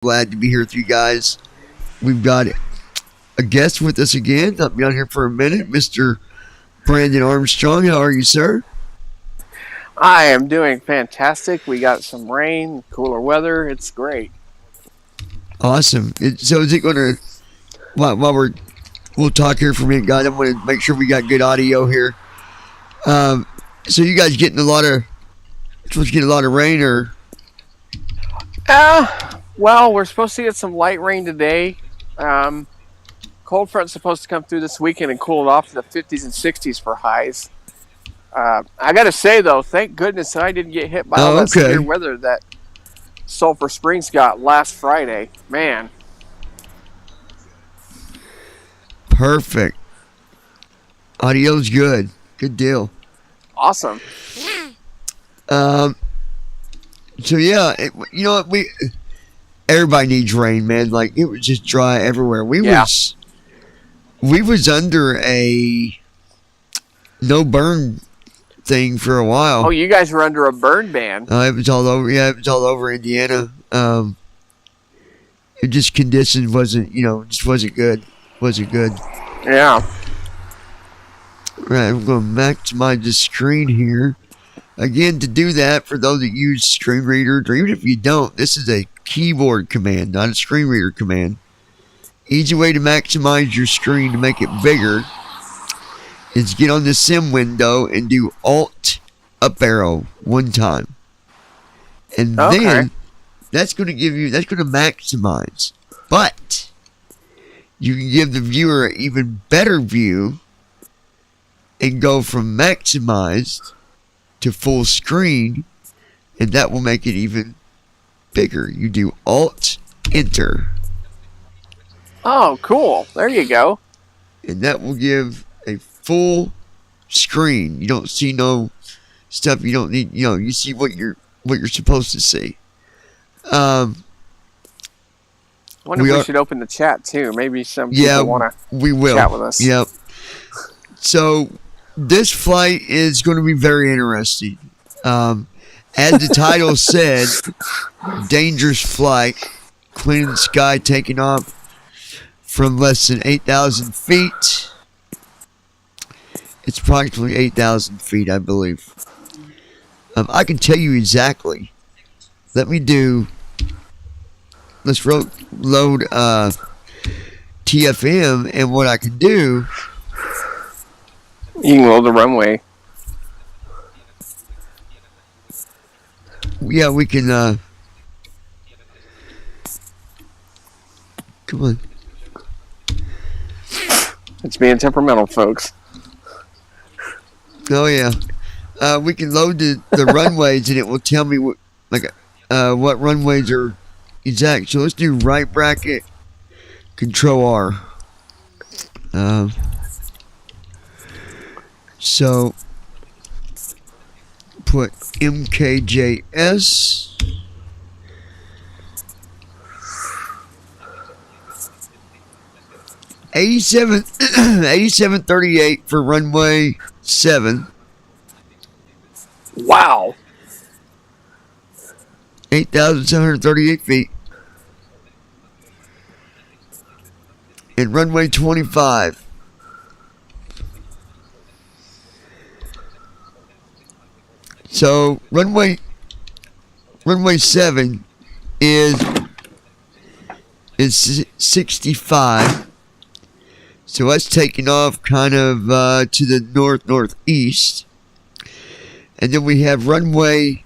glad to be here with you guys. We've got a guest with us again. I'll be on here for a minute, Mr. Brandon Armstrong. How are you, sir? I am doing fantastic. We got some rain, cooler weather. It's great. Awesome. So is it going to, while we'll talk here for a minute, guys, I want to make sure we got good audio here. So you guys getting supposed to get a lot of rain or? Well, we're supposed to get some light rain today. Cold front's supposed to come through this weekend and cool it off to the 50s and 60s for highs. I got to say, though, thank goodness I didn't get hit by all that severe weather that Sulphur Springs got last Friday. Man. Perfect. Audio's good. Good deal. Awesome. So yeah, you know what, everybody needs rain, man. Like it was just dry everywhere. We was under a no burn thing for a while. Oh, you guys were under a burn ban. It was all over. Yeah, it was all over Indiana. It just conditions wasn't, just wasn't good. Wasn't good. Yeah. Right, I'm going back to my screen here. Again, to do that, for those that use screen readers, or even if you don't, this is a keyboard command, not a screen reader command. Easy way to maximize your screen to make it bigger is get on the sim window and do Alt up arrow one time. And then that's going to maximize. But you can give the viewer an even better view and go from maximized to full screen, and that will make it even bigger. You do Alt Enter. Oh, cool. There you go. And that will give a full screen. You don't see no stuff you don't need. You see what you're supposed to see. I wonder if we should open the chat too. Maybe some people want to chat with us. Yep. So this flight is going to be very interesting. As the title said, dangerous flight, clean sky, taking off from less than 8,000 feet. It's approximately 8,000 feet, I believe. I can tell you exactly. Let's load TFM, and what I can do. You can load the runway. Yeah, we can. Come on. It's being temperamental, folks. Oh yeah. We can load the runways, and it will tell me what runways are exact. So let's do right bracket, Control R. So put MKJS. $87.38 for runway 7. Wow. 8,738 feet. And runway 25. So runway 7 is 65. So that's taking off kind of to the northeast. And then we have runway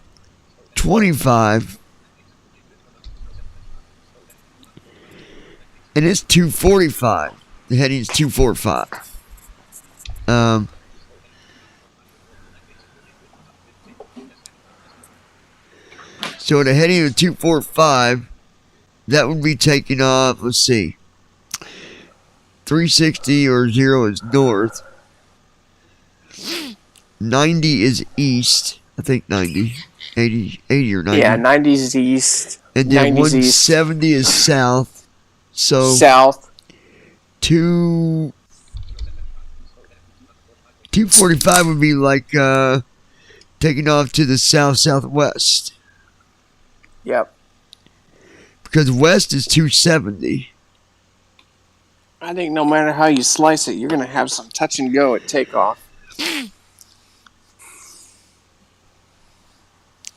25. And it's 245. The heading is 245. So at a heading of 245, that would be taking off, let's see, 360 or 0 is north. 90 is east. I think 90. 80 or 90. Yeah, 90 is east. And then 170 is south. So south. 245 would be like taking off to the southwest. Yep. because west is 270. I think no matter how you slice it, you're going to have some touch and go at takeoff.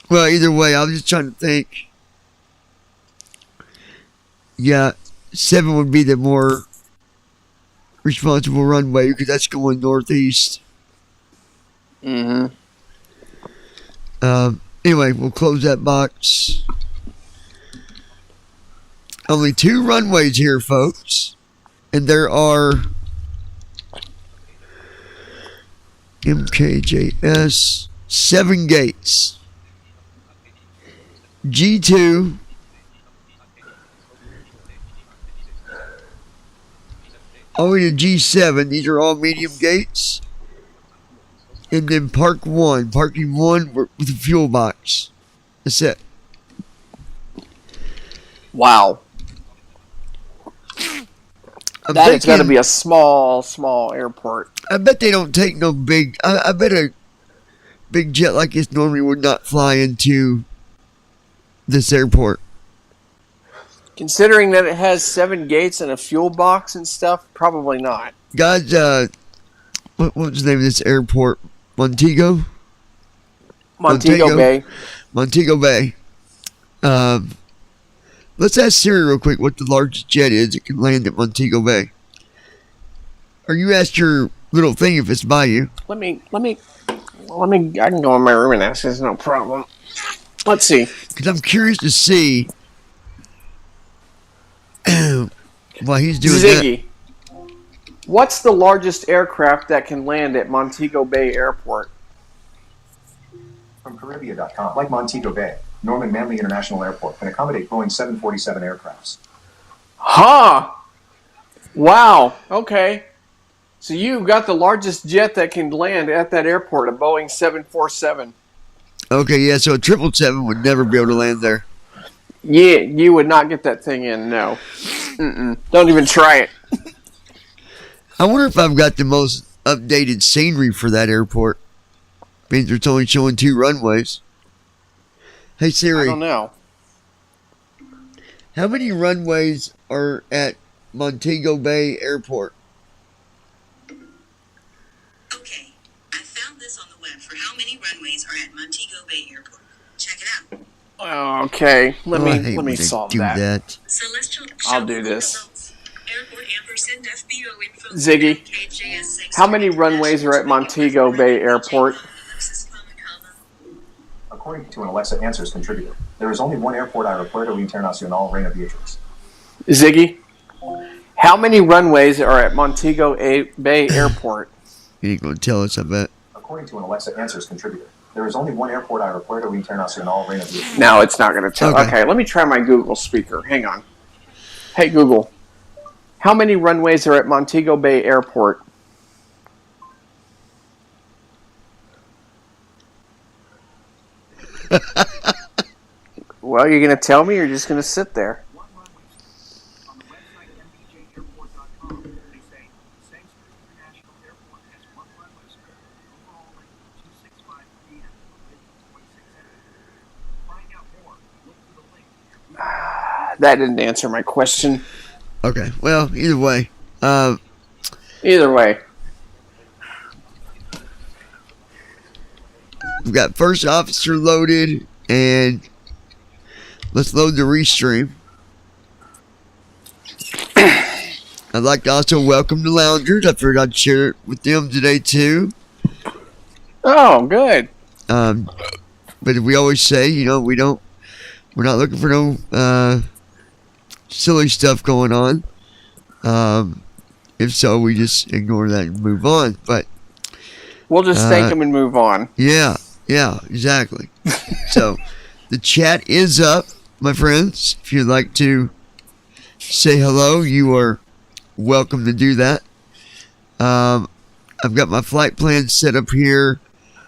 Well, either way, I was just trying to think. Yeah, 7 would be the more responsible runway because that's going northeast. Mm-hmm. Anyway, we'll close that box. Only 2 runways here, folks. And there are MKJS 7 gates. G2. All the way to G7. These are all medium gates. And then parking 1 with a fuel box. That's it. Wow. That has got to be a small airport. I bet they don't take no big... I bet a big jet like this normally would not fly into this airport. Considering that it has 7 gates and a fuel box and stuff, probably not. Guys, what was the name of this airport? Montego Bay. Montego Bay. Let's ask Siri real quick what the largest jet is that can land at Montego Bay. Or you ask your little thing if it's by you. Let me. I can go in my room and ask. There's no problem. Let's see. Because I'm curious to see why he's doing Ziggy, what's the largest aircraft that can land at Montego Bay Airport? From Caribbean.com, like Montego Bay, Norman Manley International Airport can accommodate Boeing 747 aircrafts. Huh. Wow. Okay. So you've got the largest jet that can land at that airport, a Boeing 747. Okay, yeah, so a 777 would never be able to land there. Yeah, you would not get that thing in, no. Mm-mm. Don't even try it. I wonder if I've got the most updated scenery for that airport. Means it's only showing 2 runways. Hey Siri, I don't know. how many runways are at Montego Bay Airport? Okay, I found this on the web for how many runways are at Montego Bay Airport. Check it out. Okay, let I me hate when they solve do that. Celestial I'll do this. Airport ampersand FBO info. Ziggy, how many runways are at Montego Bay Airport? According to an Alexa Answers contributor, there is only one airport Aeropuerto Internacional Reina Beatriz. Ziggy, how many runways are at Montego Bay Airport? You ain't gonna tell us, I bet. According to an Alexa Answers contributor, there is only one airport Aeropuerto Internacional Reina Beatriz. No, it's not going to tell. Okay. Okay, let me try my Google speaker. Hang on. Hey, Google, how many runways are at Montego Bay Airport? Well, you're going to tell me or you're just going to sit there? On the website mbjairport.com, they say Sainsbury International Airport has 1 runway square, overall length of 265 feet and width of 26 inches. To find out more, look to the link. That didn't answer my question. Okay, well, either way. Either way. We've got first officer loaded, and let's load the restream. I'd like to also welcome the loungers. I figured I'd share it with them today too. Oh, good. But we always say, we're not looking for no silly stuff going on. If so, we just ignore that and move on. But We'll just thank them and move on. yeah, exactly. So the chat is up, my friends. If you'd like to say hello, you are welcome to do that. I've got my flight plan set up here.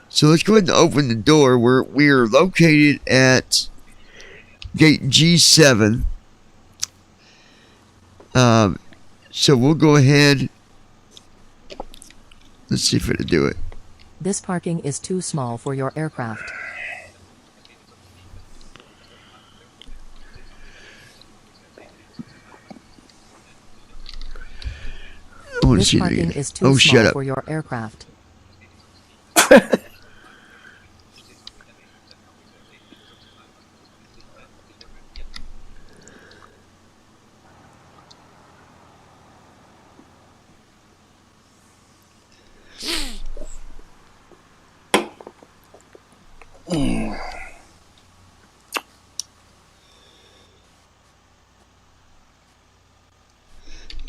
So let's go ahead and open the door. We are located at gate G7. So we'll go ahead. Let's see if it'll do it. This parking is too small for your aircraft. want to This see that parking again. is too Oh, small shut up. for your aircraft.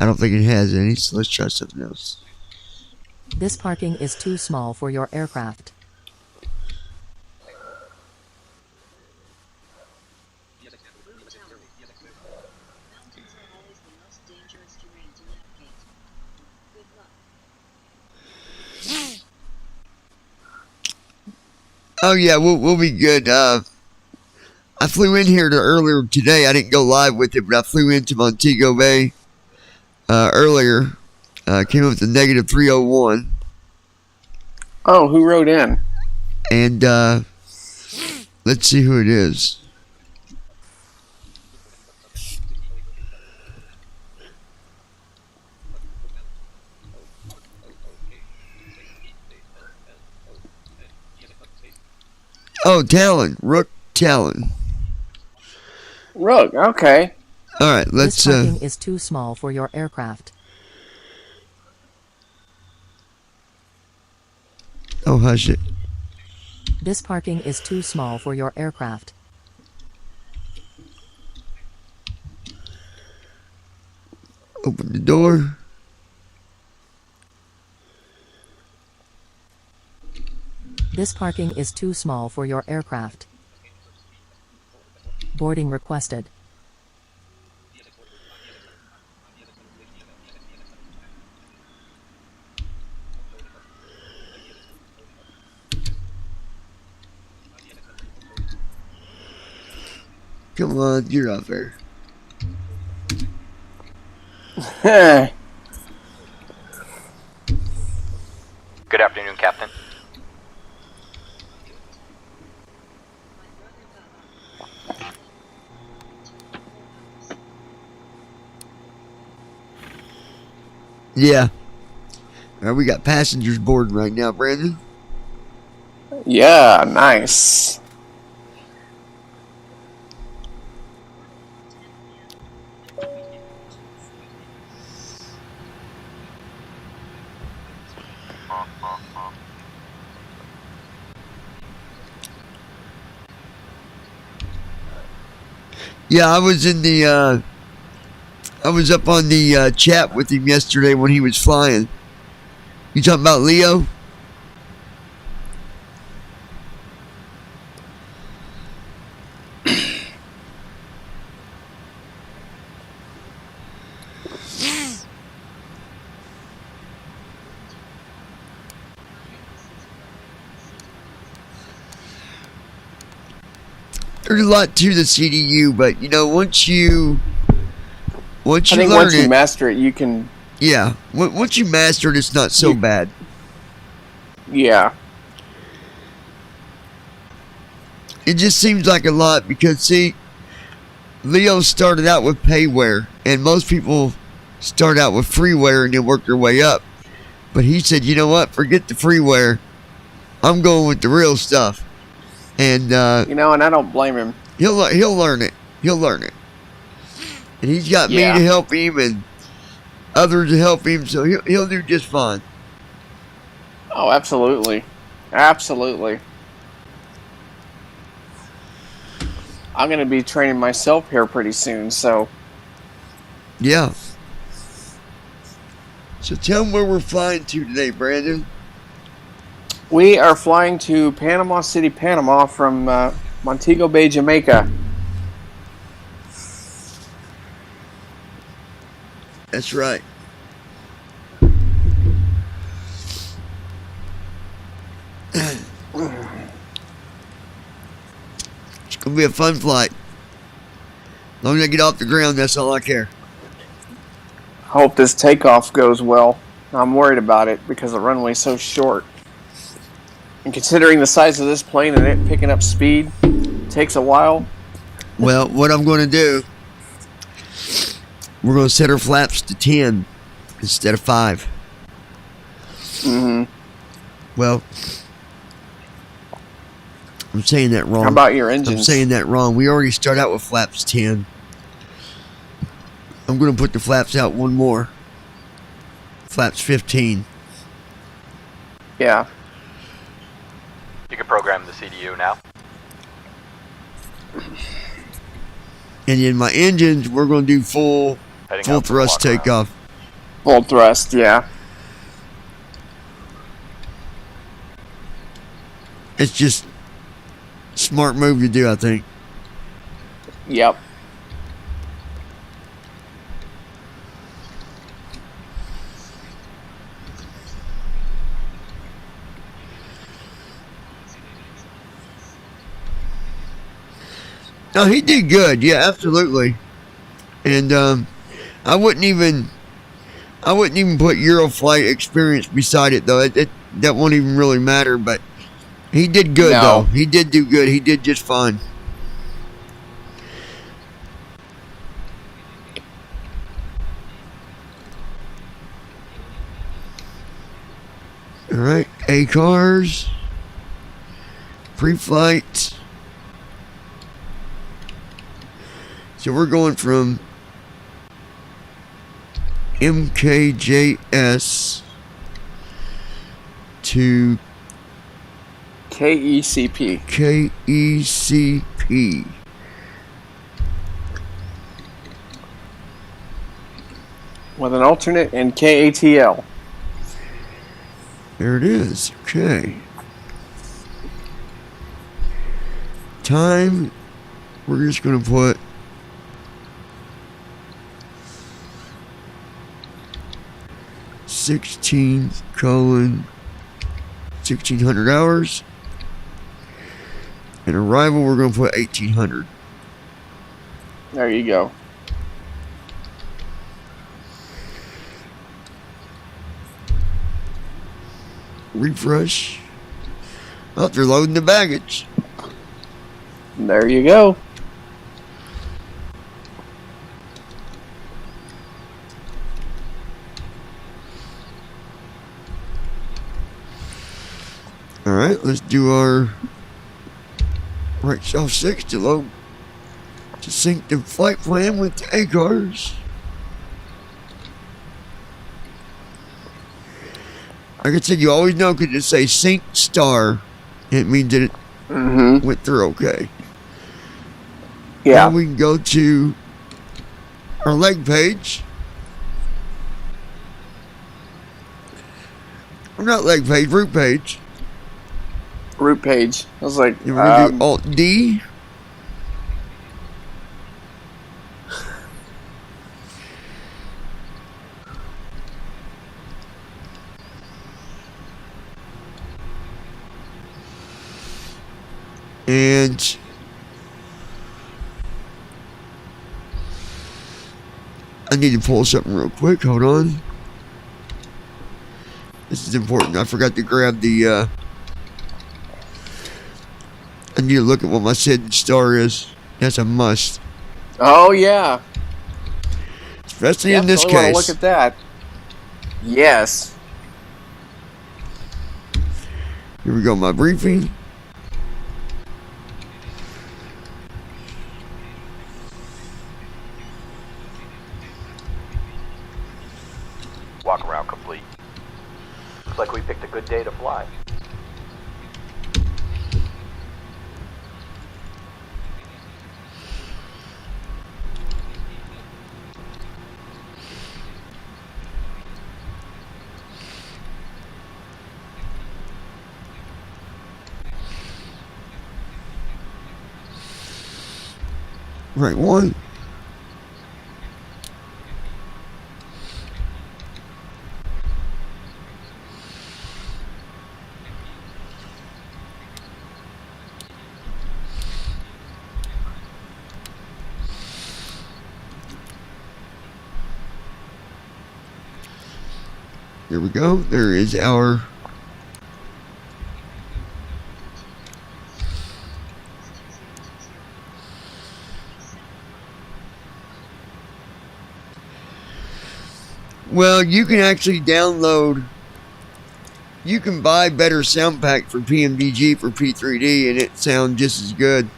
I don't think it has any, so let's try something else. This parking is too small for your aircraft. Mountains are always the most dangerous terrain to navigate. Good luck. Oh yeah, we'll be good. I flew in here earlier today. I didn't go live with it, but I flew into Montego Bay earlier. Came up with a negative 301. Oh, who wrote in? And let's see who it is. Oh, Talon. Rook Talon. Rook, okay. All right, let's. This parking is too small for your aircraft. Oh, hush it. This parking is too small for your aircraft. Open the door. This parking is too small for your aircraft. Boarding requested. Come on, you're out there. Good afternoon, Captain. Yeah. All right, we got passengers boarding right now, Brandon. Yeah, nice. Yeah, I was in the. I was up on the chat with him yesterday when he was flying. You talking about Leo? There's a lot to the CDU, but you know, once you I think learn once you it, master it, you can. yeah, once you master it, it's not so bad. Yeah. It just seems like a lot because see, Leo started out with payware, and most people start out with freeware and then work their way up. But he said, you know what? Forget the freeware. I'm going with the real stuff. And You know, and I don't blame him. he'll learn it. He'll learn it. And he's got Yeah. me to help him and others to help him, so he'll do just fine. Oh, absolutely. Absolutely. I'm going to be training myself here pretty soon, so. Yeah. So tell him where we're flying to today, Brandon. We are flying to Panama City, Panama from Montego Bay, Jamaica. That's right. It's going to be a fun flight. As long as I get off the ground, that's all I care. Hope this takeoff goes well. I'm worried about it because the runway's so short. And considering the size of this plane and it picking up speed takes a while. Well, what I'm going to do, we're going to set our flaps to 10 instead of 5. Mm-hmm. Well, I'm saying that wrong. How about your engines? I'm saying that wrong. We already start out with flaps 10. I'm going to put the flaps out one more. Flaps 15. Yeah. You can program the CDU now. And in my engines, we're going to do full Heading up for the thrust walk around. takeoff. Full thrust, yeah. It's just smart move to do, I think. Yep. No, he did good. Yeah, absolutely. And I wouldn't even put Euroflight experience beside it though. That won't even really matter. But he did good though. He did do good. He did just fine. All right, A cars, pre-flight. So we're going from MKJS to KECP. KECP. With an alternate in KATL. There it is. Okay. Time, we're just going to put 1600 hours. And arrival, we're going to put 1800. There you go. Refresh. Oh, they're loading the baggage. There you go. All right, let's do our right shelf 6 to load to sync the flight plan with the A cars. Like I said, you always know because it say sync star. It means that it went through okay. Yeah. Now we can go to our leg page. Or not leg page, route page. Route page. I was like, And we're going to do Alt D. And I need to pull something real quick. Hold on. This is important. I forgot to grab the I need to look at what my setting star is. That's a must. oh yeah. Especially in this Definitely wanna case. look at that. Yes. Here we go, my briefing. Walk around complete. Looks like we picked a good day to fly. Right one. There we go. There is our well, you can actually download You can buy better sound pack for PMDG for P3D, and it sounds just as good.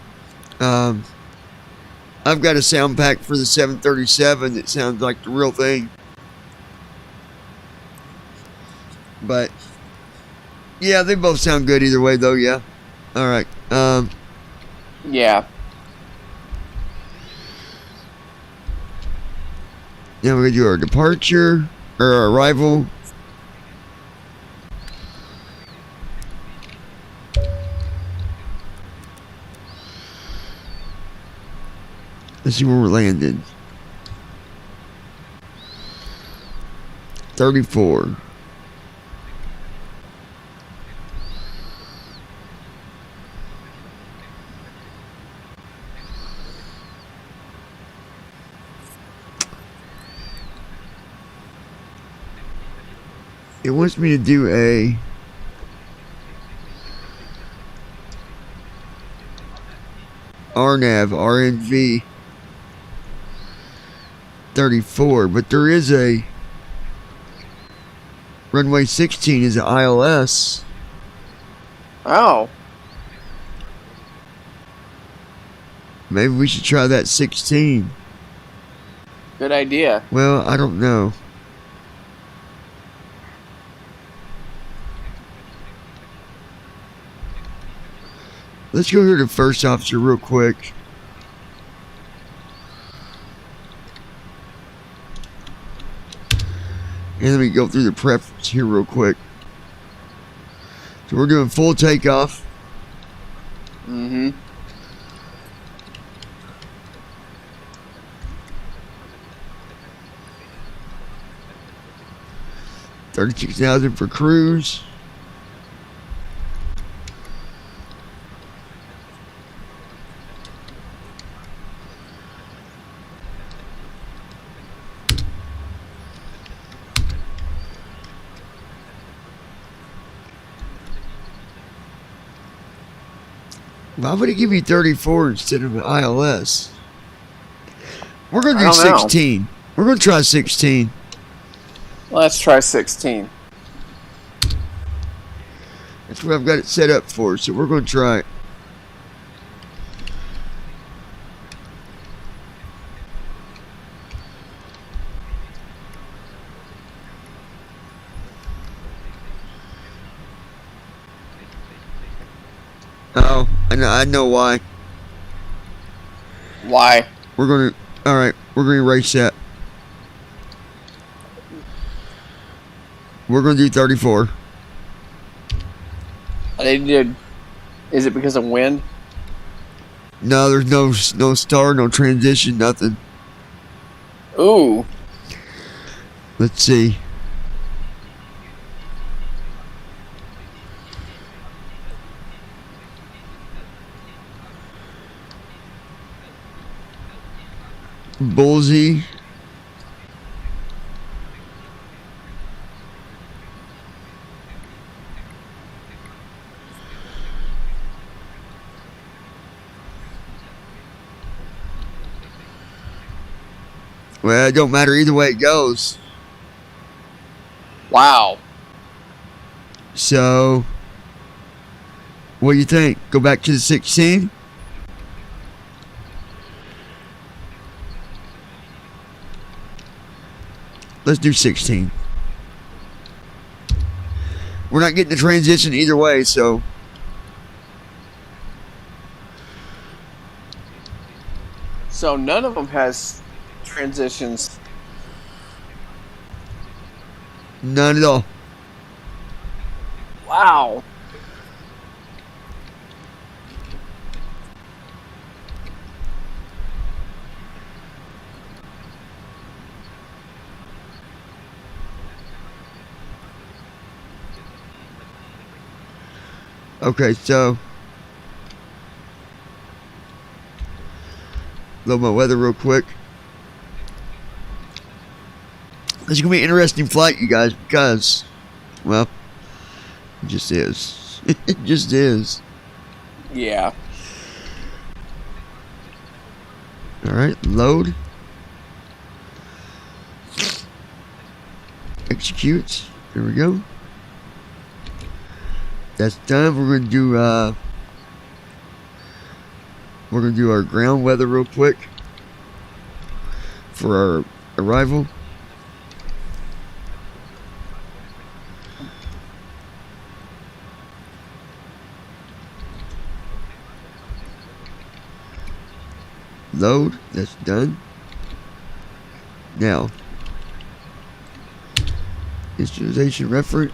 I've got a sound pack for the 737 that sounds like the real thing. But yeah, they both sound good either way, though. Yeah. All right. Yeah. Now we're gonna do our departure or our arrival. Let's see where we're landing. 34. It wants me to do a RNV 34, but there is a runway 16 is an ILS. Oh. Maybe we should try that 16. Good idea. Well, I don't know. Let's go here to first officer real quick. And let me go through the preference here real quick. So we're doing full takeoff. Mm-hmm. $36,000 for cruise. Why would it give you 34 instead of an ILS? We're going to do 16. We're going to try 16. Let's try 16. That's what I've got it set up for, so we're going to try it. Oh, I know why. Why? We're going to, alright, we're going to erase that. We're going to do 34. They did. Is it because of wind? No, there's no star, no transition, nothing. Ooh. Let's see. Bullseye. Well, it don't matter either way it goes. Wow. So, what do you think? Go back to the 16? Let's do 16. We're not getting the transition either way, so. So none of them has transitions. None at all. Wow. Okay, so. Load my weather real quick. This is going to be an interesting flight, you guys, because, well, it just is. It just is. Yeah. Alright, load. Execute. There we go. That's done. We're gonna do our ground weather real quick for our arrival. Load. That's done. Now, instrumentation reference.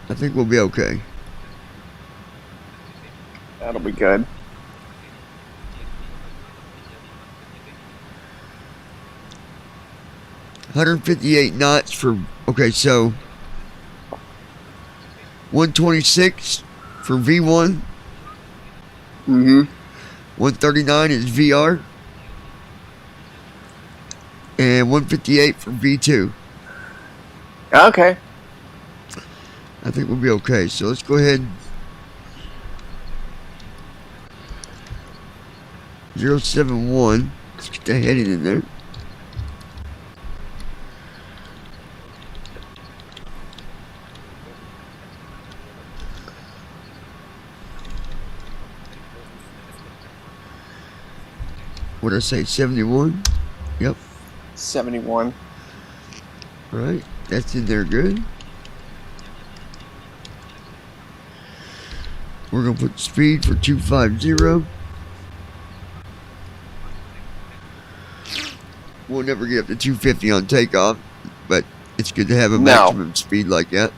I think we'll be okay. That'll be good. $158 knots for, okay, so 126 for V1. Mm-hmm. 139 is VR. And 158 for V2. Okay. I think we'll be okay. So let's go ahead. 071. Let's get that heading in there. What did I say? 71? Yep. 71. All right. That's in there good. We're going to put speed for 250. We'll never get up to 250 on takeoff, but it's good to have a maximum speed like that.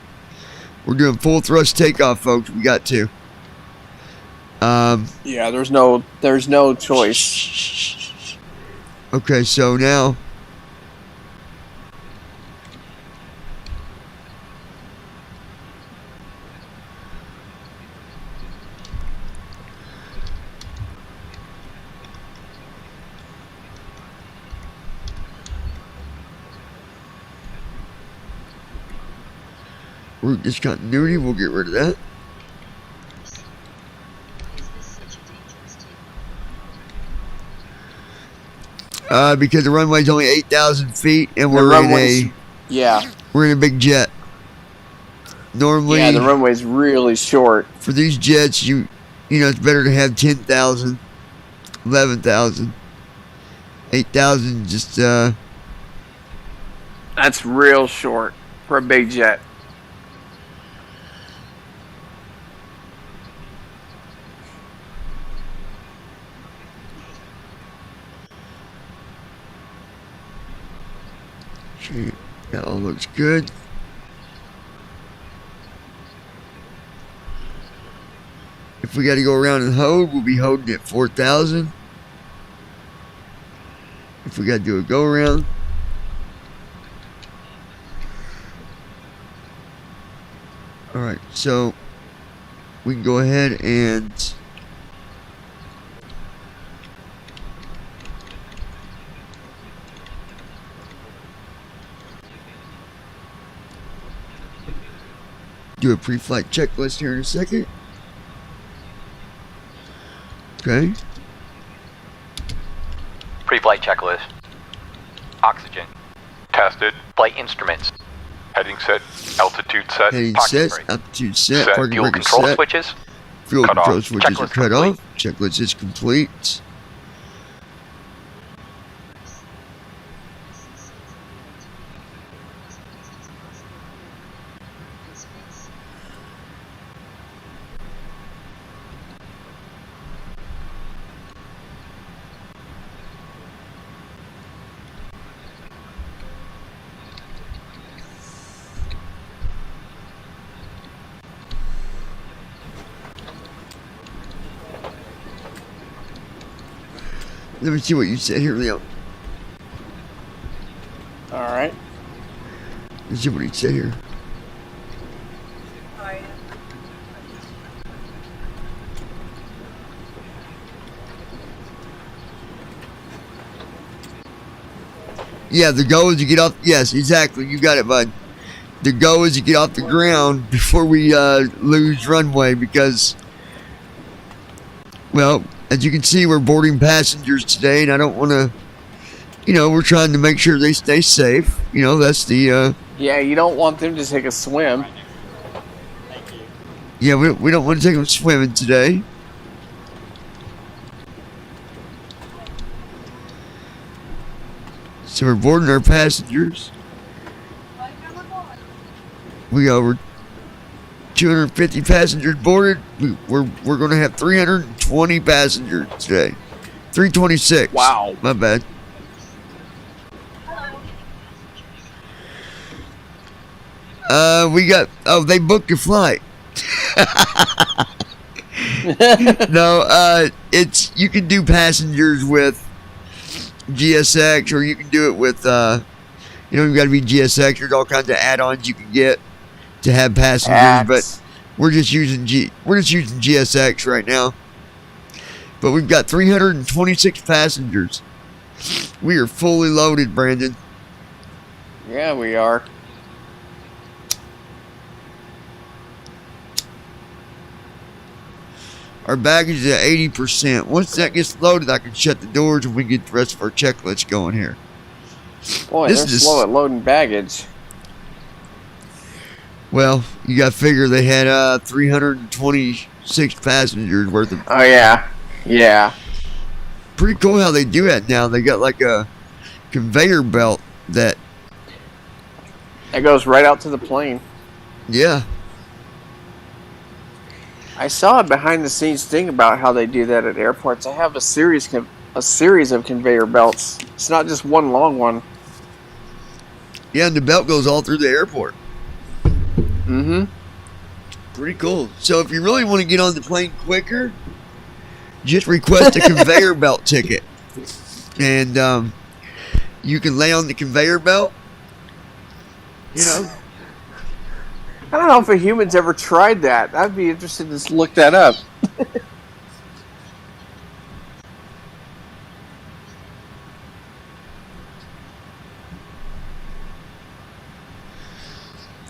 We're doing full thrust takeoff, folks. We got to. Yeah, there's no choice. Okay, so now route discontinuity, we'll get rid of that. Because the runway's only 8,000 feet and we're in a big jet. Normally, yeah, the runway's really short. For these jets, you know, it's better to have 10,000, 11,000, 8,000. Just that's real short for a big jet. okay, that all looks good. If we got to go around and hold, we'll be holding at 4,000. If we got to do a go around. Alright, so we can go ahead and do a pre-flight checklist here in a second. Okay. Pre-flight checklist. Oxygen. Tested. Flight instruments. Heading set. Altitude set. Heading Parking set. brake. Altitude set. Set. Parking Fuel brake control set. switches. Fuel Cut control off. switches are Checklist cut complete. off. Checklist is complete. Let me see what you said here, Leo. All right. Let's see what he said here. Yeah, the goal is to get off. Yes, exactly. You got it, bud. The goal is to get off the ground before we lose runway because, well, as you can see, we're boarding passengers today, and I don't want to, we're trying to make sure they stay safe. That's the, Yeah, you don't want them to take a swim. yeah, we don't want to take them swimming today. So we're boarding our passengers. We got over 250 passengers boarded. We're going to have 320 passengers today. 326. Wow. My bad. They booked your flight. No, you can do passengers with GSX, or you can do it with, you've got to be GSX. There's all kinds of add-ons you can get to have passengers, but we're just using GSX right now. But we've got 326 passengers. We are fully loaded, Brandon. Yeah, we are. Our baggage is at 80%. Once that gets loaded, I can shut the doors and we get the rest of our checklist going here. Boy, they're slow at loading baggage. Well, you got to figure they had 326 passengers worth of. Oh, yeah. Yeah. Pretty cool how they do that now. They got like a conveyor belt that. It goes right out to the plane. Yeah. I saw a behind-the-scenes thing about how they do that at airports. I have a series of conveyor belts. It's not just one long one. Yeah, and the belt goes all through the airport. Mm-hmm. Pretty cool. So if you really want to get on the plane quicker, just request a conveyor belt ticket. And you can lay on the conveyor belt. I don't know if a human's ever tried that. I'd be interested to look that up.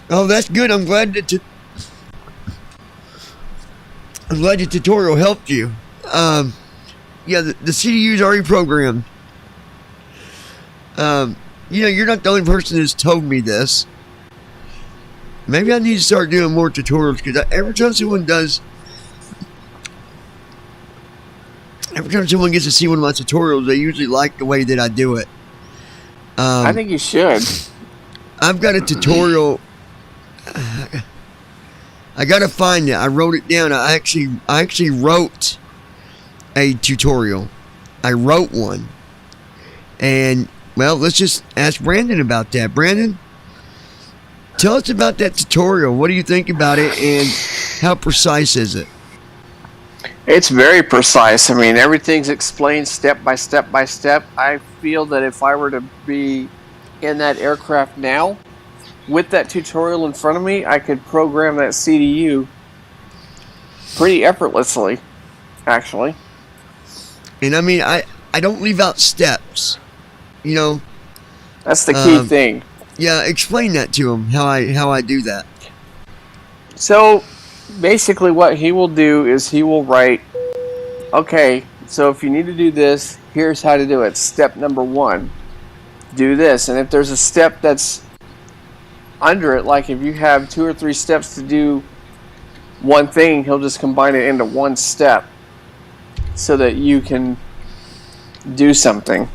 Oh, that's good. I'm glad the tutorial helped you. Yeah, the CDU is already programmed. You're not the only person that's told me this. Maybe I need to start doing more tutorials because every time someone gets to see one of my tutorials, they usually like the way that I do it. I think you should. I've got a tutorial. I gotta find it. I wrote it down. I actually wrote a tutorial. I wrote one, and well, let's just ask Brandon about that. Brandon, tell us about that tutorial. What do you think about it, and how precise is it? It's very precise. I mean, everything's explained step by step by step. I feel that if I were to be in that aircraft now, with that tutorial in front of me, I could program that CDU pretty effortlessly, actually. And I mean, I don't leave out steps. That's the key thing. Yeah, explain that to him, how I do that. So, basically what he will do is he will write, okay, so if you need to do this, here's how to do it. Step number 1, do this. And if there's a step that's under it, like if you have 2 or 3 steps to do one thing, he'll just combine it into one step so that you can do something.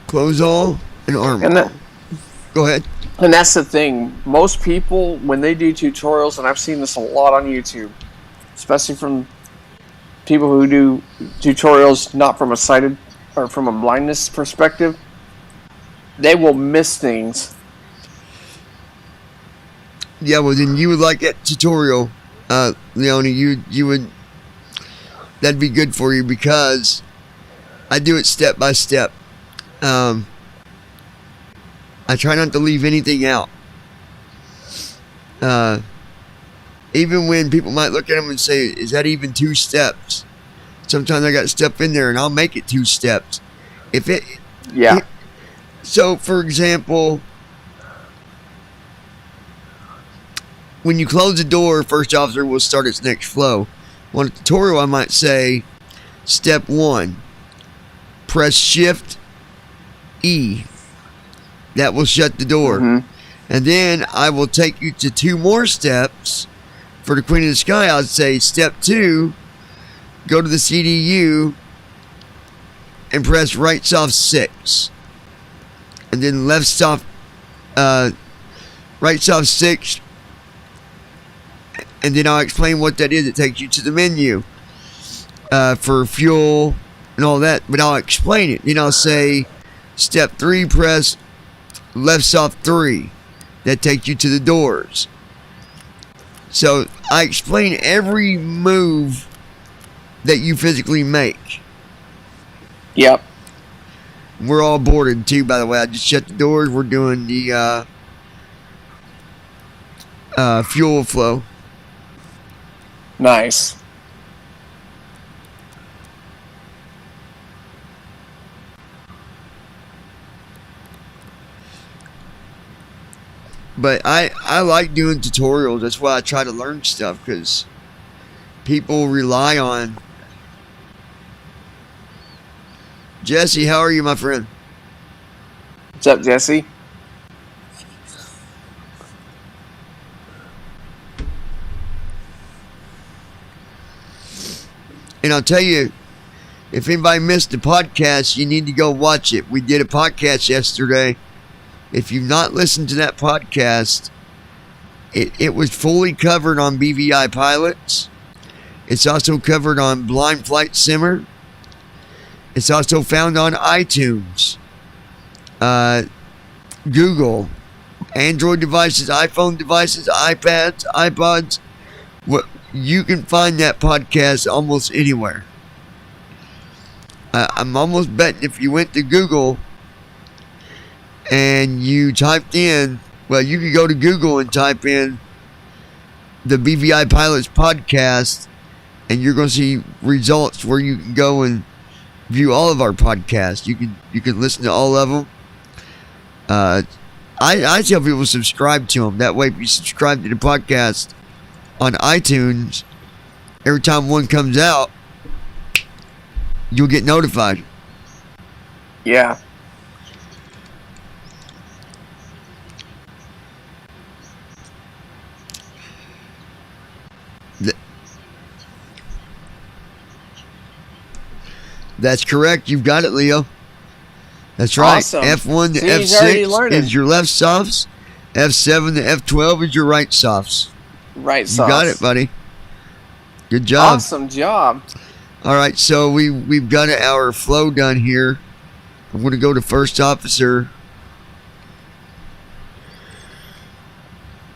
Close all and arm And all. Go ahead. And that's the thing. Most people, when they do tutorials, and I've seen this a lot on YouTube, especially from people who do tutorials not from a sighted or from a blindness perspective, they will miss things. Yeah, well then you would like that tutorial, Leonie. You would. That'd be good for you because I do it step by step. I try not to leave anything out. Even when people might look at them and say, "Is that even 2 steps?" Sometimes I got stuff in there, and I'll make it 2 steps. If it, Yeah. so for example, when you close the door, first officer will start its next flow. On a tutorial, I might say, step 1, press Shift E. That will shut the door. Mm-hmm. And then I will take you to 2 more steps. For the Queen of the Sky, I'd say step 2, go to the CDU and press right soft 6. And then left soft, right soft 6. And then I'll explain what that is. It takes you to the menu for fuel and all that. But I'll explain it. Then I'll say step 3, press left soft 3. That takes you to the doors. So I explain every move that you physically make. Yep. We're all boarded too, by the way. I just shut the doors. We're doing the fuel flow. Nice. But I like doing tutorials. That's why I try to learn stuff, because people rely on. Jesse, how are you, my friend? What's up, Jesse? And I'll tell you, if anybody missed the podcast, you need to go watch it. We did a podcast yesterday. If you've not listened to that podcast, it was fully covered on BVI pilots. It's also covered on Blind Flight Simmer. It's also found on iTunes, Google, Android devices, iPhone devices, iPads, iPods. You can find that podcast almost anywhere. I'm almost betting if you went to Google and you typed in, well, you could go to Google and type in the BVI Pilots podcast, and you're going to see results where you can go and view all of our podcasts. You can listen to all of them. I tell people to subscribe to them. That way, if you subscribe to the podcast on iTunes, every time one comes out, you'll get notified. Yeah. That's correct. You've got it, Leo. That's right. Awesome. F1 to See, he's already F6 learning. is your left softs. F7 to F12 is your right softs. Right You sauce. got it, buddy. Good job. Awesome job. All right, so we've got our flow done here. I'm going to go to first officer.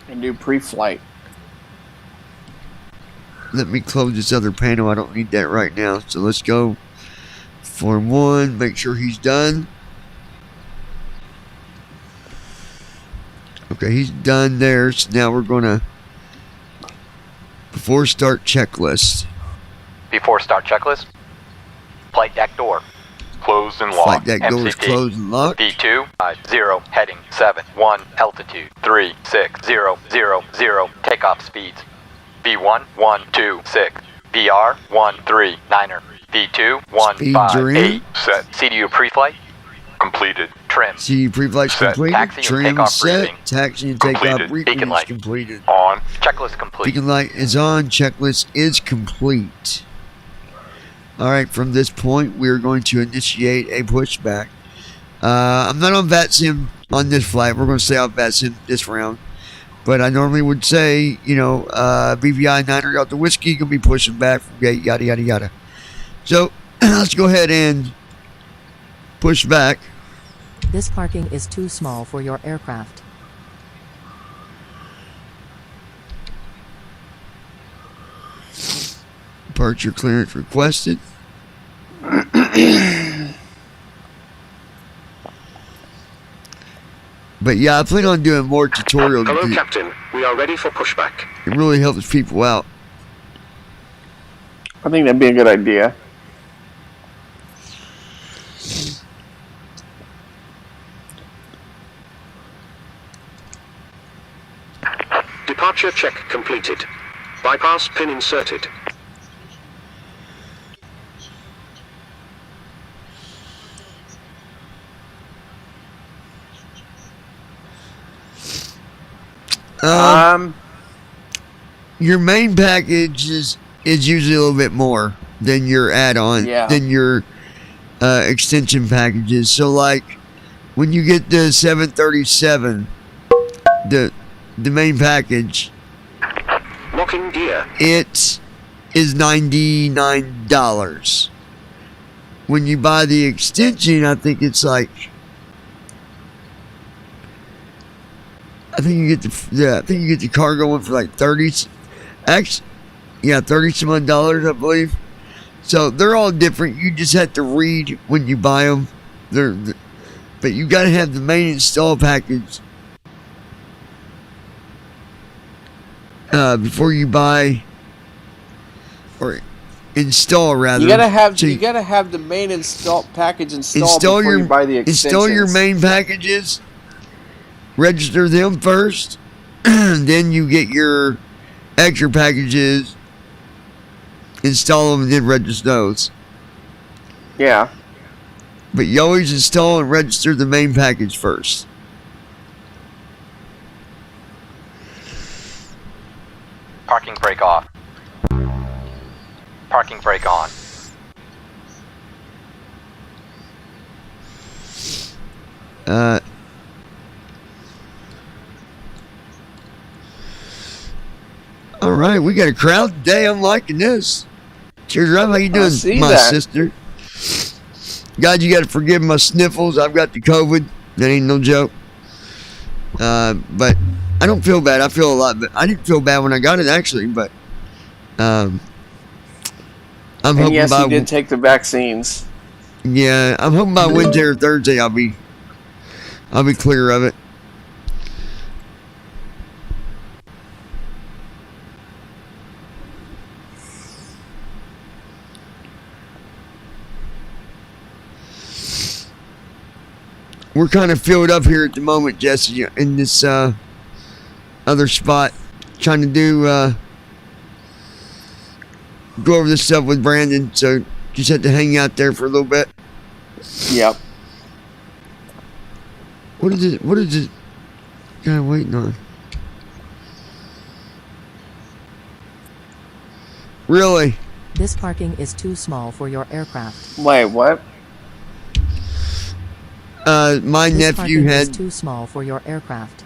And do pre-flight. Let me close this other panel. I don't need that right now. So let's go Form 1. Make sure he's done. Okay, he's done there. So now we're going to, before start checklist. Before start checklist, flight deck door. Closed and locked. Flight deck door is MCT. closed and locked. V2, 0, heading 7, 1, altitude 3, 6, 0, 0, 0, takeoff speeds. V1, 1, 2, 6, VR, 1, 3, 9er, V2, 1, Speeds 5, are in. 8, Set. CDU pre-flight, Completed. trim, See, pre-flight's Set. completed. Taxi and Trim takeoff set. briefing. Taxi and takeoff Completed. briefing Beacon is light. completed. On. checklist complete. Beacon light is on. Checklist is complete. All right, from this point, we're going to initiate a pushback. I'm not on VATSIM on this flight. We're going to stay on VATSIM this round. But I normally would say, BVI 9er out the whiskey, going to be pushing back from gate, yada, yada, yada. So let's go ahead and push back. This parking is too small for your aircraft. Departure clearance requested. But yeah, I plan on doing more tutorials. Hello, because Captain. We are ready for pushback. it really helps people out. I think that'd be a good idea. completed. Bypass pin inserted. Your main package is usually a little bit more than your add-on, Yeah. than your extension packages. So, like, when you get the 737, the main package, Locking gear. it is $99. When you buy the extension, I think it's like, I think you get the cargo one for like 30. Actually, yeah, 30 some odd dollars, I believe. So they're all different. You just have to read when you buy them. But you got to have the main install package before you buy or install, rather. You gotta have So you gotta have the main install package installed before you buy the extensions. Install your main packages. Register them first. Then you get your extra packages. Install them and then register those. Yeah. But you always install and register the main package first. Parking brake off. Parking brake on. All right, we got a crowd today. I'm liking this. Cheers, Rob. How you doing, see my that. sister? God, you got to forgive my sniffles. I've got the COVID. That ain't no joke. But I don't feel bad. I feel a lot better. I didn't feel bad when I got it, actually, but I'm hoping And yes, by you did take the vaccines. yeah, I'm hoping by Wednesday or Thursday I'll be clear of it. We're kind of filled up here at the moment, Jesse, in this other spot, trying to do go over this stuff with Brandon. So just had to hang out there for a little bit. Yep. What is it? What is it? Guy waiting on? Really? This parking is too small for your aircraft. Wait, what? My This nephew parking is had. too small for your aircraft.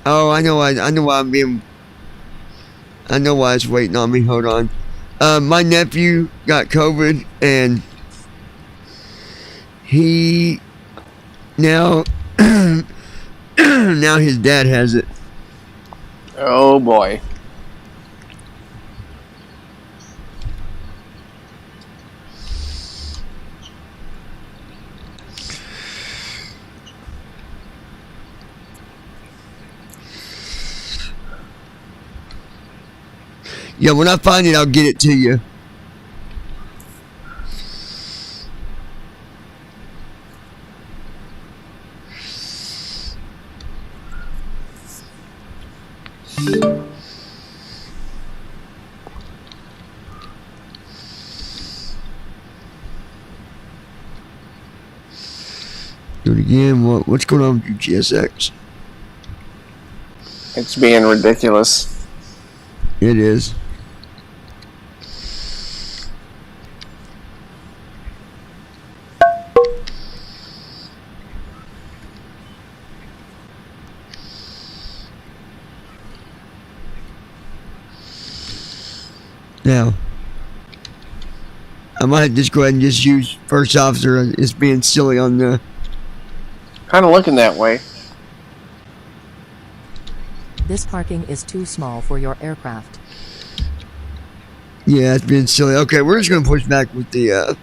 Oh, I know why. I know why I'm being. I know why it's waiting on me. Hold on. My nephew got COVID, and he now now his dad has it. Oh boy. Yeah, when I find it, I'll get it to you. Do it again. What's going on with your GSX? It's being ridiculous. It is. Now, I might just go ahead and just use first officer as being silly on the. Kind of looking that way. This parking is too small for your aircraft. Yeah, it's being silly. Okay, we're just going to push back with the.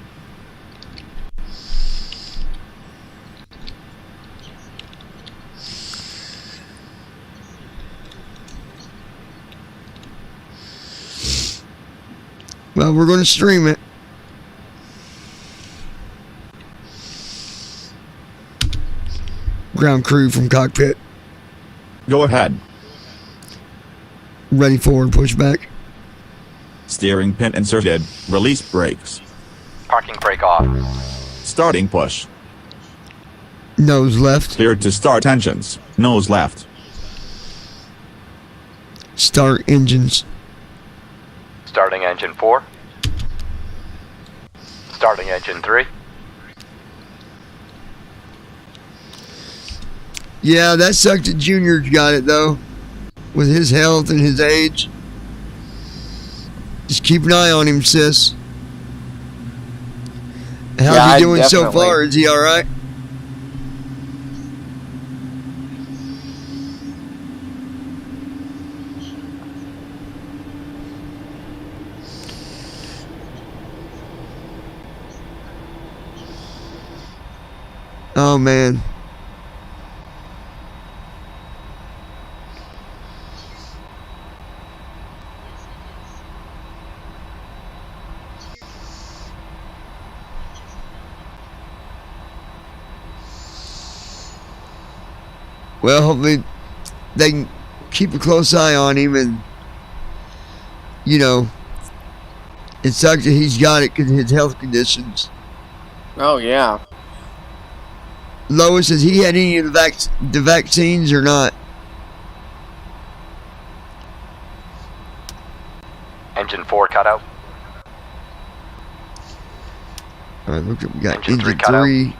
Well, we're going to stream it. Ground crew from cockpit. Go ahead. Ready forward pushback. Steering pin inserted. Release brakes. Parking brake off. Starting push. Nose left. Cleared to start engines. Nose left. Start engines. Starting engine 4. Starting engine 3. Yeah, that sucked that Junior's got it though. With his health and his age. Just keep an eye on him, sis. How's Yeah, he doing so definitely. far? Is he alright? Oh man. Well, hopefully they can keep a close eye on him, and you know, it sucks that he's got it because of his health conditions. Oh yeah. Lois, has he had any of the vaccines or not? Engine 4 cut out. All right, look, we got Engine three engine cut out. 3,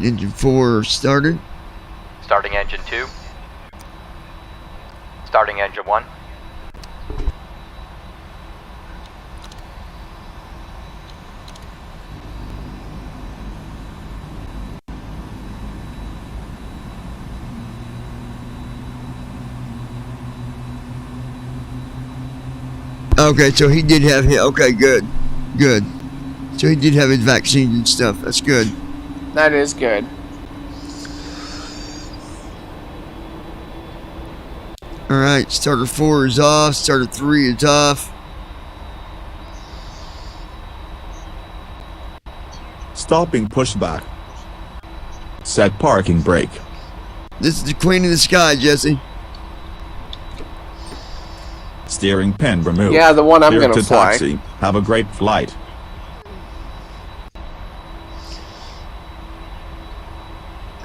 engine 4 started. Starting engine 2. Starting engine 1. Okay, so he did have his. Okay, good. Good. So he did have his vaccines and stuff. That's good. That is good. Alright, starter 4 is off. Starter 3 is off. Stopping pushback. Set parking brake. This is the queen of the sky, Jesse. Steering pin removed. Yeah, the one I'm Cleared gonna to fly. taxi. Have a great flight.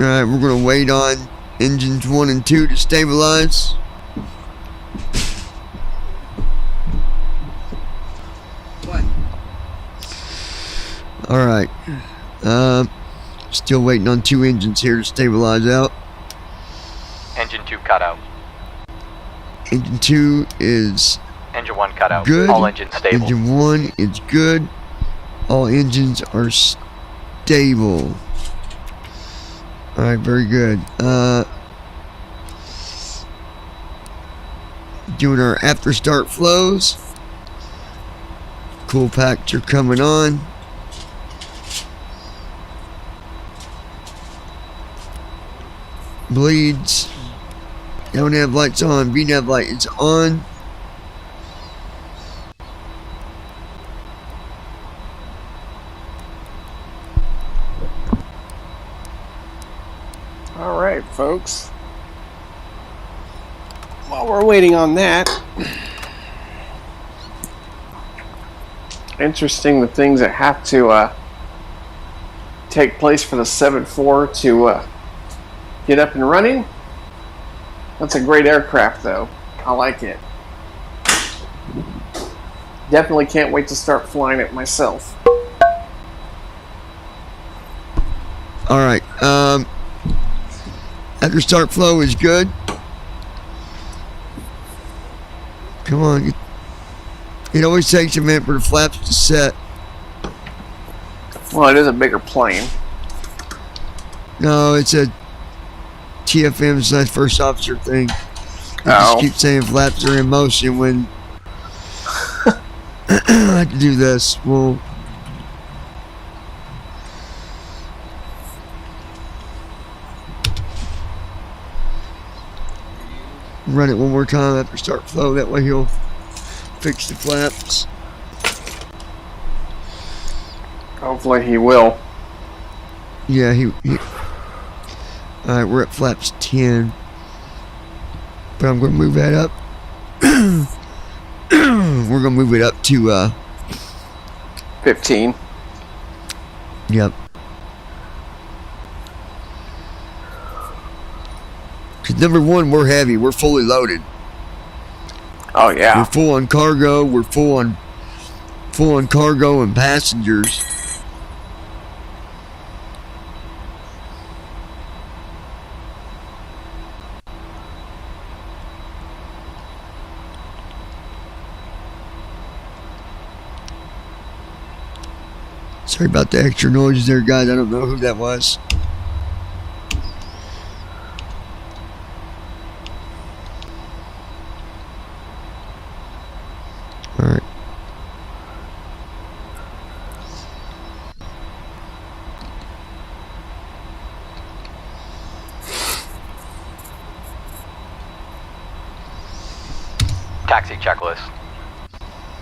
Alright, we're going to wait on engines 1 and 2 to stabilize. Alright. Still waiting on 2 engines here to stabilize out. Engine 2 cut out. Engine 2 is Engine 1 cut out. good. All engines stable. Engine 1 is good. All engines are stable. Alright, very good. Doing our after start flows. Cool packs are coming on. Bleeds. Don't have lights on. VNAV light is on. All right, folks. While we're waiting on that, interesting the things that have to take place for the 7-4 to get up and running. That's a great aircraft, though. I like it. Definitely can't wait to start flying it myself. Alright, after start flow is good. Come on. It always takes a minute for the flaps to set. Well, it is a bigger plane. No, it's a TFM / first officer thing. I Oh. just keep saying flaps are in motion when I have to do this. Well, run it one more time after start flow. That way he'll fix the flaps. Hopefully he will. Yeah, he Alright, we're at flaps 10. But I'm going to move that up. We're going to move it up to, 15. yep. Because number one, we're heavy. We're fully loaded. Oh, yeah. We're full on cargo. We're full on cargo and passengers. Sorry about the extra noise there, guys. I don't know who that was. All right. Taxi checklist.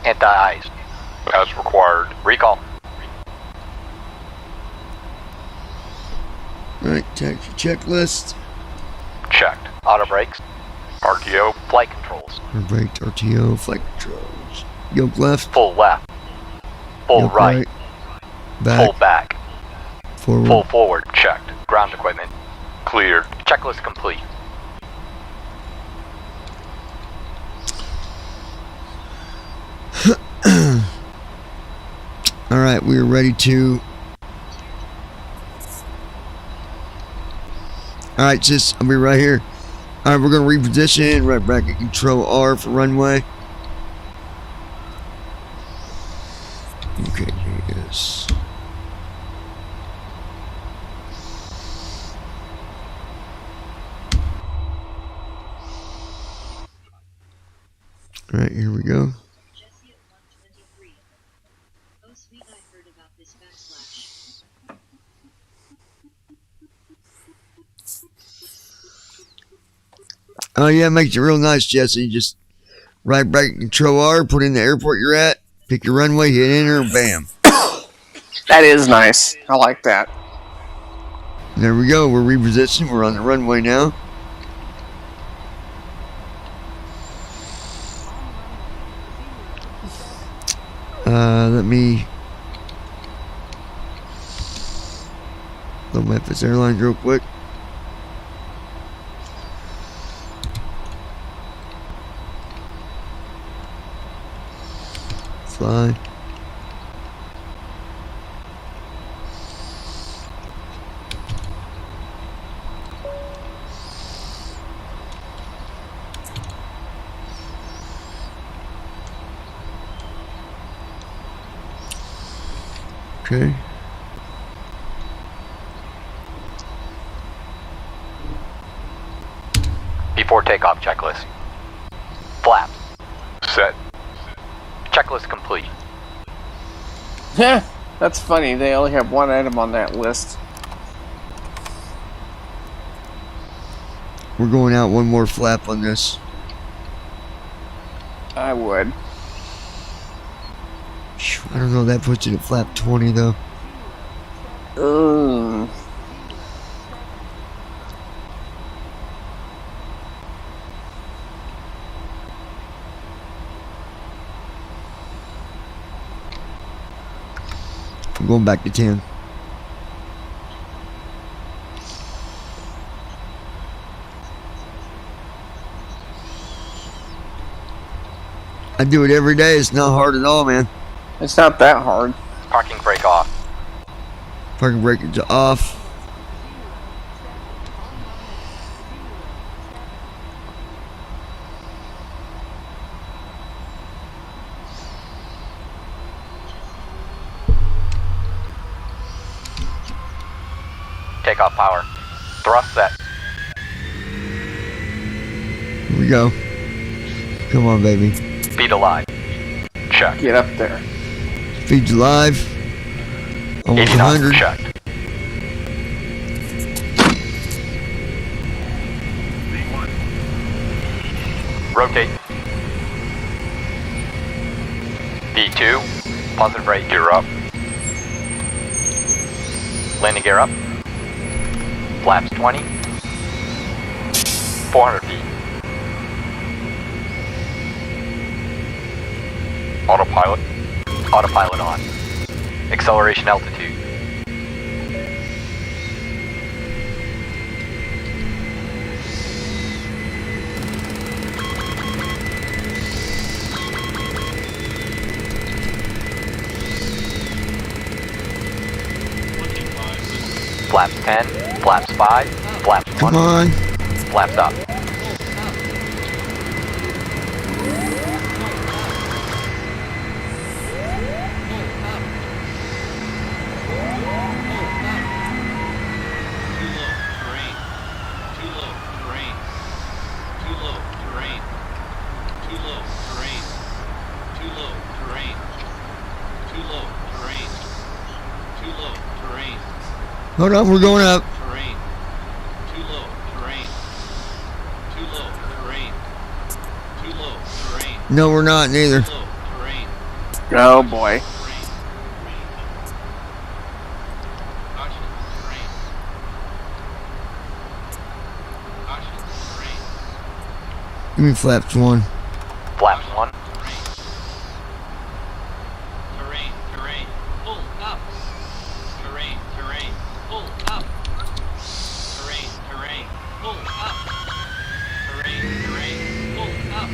Anti-ice. As required. Recall. All right, taxi checklist. Checked. Auto brakes. RTO. Flight controls. Braked, RTO, flight controls. Yoke left. Full left. Full Yoke right. Back. Full back. Forward. Full forward. Checked. Ground equipment. Cleared. Checklist complete. All right, we are ready to. All right, sis, I'll be right here. All right, we're gonna reposition. Right bracket control R for runway. Okay, yes. All right, here we go. Jesse at 123. Oh sweet, I heard about this backslash. Oh yeah, it makes it real nice, Jesse. Just right bracket control R, put in the airport you're at, pick your runway, hit enter, and bam. That is nice. I like that. There we go. We're repositioned. We're on the runway now. Let me load Memphis Airlines real quick. Fly. Okay. Before takeoff checklist. Flaps. Set. Checklist complete. Yeah, that's funny. They only have one item on that list. We're going out one more flap on this. I would. I don't know, that puts it at flap 20 though. I'm going back to 10. I do it every day. It's not hard at all, man. It's not that hard. Parking brake off. Parking brake is off. Takeoff power. Thrust set. Here we go. Come on, baby. Speed alive. Check. Get up there. Feed you live. Almost 80 knots. 100. Checked. Rotate. V2. Positive brake. Gear up. Landing gear up. Flaps 20. 400 feet. Autopilot. Autopilot on. Acceleration altitude. Flaps 10, flaps 5, flaps 1, Come on. flaps up. Hold on, we're going up. Terrain. Too low. Terrain. Too low. Terrain. Too low. Terrain. No, we're not, neither. Too low. Terrain. Oh boy. Caution. Terrain. Caution. Terrain. Give me flaps 1. Flaps 1, Terrain. Terrain. Pull up. Terrain. Terrain. Pull up. Terrain. Terrain. Pull up. Terrain. Terrain. Pull up.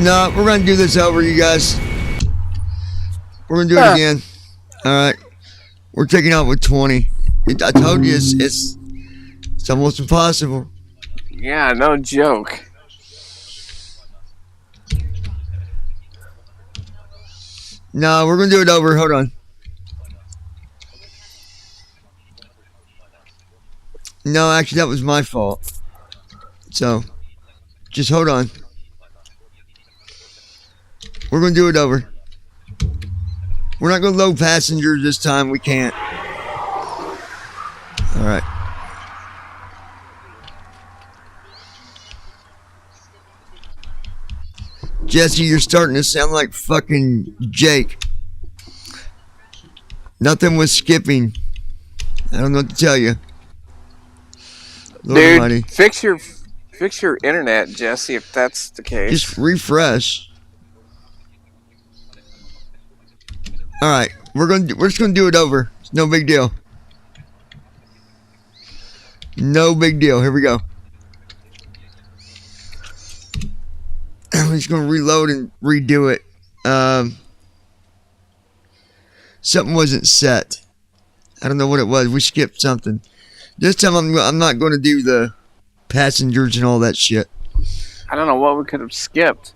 No, we're gonna do this over, you guys. We're gonna do it again. Alright. We're taking off with 20. I told you it's almost impossible. Yeah, no joke. No, we're gonna do it over. Hold on. No, actually, that was my fault. So, just hold on. We're gonna do it over. We're not gonna load passengers this time. We can't. All right. Jesse, you're starting to sound like fucking Jake. Nothing was skipping. I don't know what to tell you. Lord Dude, Almighty. fix your internet, Jesse, if that's the case. Just refresh. All right, we're just gonna do it over. It's no big deal. No big deal. Here we go. I'm just gonna reload and redo it. Something wasn't set. I don't know what it was. We skipped something. This time I'm not going to do the passengers and all that shit. I don't know what we could have skipped.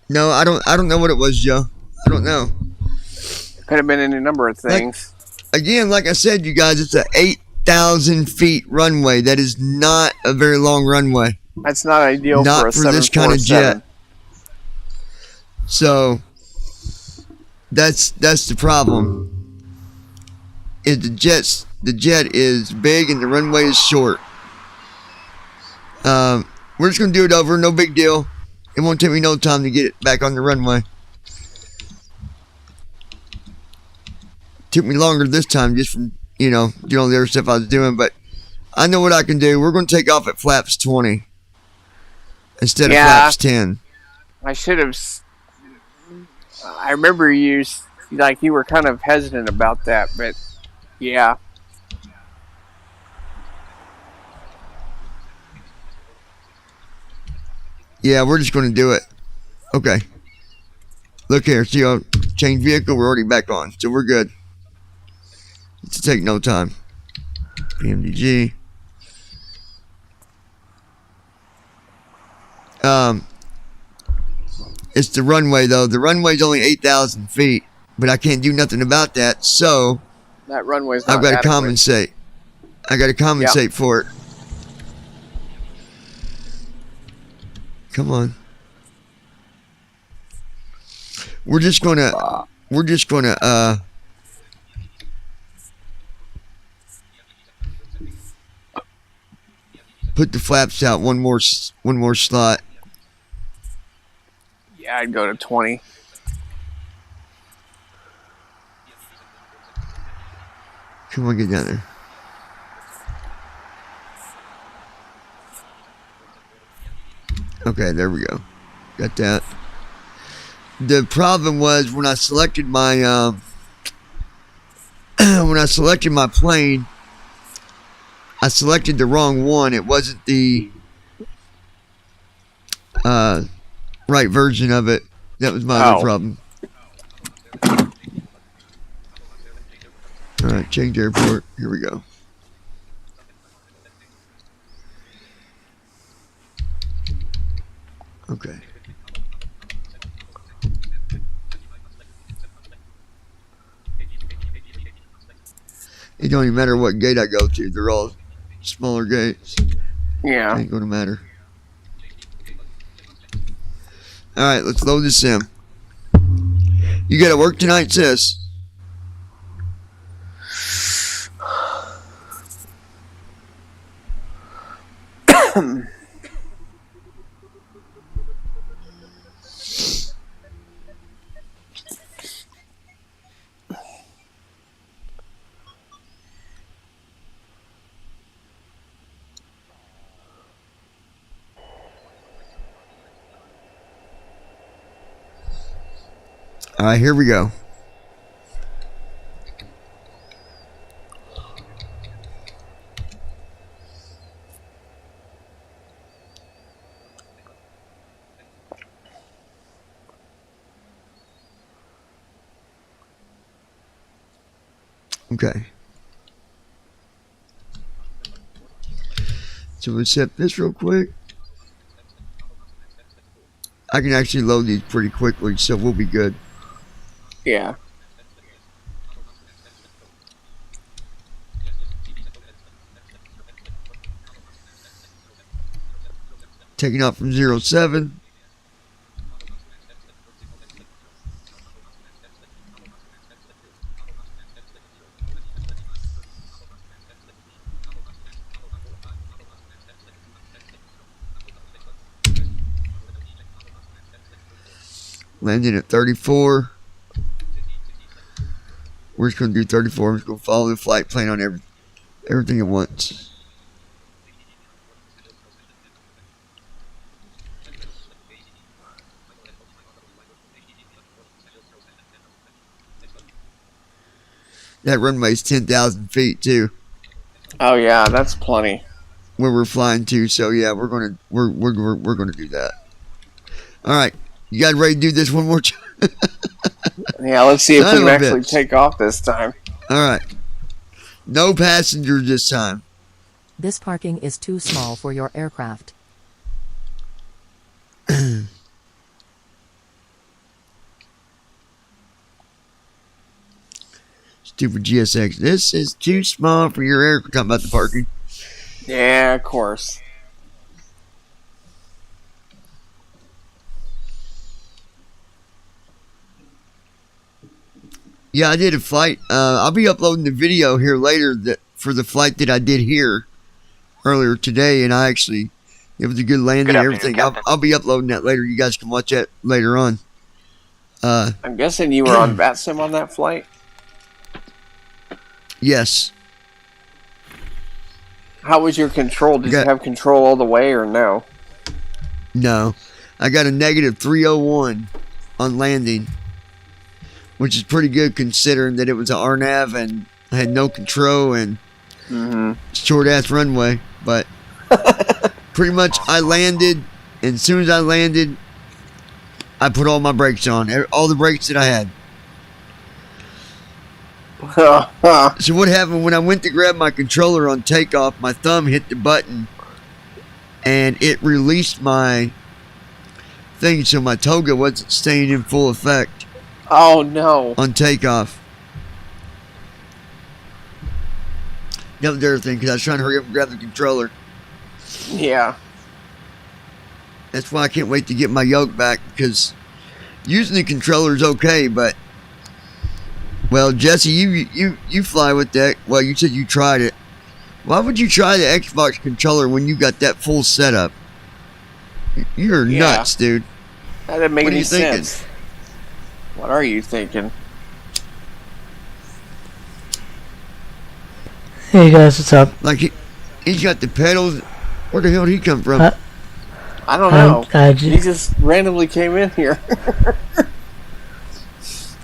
No, I don't know what it was, Joe. I don't know. Could have been any number of things. Again, like I said, you guys, it's a 8,000 feet runway. That is not a very long runway. That's not ideal Not for a for this kind of 747. jet. So that's the problem. Is the jet is big and the runway is short. We're just gonna do it over, no big deal. It won't take me no time to get it back on the runway. Took me longer this time just from, doing all the other stuff I was doing, but I know what I can do. We're gonna take off at flaps 20 instead of flaps 10. I should have. I remember you were kind of hesitant about that, but yeah. Yeah, we're just going to do it. Okay. Look here. See, I'll change vehicle. We're already back on. So we're good. It's take no time. PMDG. It's the runway, though. The runway's only 8,000 feet. But I can't do nothing about that. So That runway's not I've got to adequate. compensate. I got to compensate for it. Come on. We're just gonna put the flaps out one more slot. Yeah, I'd go to 20. Come on, get down there. Okay, there we go. Got that. The problem was when I selected my when I selected my plane, I selected the wrong one. It wasn't the right version of it. That was my other problem. All right, change airport. Here we go. Okay. It don't even matter what gate I go to. They're all smaller gates. Yeah. Ain't gonna matter. All right, let's load this sim. You gotta work tonight, sis. All right, here we go. Okay. So we'll set this real quick. I can actually load these pretty quickly, so we'll be good. Yeah. Taking off from 07. Landing at 34. We're just going to do 34. I'm just going to follow the flight plan on everything at once. That runway is 10,000 feet too. Oh yeah, that's plenty. Where we're flying to, so yeah, we're gonna do that. All right, you guys ready to do this one more time? Yeah, let's see if Son we of can a actually bitch. take off this time. All right, no passengers this time. This parking is too small for your aircraft. Stupid GSX. This is too small for your air. Talking about the parking. Yeah, of course. Yeah, I did a flight. I'll be uploading the video here later for the flight that I did here earlier today, and it was a good landing and afternoon, everything. Captain. I'll be uploading that later. You guys can watch that later on. I'm guessing you were on VATSIM on that flight? Yes. How was your control? Did Yeah. you have control all the way or no? No. I got a negative 301 on landing, which is pretty good considering that it was an RNAV and I had no control and short ass runway. But pretty much I landed, and as soon as I landed, I put all my brakes on, all the brakes that I had. So what happened when I went to grab my controller on takeoff, my thumb hit the button and it released my thing, so my toga wasn't staying in full effect. Oh no. On takeoff. That was the other thing, because I was trying to hurry up and grab the controller. Yeah. That's why I can't wait to get my yoke back, because using the controller is okay, but well, Jesse, you fly with that. Well, you said you tried it. Why would you try the Xbox controller when you got that full setup? You're nuts, dude. That didn't make What are any you thinking? sense. What are you thinking? Hey guys, what's up? Like he's got the pedals. Where the hell did he come from? I don't know. He just randomly came in here.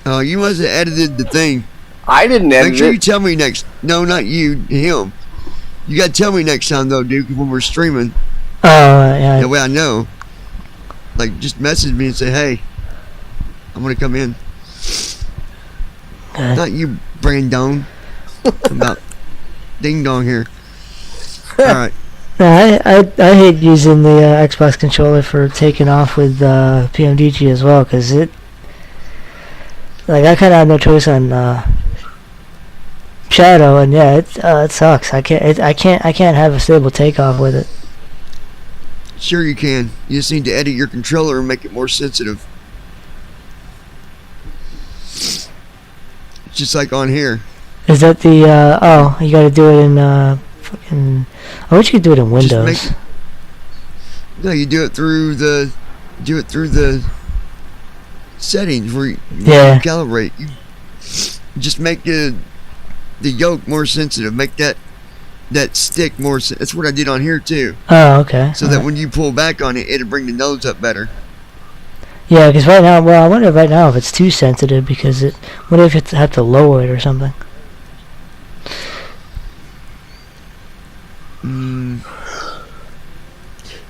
Oh, you must have edited the thing. I didn't edit Make sure it. you tell me next. No, not you. Him. You gotta tell me next time though, dude. 'Cause when we're streaming, yeah. that way I know. Like, just message me and say, "Hey, I'm gonna come in." Okay. Not you, Brandon. About ding dong here. All right. I hate using the Xbox controller for taking off with PMDG as well, because I kind of have no choice on Shadow, and yeah, it sucks. I can't have a stable takeoff with it. Sure you can. You just need to edit your controller and make it more sensitive. Just like on here. Is that the you got to do it in fucking? I wish you could do it in Windows. No, you do it through the settings where you calibrate. You just make the yoke more sensitive. Make that stick more. That's what I did on here too. Oh, okay. So that when you pull back on it, it'll bring the nose up better. Yeah, because right now, I wonder right now if it's too sensitive, because what if you have to lower it or something?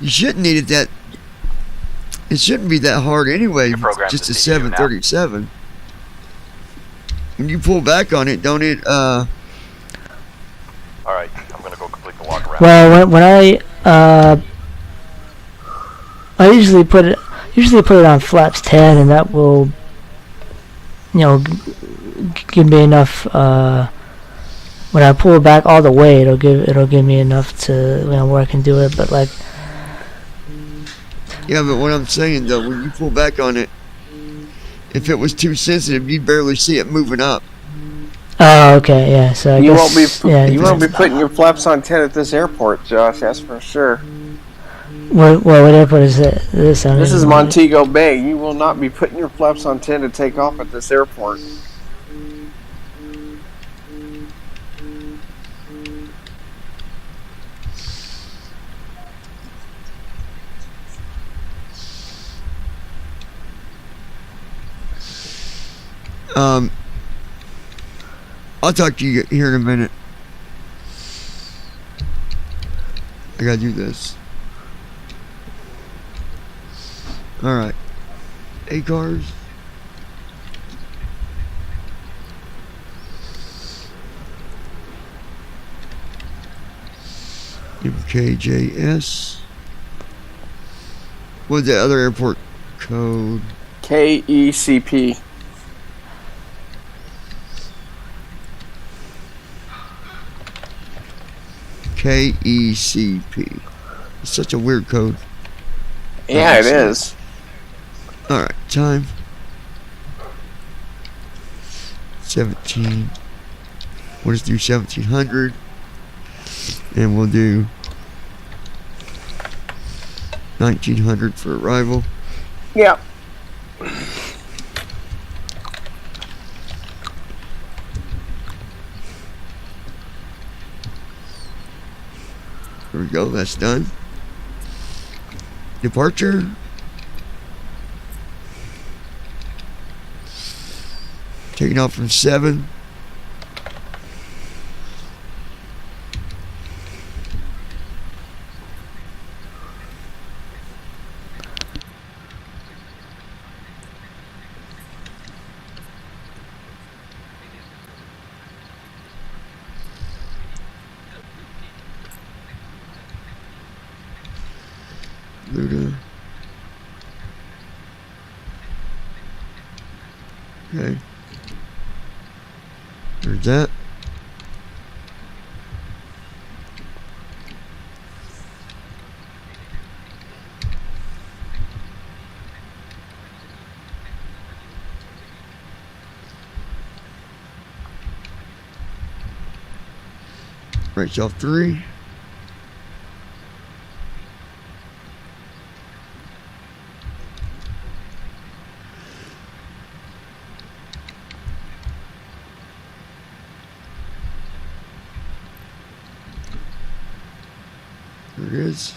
You shouldn't need it that. It shouldn't be that hard anyway. It's just a 737. When you pull back on it, don't it? All right, I'm gonna go complete the walk around. Well, when I usually put it on flaps 10, and that will, give me enough. When I pull it back all the way, it'll give me enough to where I can do it. But like, yeah, but what I'm saying though, when you pull back on it, if it was too sensitive, you'd barely see it moving up. Oh, okay, yeah. So I guess, you won't be putting your flaps on 10 at this airport, Josh. That's for sure. What airport is it? This is Montego Bay. You will not be putting your flaps on 10 to take off at this airport. I'll talk to you here in a minute. I gotta do this. Alright. A-cars. MKJS. What's the other airport code? KECP. KECP. It's such a weird code. Yeah, it is. Alright, time. 17. We'll just do 1700. And we'll do 1900 for arrival. Yeah. There we go, that's done. Departure. Taking off from 7. Luda. Okay. There's that. Right off 3. There it is.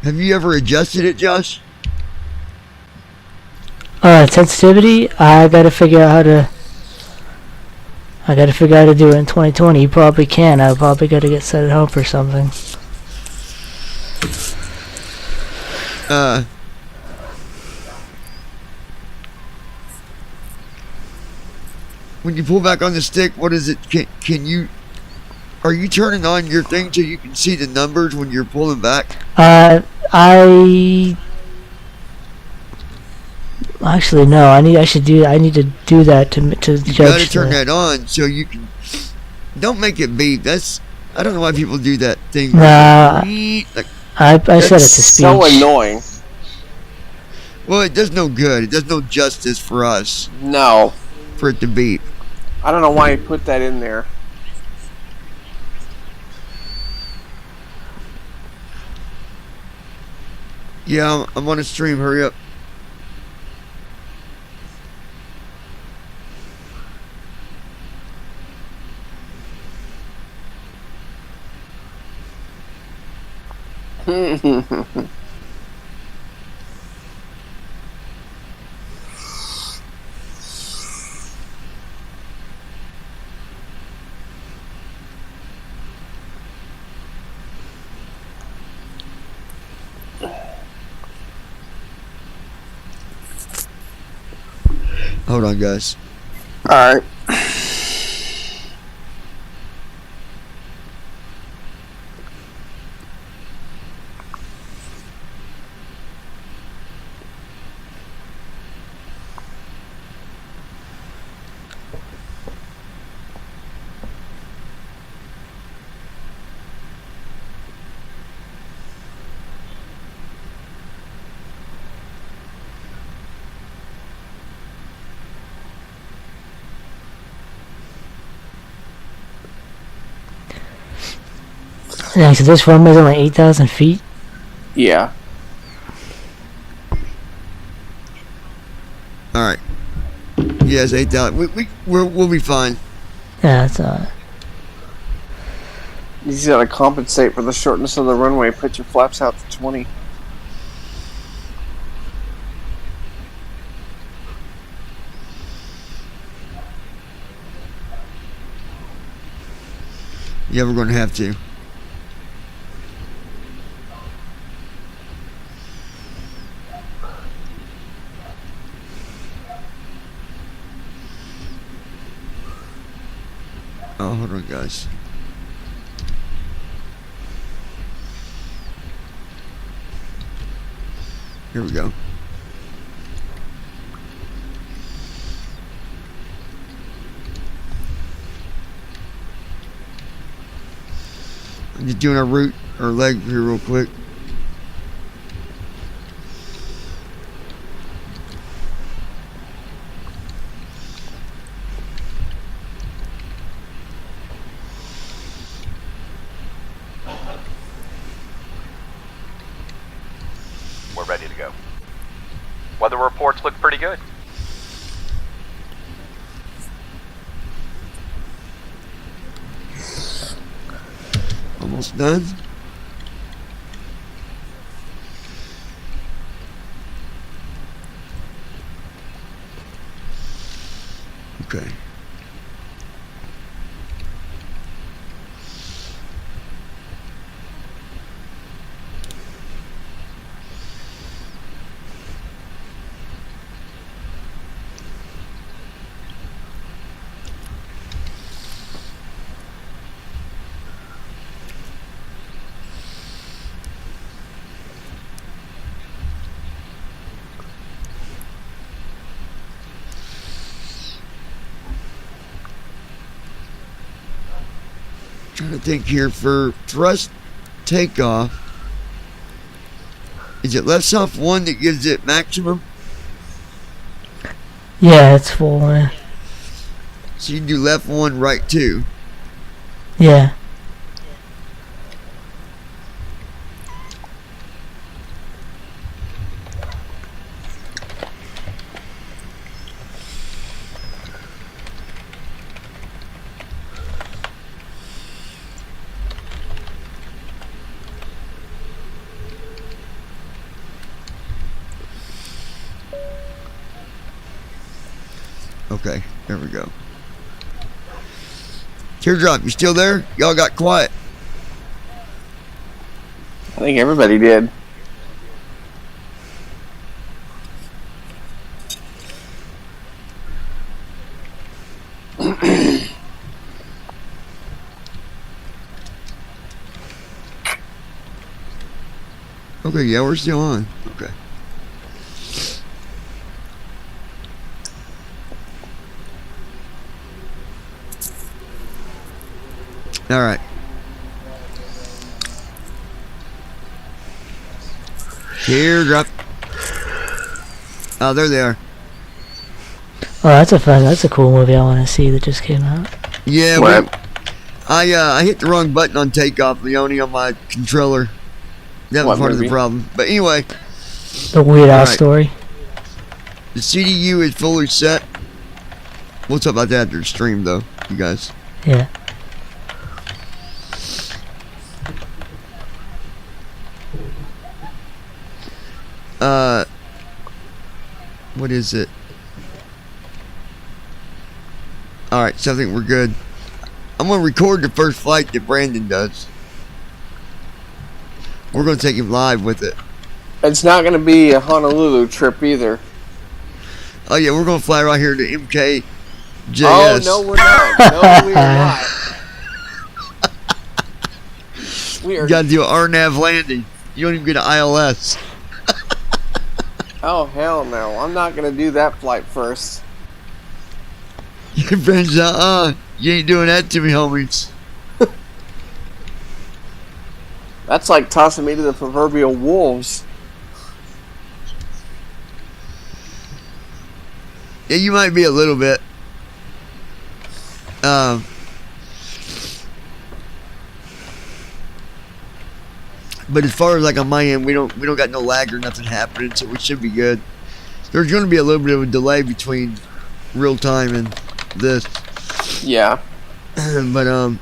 Have you ever adjusted it, Josh? Sensitivity. I gotta figure out how to do it in 2020. You probably can. I probably gotta get set at home for something. When you pull back on the stick, what is it? Can you? Are you turning on your thing so you can see the numbers when you're pulling back? Actually no. I need to do that to judge. You gotta turn that on so you can. Don't make it beep. I don't know why people do that thing. Nah, like, I set it to speech. So annoying. Well, it does no good. It does no justice for us. No. For it to beep. I don't know why he put that in there. Yeah, I'm on a stream. Hurry up. Hold on, guys. All right. Yeah, so this runway's only 8,000 feet. Yeah. All right. Yes, 8,000. We'll be fine. Yeah, that's alright. You just gotta compensate for the shortness of the runway. Put your flaps out to 20. Yeah, we're going to have to. Oh, hold on, guys. Here we go. I'm just doing a root or leg here real quick. We're ready to go. Weather reports look pretty good. Almost done. Okay. Trying to think here for thrust takeoff. Is it left soft 1 that gives it maximum? Yeah, it's full. So you can do left 1, right 2. Yeah. Okay, there we go. Teardrop, you still there? Y'all got quiet. I think everybody did. Okay, yeah, we're still on. Okay. All right. Teardrop. Oh, there they are. Oh, that's a cool movie I want to see that just came out. Yeah, What? I hit the wrong button on takeoff, Leone, on my controller. That was What part of movie? the problem. But anyway, The Weird Al Alright. story. the CDU is fully set. We'll talk about that after the stream, though, you guys. Yeah. What is it? Alright, so I think we're good. I'm going to record the first flight that Brandon does. We're going to take him live with it. It's not going to be a Honolulu trip either. Oh, yeah, we're going to fly right here to MKJS. Oh, no, we're not. No, we are not. We are. You got to do an RNAV landing. You don't even get an ILS. Oh, hell no. I'm not going to do that flight first. Your friends, you ain't doing that to me, homies. That's like tossing me to the proverbial wolves. Yeah, you might be a little bit. But as far as like on my end, we don't got no lag or nothing happening, so we should be good. There's going to be a little bit of a delay between real time and this. Yeah. But all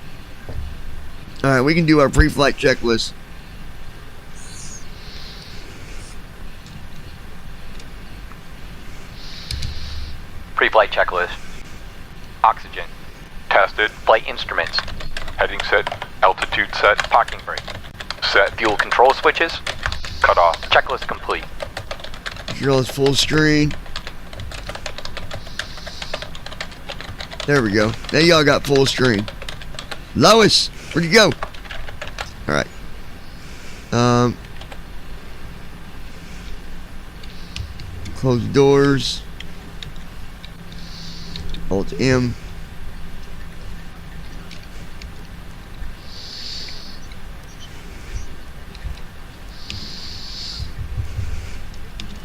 right, we can do our pre-flight checklist. Pre-flight checklist. Oxygen. Tested. Flight instruments. Heading set. Altitude set. Parking brake. Set. Fuel control switches. Cut off. Checklist complete. Control is full screen. There we go. Now y'all got full screen. Lois, where'd you go? All right. Close the doors. Alt M.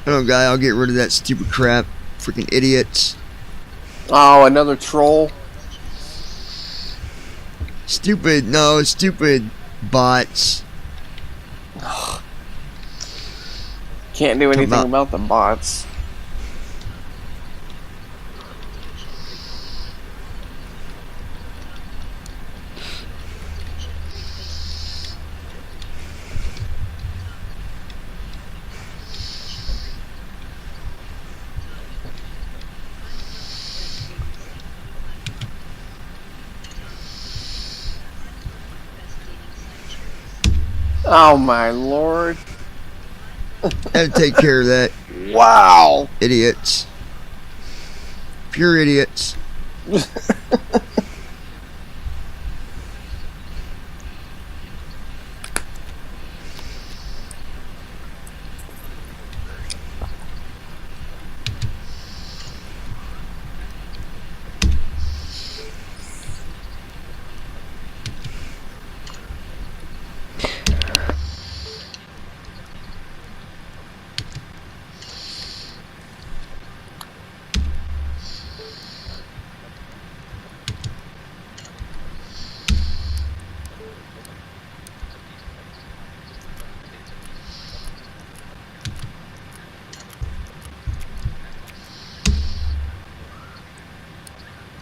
Oh, guy, I'll get rid of that stupid crap. Freaking idiots. Oh, another troll. Stupid bots. Can't do anything about- about the bots. Oh my lord. Had to take care of that. Wow. Idiots. Pure idiots.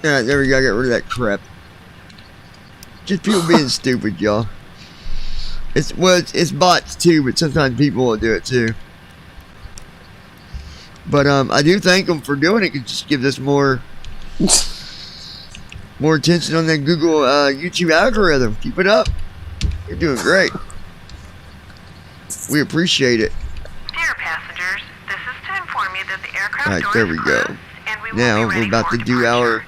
Alright, there we go. Get rid of that crap. Just people being stupid, y'all. It's bots too, but sometimes people will do it too. But I do thank them for doing it. It just gives us more More attention on that Google YouTube algorithm. Keep it up. You're doing great. We appreciate it. Dear passengers, this is to inform you that the aircraft All right, door there is we go. closed, and we will Now be we're ready about for to do our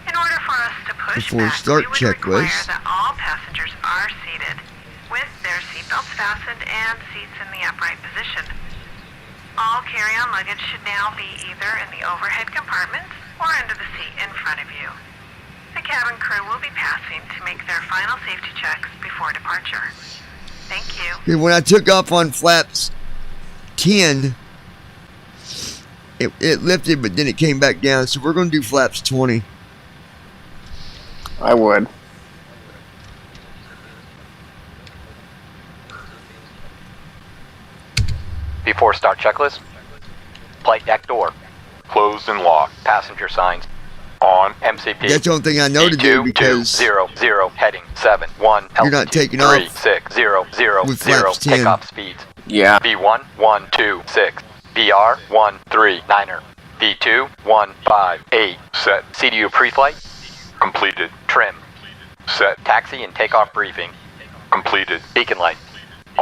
In order for us to push before back, start we would require checklist. that all passengers are seated with their seatbelts fastened and seats in the upright position. All carry-on luggage should now be either in the overhead compartments or under the seat in front of you. The cabin crew will be passing to make their final safety checks before departure. Thank you. Okay, when I took off on flaps 10, it lifted, but then it came back down. So we're going to do flaps 20. I would. Before start checklist. Flight deck door. Closed and locked. Passenger signs. On. MCP. That's the only thing I know to do because 220 heading 71. you're not taking off 3600 with flaps 10. takeoff speeds. Yeah. V1 126. VR 139er. V2 158. Set. CDU pre-flight. Completed. Trim. Set. Taxi and takeoff briefing. Completed. Beacon light.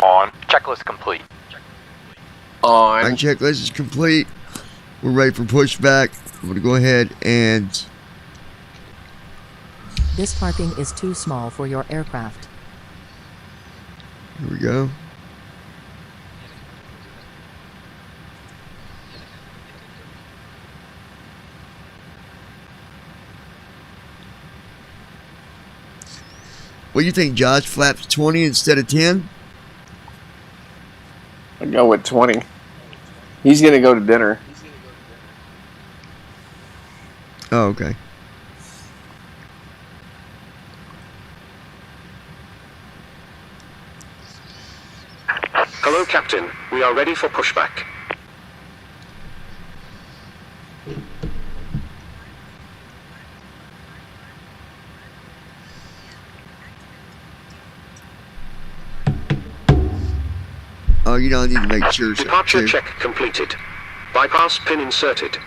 On. Checklist complete. Our On. checklist is complete. We're ready for pushback. I'm going to go ahead and This parking is too small for your aircraft. here we go. What do you think, Josh? Flaps 20 instead of 10? I'd go with 20. He's going to go to dinner. Oh, okay. Hello, Captain. We are ready for pushback. Oh, you don't need to make sure. Departure too. check completed. Bypass pin inserted.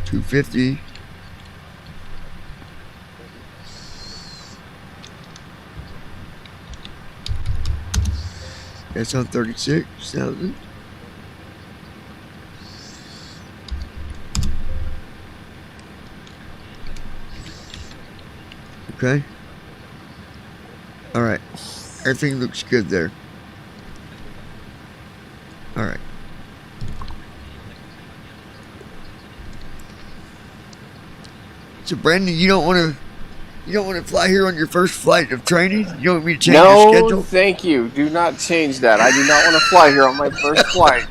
$250. That's on 36,000. Okay. All right. Everything looks good there. All right. So Brandon, you don't want to fly here on your first flight of training? You don't want me to change your No, schedule? thank you. Do not change that. I do not want to fly here on my first flight.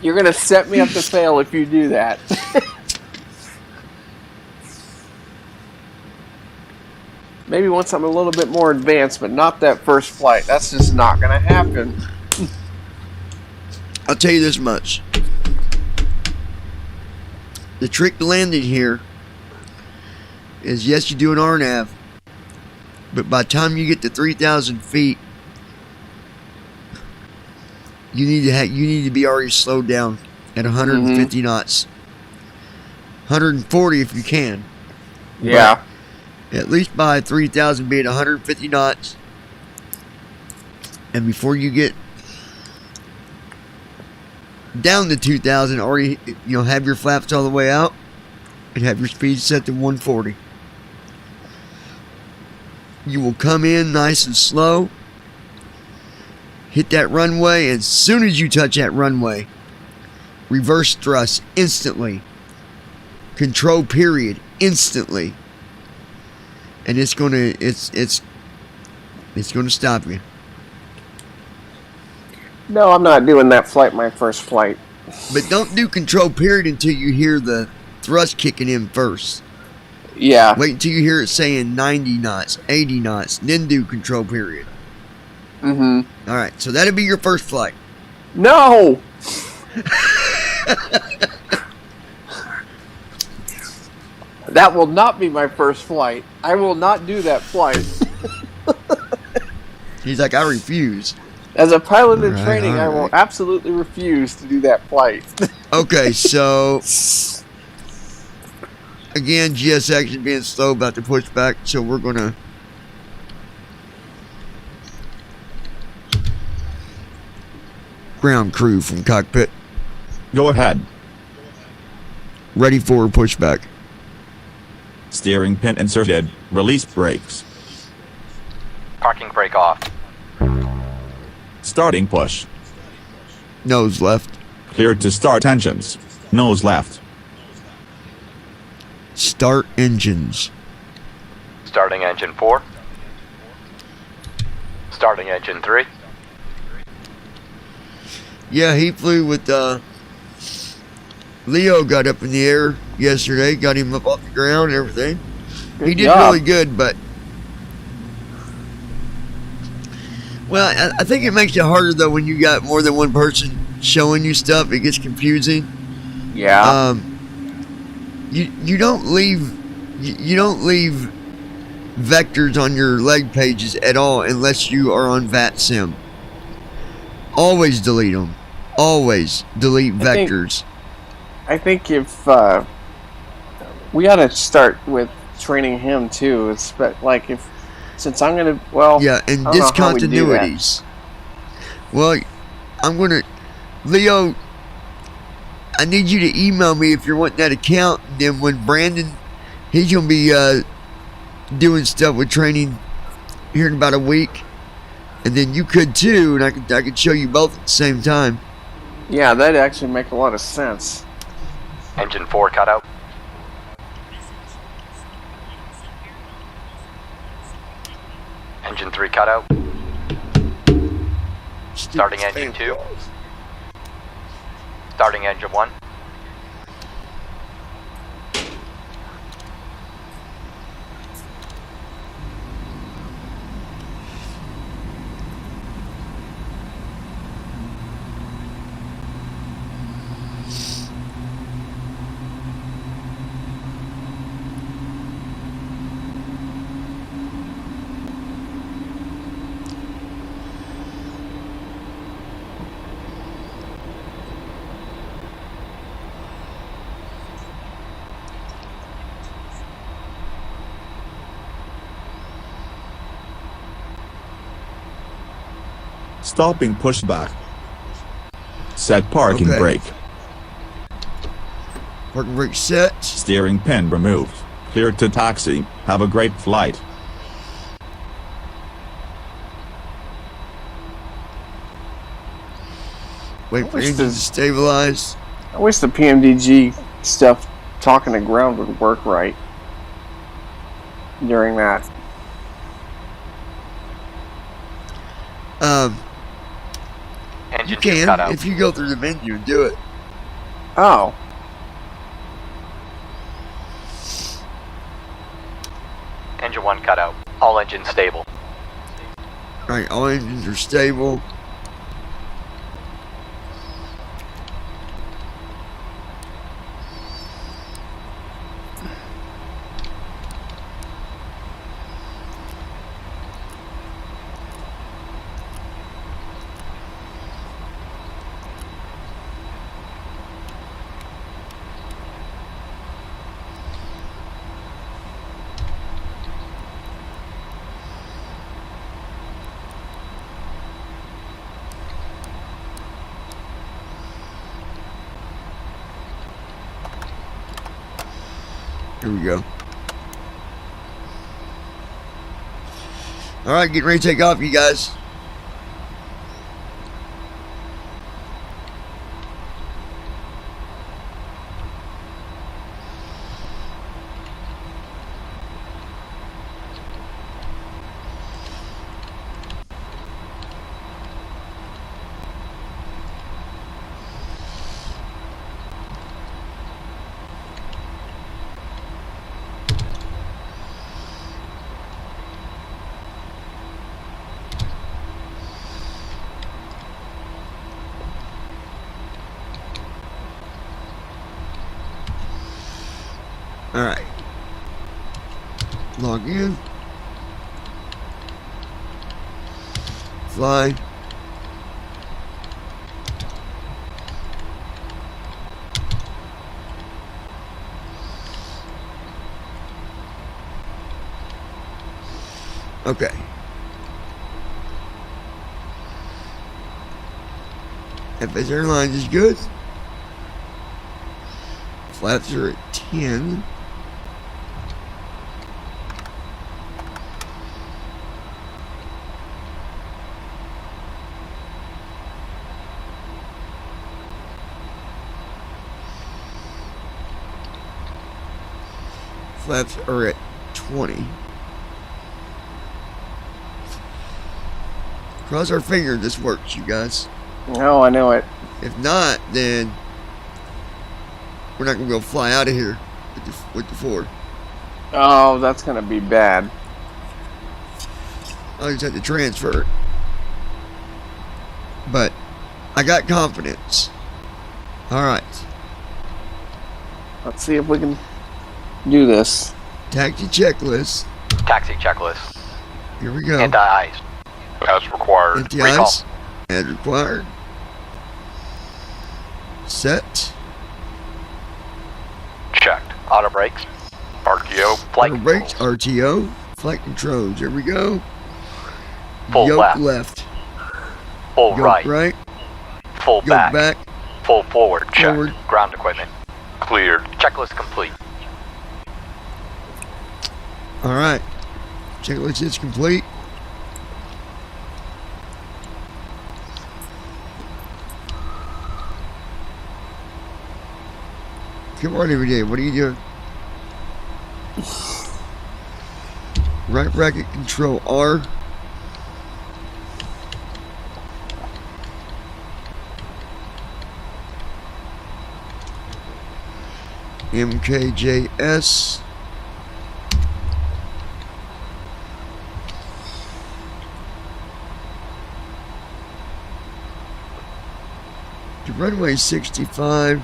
You're going to set me up to fail if you do that. Maybe once I'm a little bit more advanced, but not that first flight. That's just not going to happen. I'll tell you this much. The trick to landing here is, yes, you do an RNAV, but by the time you get to 3,000 feet, you need to be already slowed down at 150 knots, 140 if you can. Yeah. But at least by 3,000, be at 150 knots, and before you get down to 2,000, already have your flaps all the way out and have your speed set to 140. You will come in nice and slow, hit that runway, and as soon as you touch that runway, reverse thrust instantly, control period instantly, and it's gonna stop you. No, I'm not doing that flight my first flight. But don't do control period until you hear the thrust kicking in first. Yeah. Wait until you hear it saying 90 knots, 80 knots, then do control period. Mm-hmm. All right, so that'll be your first flight. No! That will not be my first flight. I will not do that flight. He's like, I refuse. As a pilot in Alright, training, I will alright. absolutely refuse to do that flight. Okay, so again, GSX is being slow about the pushback, so we're gonna ground crew from cockpit. Go ahead. Ready for pushback. Steering pin inserted. Release brakes. Parking brake off. Starting push. Nose left. Cleared to start engines. Nose left. Start engines. Starting engine 4. Starting engine 3. Yeah, he flew with Leo got up in the air yesterday, got him up off the ground and everything. Good He did job. really good, but well, I think it makes it harder though when you got more than one person showing you stuff. It gets confusing. Yeah. You don't leave vectors on your leg pages at all unless you are on VATSIM. Always delete them. Always delete vectors. I think if we ought to start with training him too. It's like since I'm gonna Yeah, and I don't know how we do that. discontinuities. Well, I'm gonna Leo. I need you to email me if you're wanting that account. And then when Brandon, he's gonna be doing stuff with training here in about a week, and then you could too, and I could show you both at the same time. Yeah, that'd actually make a lot of sense. Engine 4 cut out. Engine 3 cut out. Starting engine 2. Starting engine 1. Stopping pushback. Set parking Okay. brake. Parking brake set. Steering pin removed. Cleared to taxi. Have a great flight. Wait for wish engine to this- stabilize. I wish the PMDG stuff talking to ground would work right during that. You Engine 2 cut can out. if you go through the menu and do it. Oh. Engine 1 cut out. All engines stable. Alright, all engines are stable. Here we go. Alright, getting ready to take off, you guys. Alright. Log in. Fly. Okay. FS Airlines is good. Flaps are at 10. Flaps are at 20. Cross our fingers this works, you guys. No, I know it. If not, then we're not gonna go fly out of here with the Ford. Oh, that's gonna be bad. I just have to transfer it. But I got confidence. Alright. Let's see if we can do this. Taxi checklist. Taxi checklist. Here we go. Anti-ice. As required. Anti-ice. As required. Set. Checked. Auto brakes. RTO. Flight Auto brakes. controls. RTO. Flight controls. Here we go. Full Yoke left. left. Full Yoke right. right. Full Yoke back. back. Full forward. Checked. Forward. Ground equipment. Cleared. Checklist complete. Alright. Checklist is complete. Come on every day. What are you doing? Right bracket control R. MKJS. To runway 65.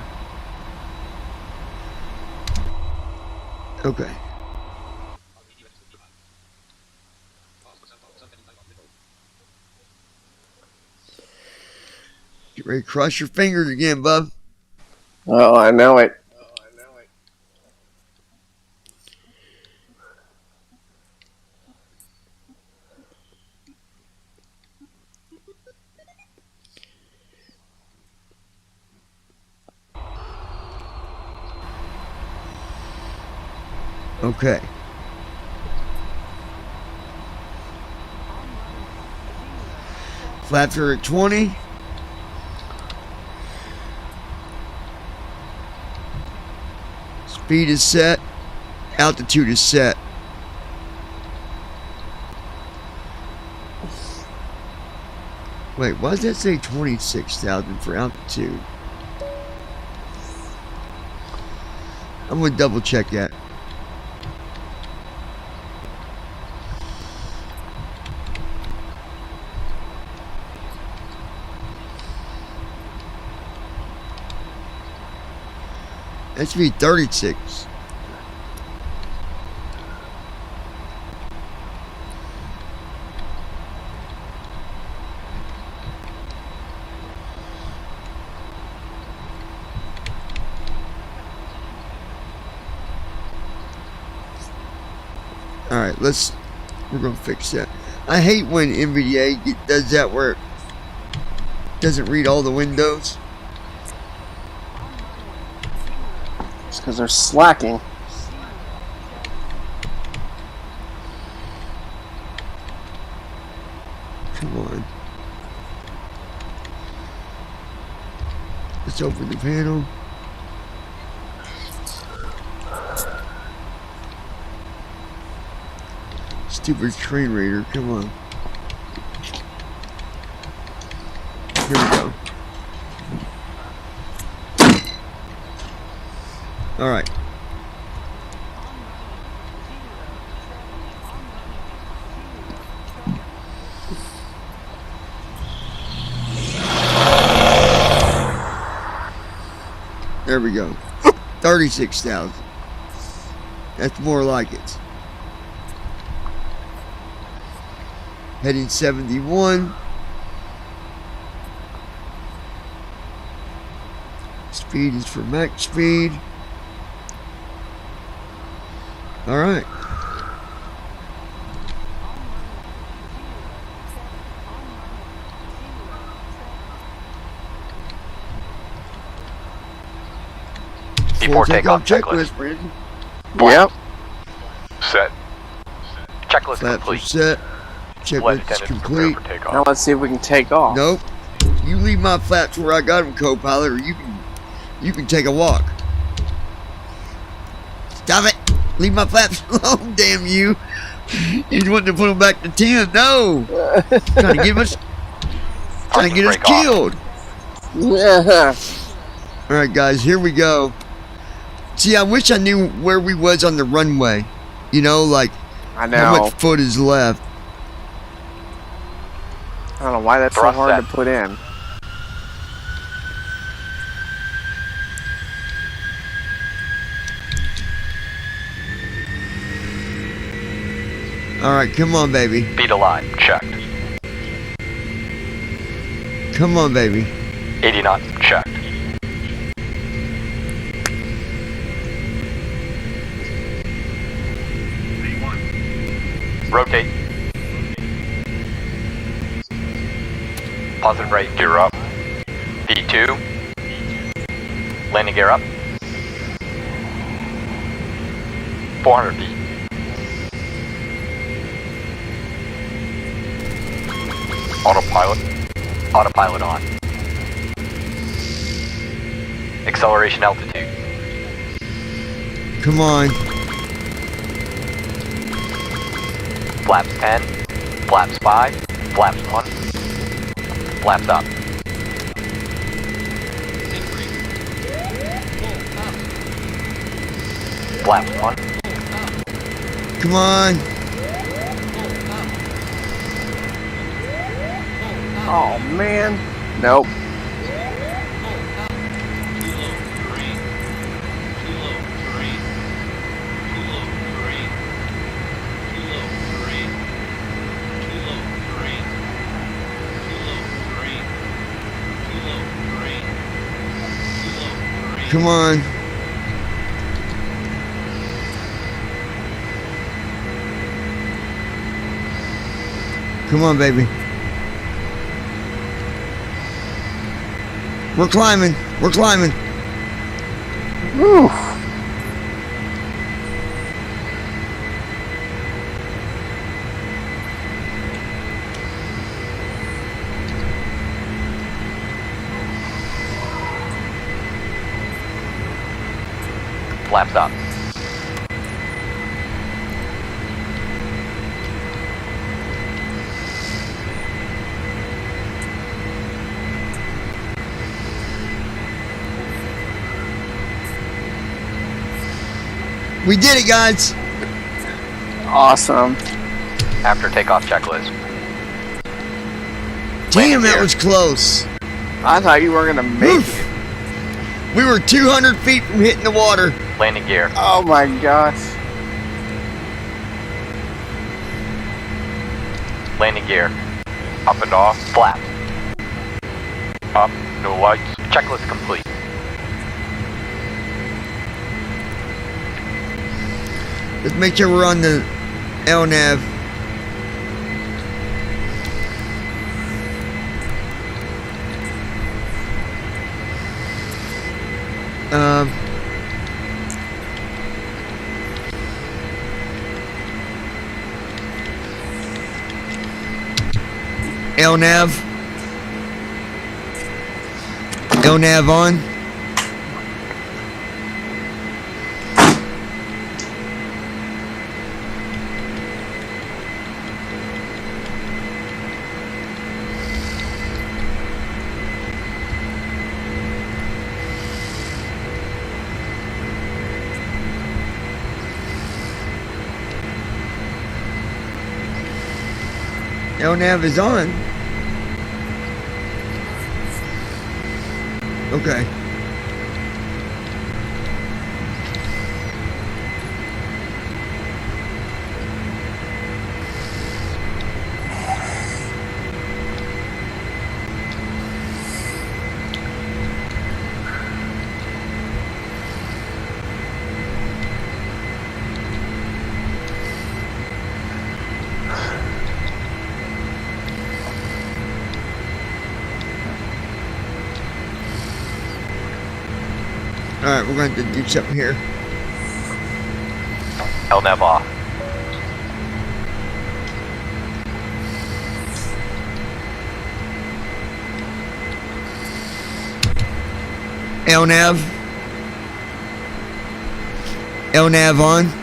Okay. Get ready to cross your fingers again, bub. Oh, I know it. Okay. Flaps are at 20. Speed is set. Altitude is set. Wait, why does that say 26,000 for altitude? I'm going to double check that. That should be 36. Alright, we're gonna fix that. I hate when NVDA does that where it doesn't read all the windows. It's because they're slacking. Come on. Let's open the panel. Stupid screen reader, come on. Here we go. Alright. There we go. 36,000. That's more like it. Heading 71. Speed is for max speed. All right. Before takeoff checklist. Brandon. Yep. Set. Checklist Flaps are complete. set. Flight Checklist is attendants complete. Prepare for takeoff. Now let's see if we can take off. Nope. You leave my flaps where I got them, co-pilot, or you can take a walk. Stop it! Leave my flaps alone, damn you! You want to put them back to 10? No! Trying to get us Break off. killed. Yeah. All right, guys, here we go. See, I wish I knew where we was on the runway. You know, like I know. how much foot is left. I don't know why that's so Thrust hard set. to put in. All right, come on, baby. Speed align. Checked. Come on, baby. 80 knots. Checked. Rotate. Positive right. Gear up. V2. Landing gear up. 400 feet. Autopilot. Autopilot on. Acceleration altitude. Come on. Flaps 10. Flaps 5. Flaps 1. Flaps up. Flaps 1. Come on. Oh man. Nope. Come on. Come on, baby. We're climbing. We're climbing. Whew. Flaps up. We did it, guys. Awesome. After takeoff checklist. Damn, that gear. was close. I thought you were gonna make Oof. it. We were 200 feet from hitting the water. Landing gear. Oh my gosh. Landing gear. Up and off. Flaps. Up. No lights. Checklist complete. Let's make sure we're on the LNAV. LNAV. LNAV on. LNAV is on. Okay. Alright, we're going to do something here. LNAV off. LNAV. LNAV on.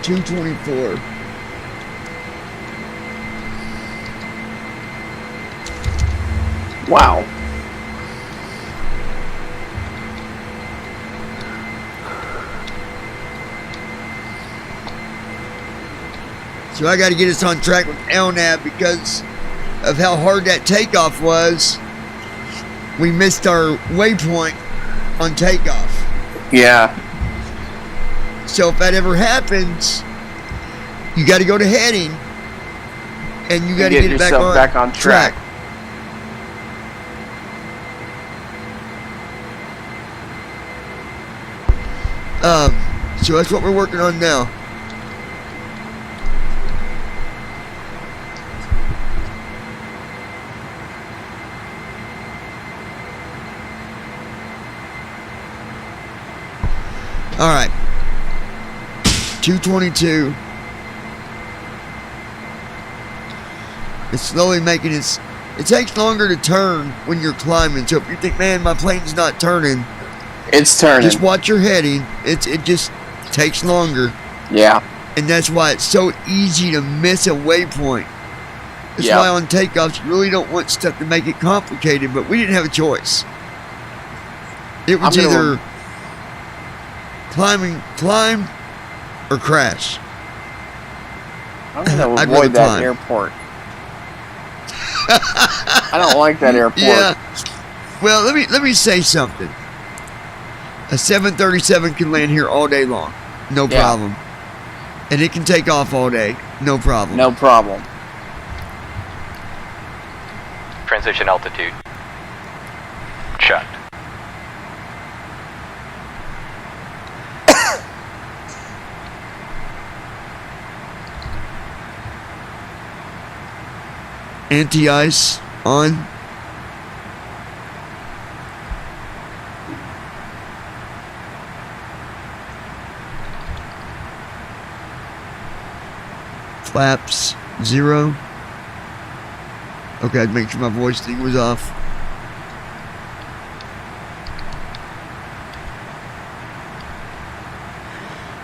$224. Wow. So I got to get us on track with LNAV because of how hard that takeoff was. We missed our waypoint on takeoff. Yeah. So if that ever happens, you got to go to heading, and you got to get it back on track. So that's what we're working on now. All right. 222. It's slowly making its. It takes longer to turn when you're climbing. So if you think, man, my plane's not turning, it's turning. Just watch your heading. It just takes longer. Yeah. And that's why it's so easy to miss a waypoint. That's why on takeoffs you really don't want stuff to make it complicated. But we didn't have a choice. It was either climb or crash. I'm going to avoid that airport. I don't like that airport. Yeah. Well, let me say something. A 737 can land here all day long. No problem. And it can take off all day. No problem. No problem. Transition altitude. Checked. Anti-ice on. Flaps 0. Okay, I'd make sure my voice thing was off.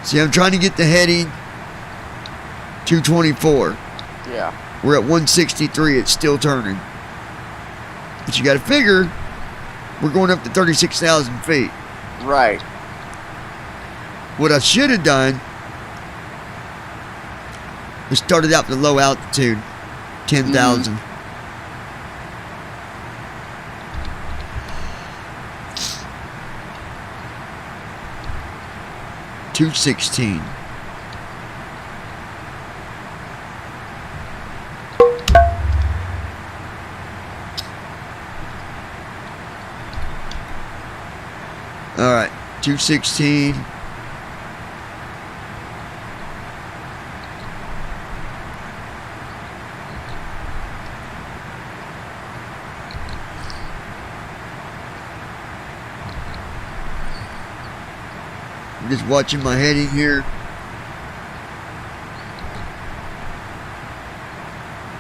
See, I'm trying to get the heading 224. Yeah. We're at 163. It's still turning. But you got to figure we're going up to 36,000 feet. Right. What I should have done was started out the low altitude, 10,000. Mm-hmm. $216. All right, 216. I'm just watching my heading here.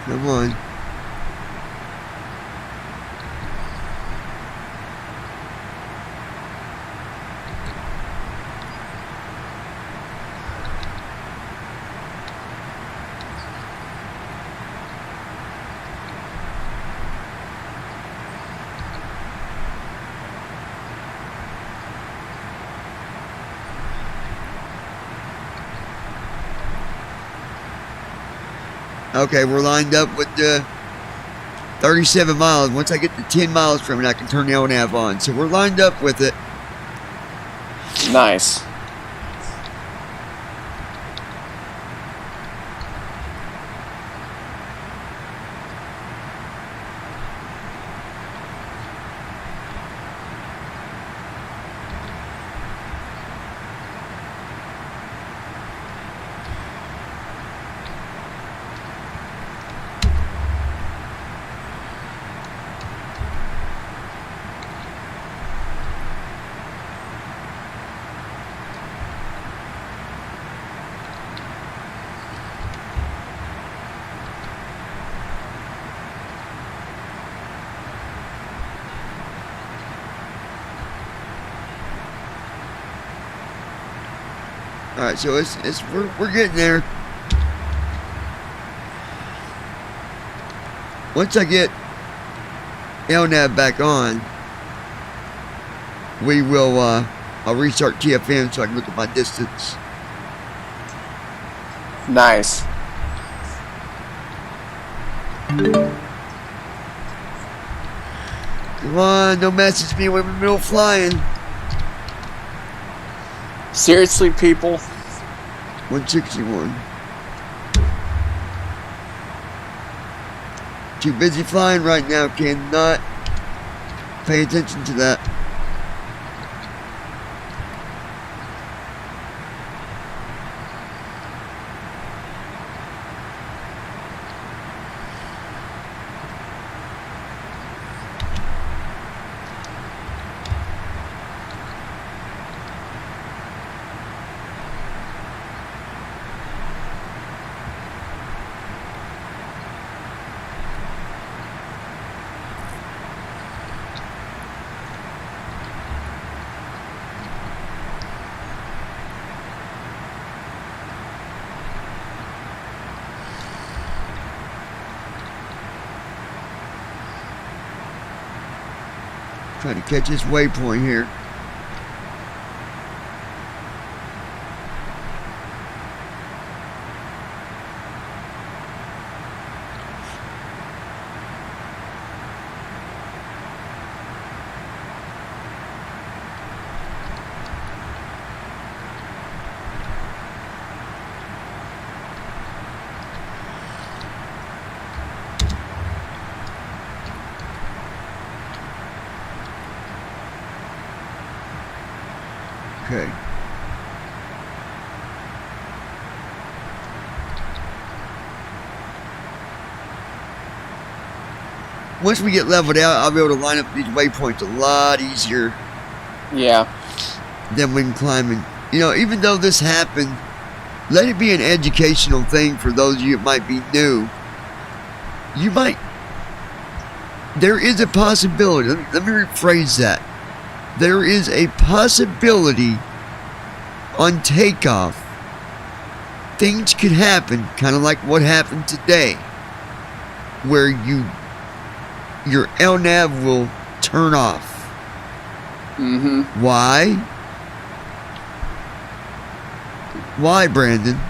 Come on. Okay, we're lined up with the 37 miles. Once I get to 10 miles from it, I can turn the LNAV on. So we're lined up with it. Nice. All right, so we're getting there. Once I get LNAV back on, we will. I'll restart TFM so I can look at my distance. Nice. Come on, don't message me when we're in the middle of flying. Seriously, people. 161. Too busy flying right now. Cannot pay attention to that. Trying to catch this waypoint here. Okay. Once we get leveled out, I'll be able to line up these waypoints a lot easier. Yeah. Than when climbing. You know, even though this happened, let it be an educational thing for those of you that might be new. You might. There is a possibility. Let me rephrase that. There is a possibility on takeoff. Things could happen, kind of like what happened today, where your LNAV will turn off. Mm-hmm. Why? Why, Brandon?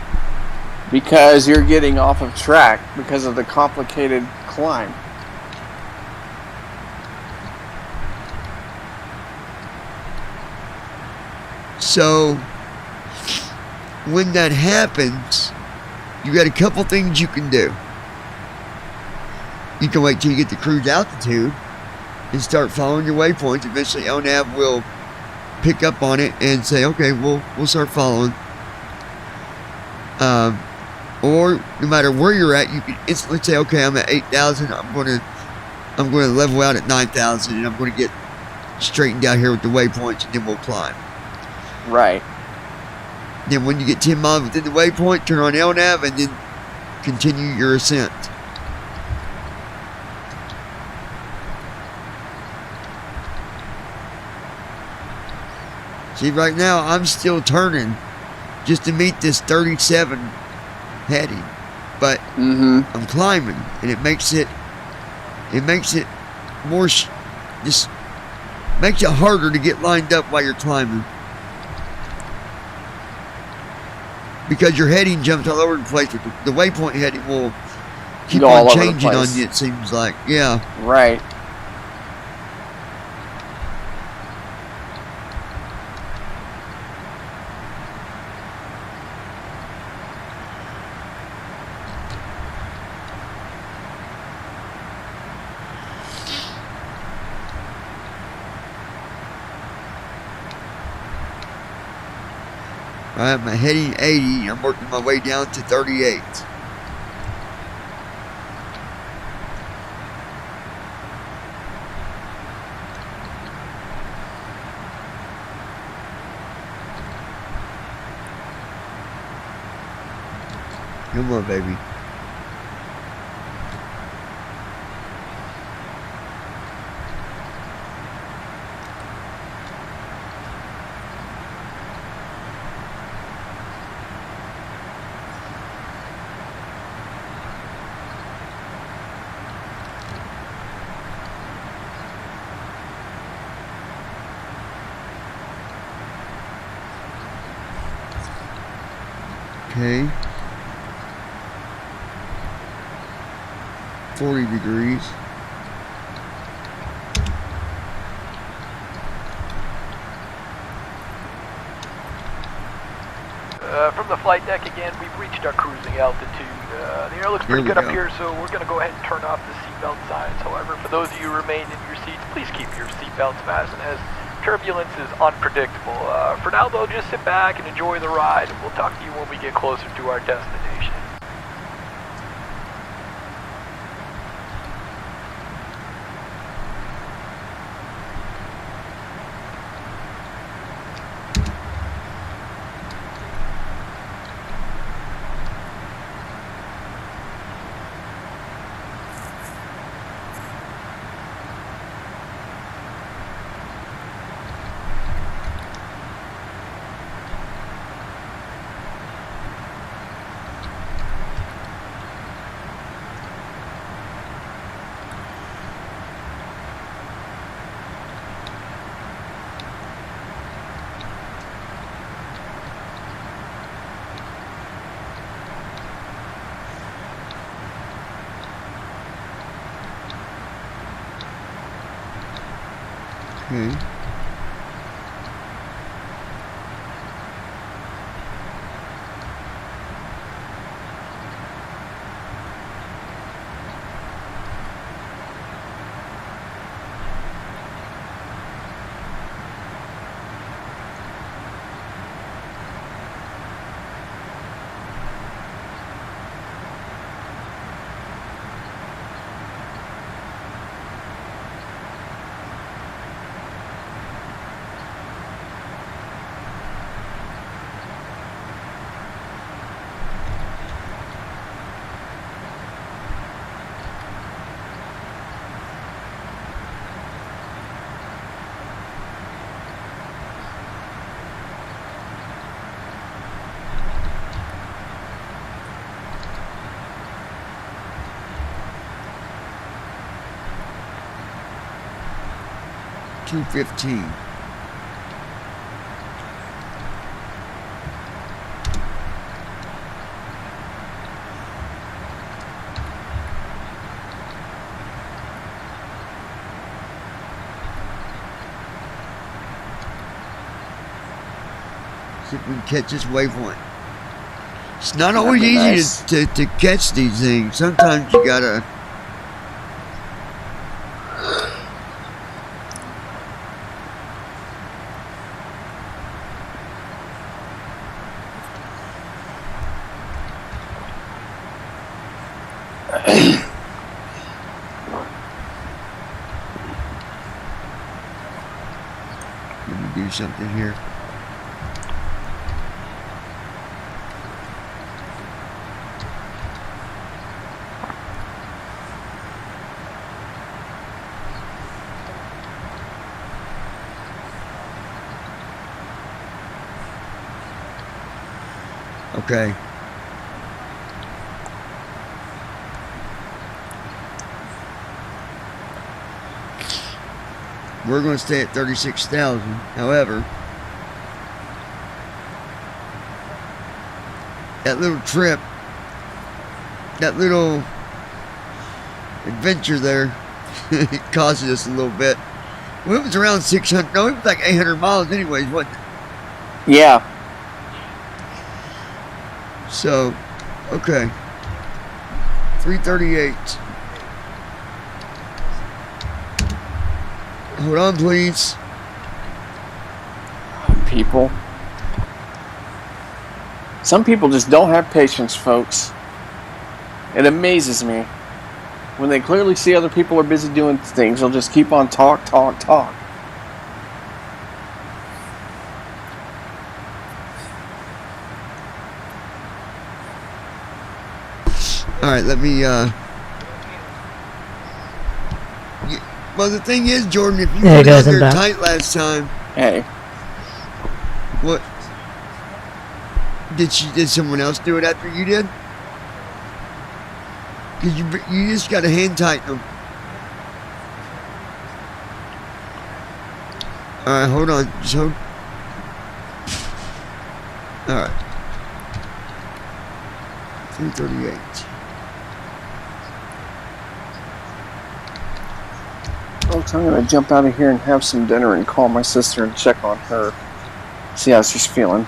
Because you're getting off of track because of the complicated climb. So, when that happens, you got a couple things you can do. You can wait till you get to cruise altitude and start following your waypoints. Eventually, LNAV will pick up on it and say, "Okay, we'll start following." Or no matter where you're at, you can instantly say, "Okay, I'm at 8,000. I'm going to level out at 9,000, and I'm going to get straightened out here with the waypoints, and then we'll climb." Right. Then when you get 10 miles within the waypoint, turn on LNAV and then continue your ascent. See, right now I'm still turning just to meet this 37 heading, but I'm climbing, and it makes it more just makes it harder to get lined up while you're climbing because your heading jumps all over the place. The waypoint heading will keep Go all on over the changing on place. you. It seems like, yeah. Right. I'm heading 80. I'm working my way down to 38. Come on, baby. Okay. 40 degrees. From the flight deck again, we've reached our cruising altitude. The air looks Here pretty we good up go. here, so we're going to go ahead and turn off the seatbelt signs. However, for those of you who remain in your seats, please keep your seatbelts fastened as turbulence is unpredictable. For now, though, just sit back and enjoy the ride, and we'll talk to you when we get closer to our destination. Okay. $2.15. See if we can catch this waypoint. It's not always That'd be easy nice. to catch these things. Sometimes you gotta. Let me do something here. Okay. We're going to stay at 36,000. However, that little trip, that little adventure there, it costed us a little bit. Well, it was around 600. No, it was like 800 miles anyways, wasn't it? Yeah. So, okay. 338. Hold on, please. People. Some people just don't have patience, folks. It amazes me. When they clearly see other people are busy doing things, they'll just keep on talk. Alright, let me, well, the thing is, Jordan, if you Yeah, put it out guys, I'm there back. tight last time, Hey. what? Did someone else do it after you did? Because you just got to hand tighten them. Alright, hold on. Just hold. Alright. 338. Folks, I'm going to jump out of here and have some dinner and call my sister and check on her. See how she's feeling.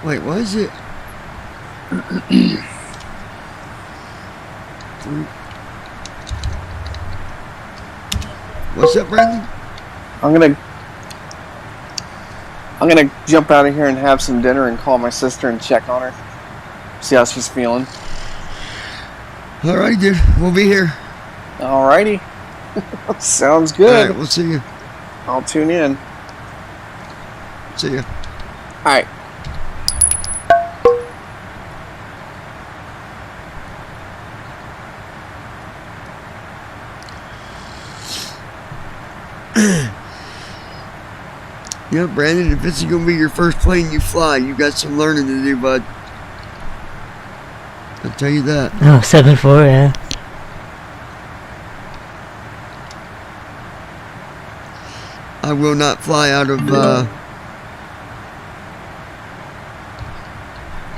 Wait, what is it? What's up, Brandon? I'm gonna jump out of here and have some dinner and call my sister and check on her. See how she's feeling. Alright, dude. We'll be here. Alrighty. Sounds good. Alright, we'll see you. I'll tune in. See ya. Alright. Yeah, Brandon, if this is going to be your first plane you fly, you got some learning to do, bud. I'll tell you that. Oh, 7.4, yeah. I will not fly out of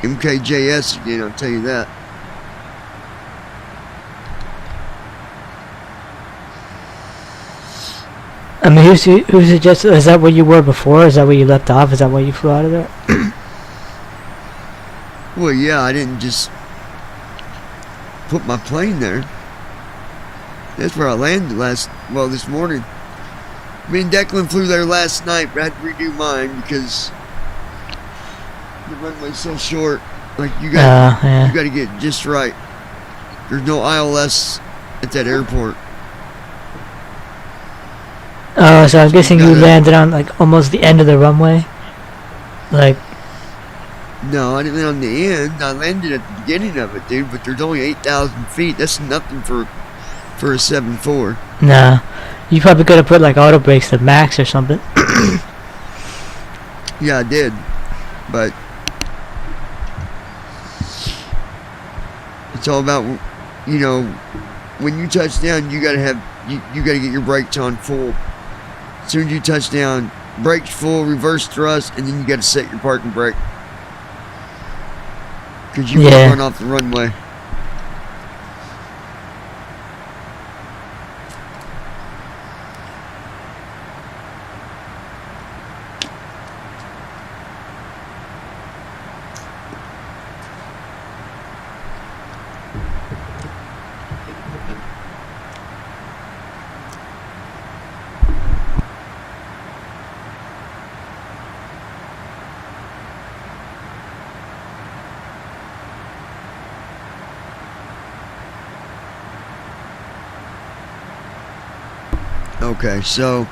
MKJS again, I'll tell you that. I mean, who suggested? Is that where you were before? Is that where you left off? Is that why you flew out of there? Well, yeah, I didn't just put my plane there. That's where I landed this morning. Me and Declan flew there last night, but I had to redo mine because the runway's so short. Like, you got to get it just right. There's no ILS at that airport. Oh, so I'm guessing you landed on like almost the end of the runway. Like. No, I didn't land on the end. I landed at the beginning of it, dude. But there's only 8,000 feet. That's nothing for a 7.4. Nah, you probably could have put like auto brakes to max or something. Yeah, I did, but it's all about, you know, when you touch down, you gotta have you gotta get your brakes on full. As soon as you touch down, brakes full, reverse thrust, and then you gotta set your parking brake because you won't run off the runway. Okay, so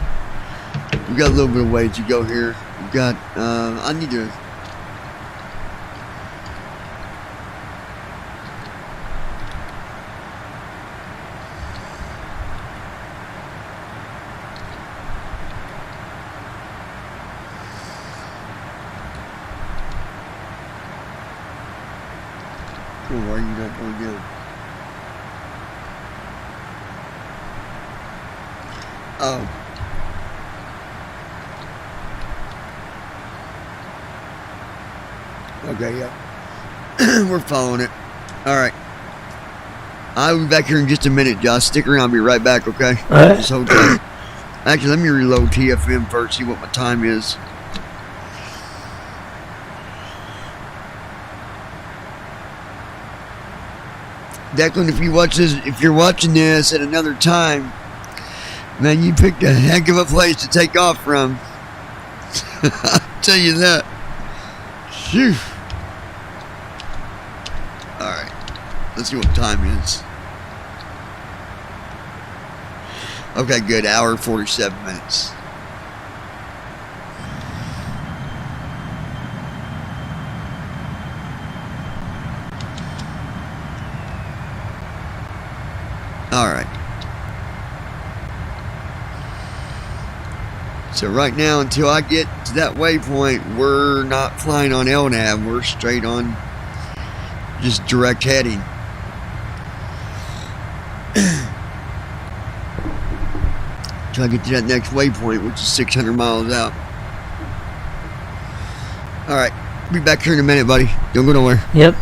we got a little bit of way to go here. We got, I need to. Well, why are you not going down? Oh. Okay, yeah. We're following it. Alright. I'll be back here in just a minute, Josh. Stick around. I'll be right back, okay? Alright. Just hold tight. Actually, let me reload TFM first, see what my time is. Declan, if you're watching this at another time, man, you picked a heck of a place to take off from. I'll tell you that. Phew. Alright. Let's see what time is. Okay, good. Hour 47 minutes. Alright. So right now, until I get to that waypoint, we're not flying on LNAV. We're straight on just direct heading. Till I get to that next waypoint, which is 600 miles out. Alright. Be back here in a minute, buddy. Don't go nowhere. Yep.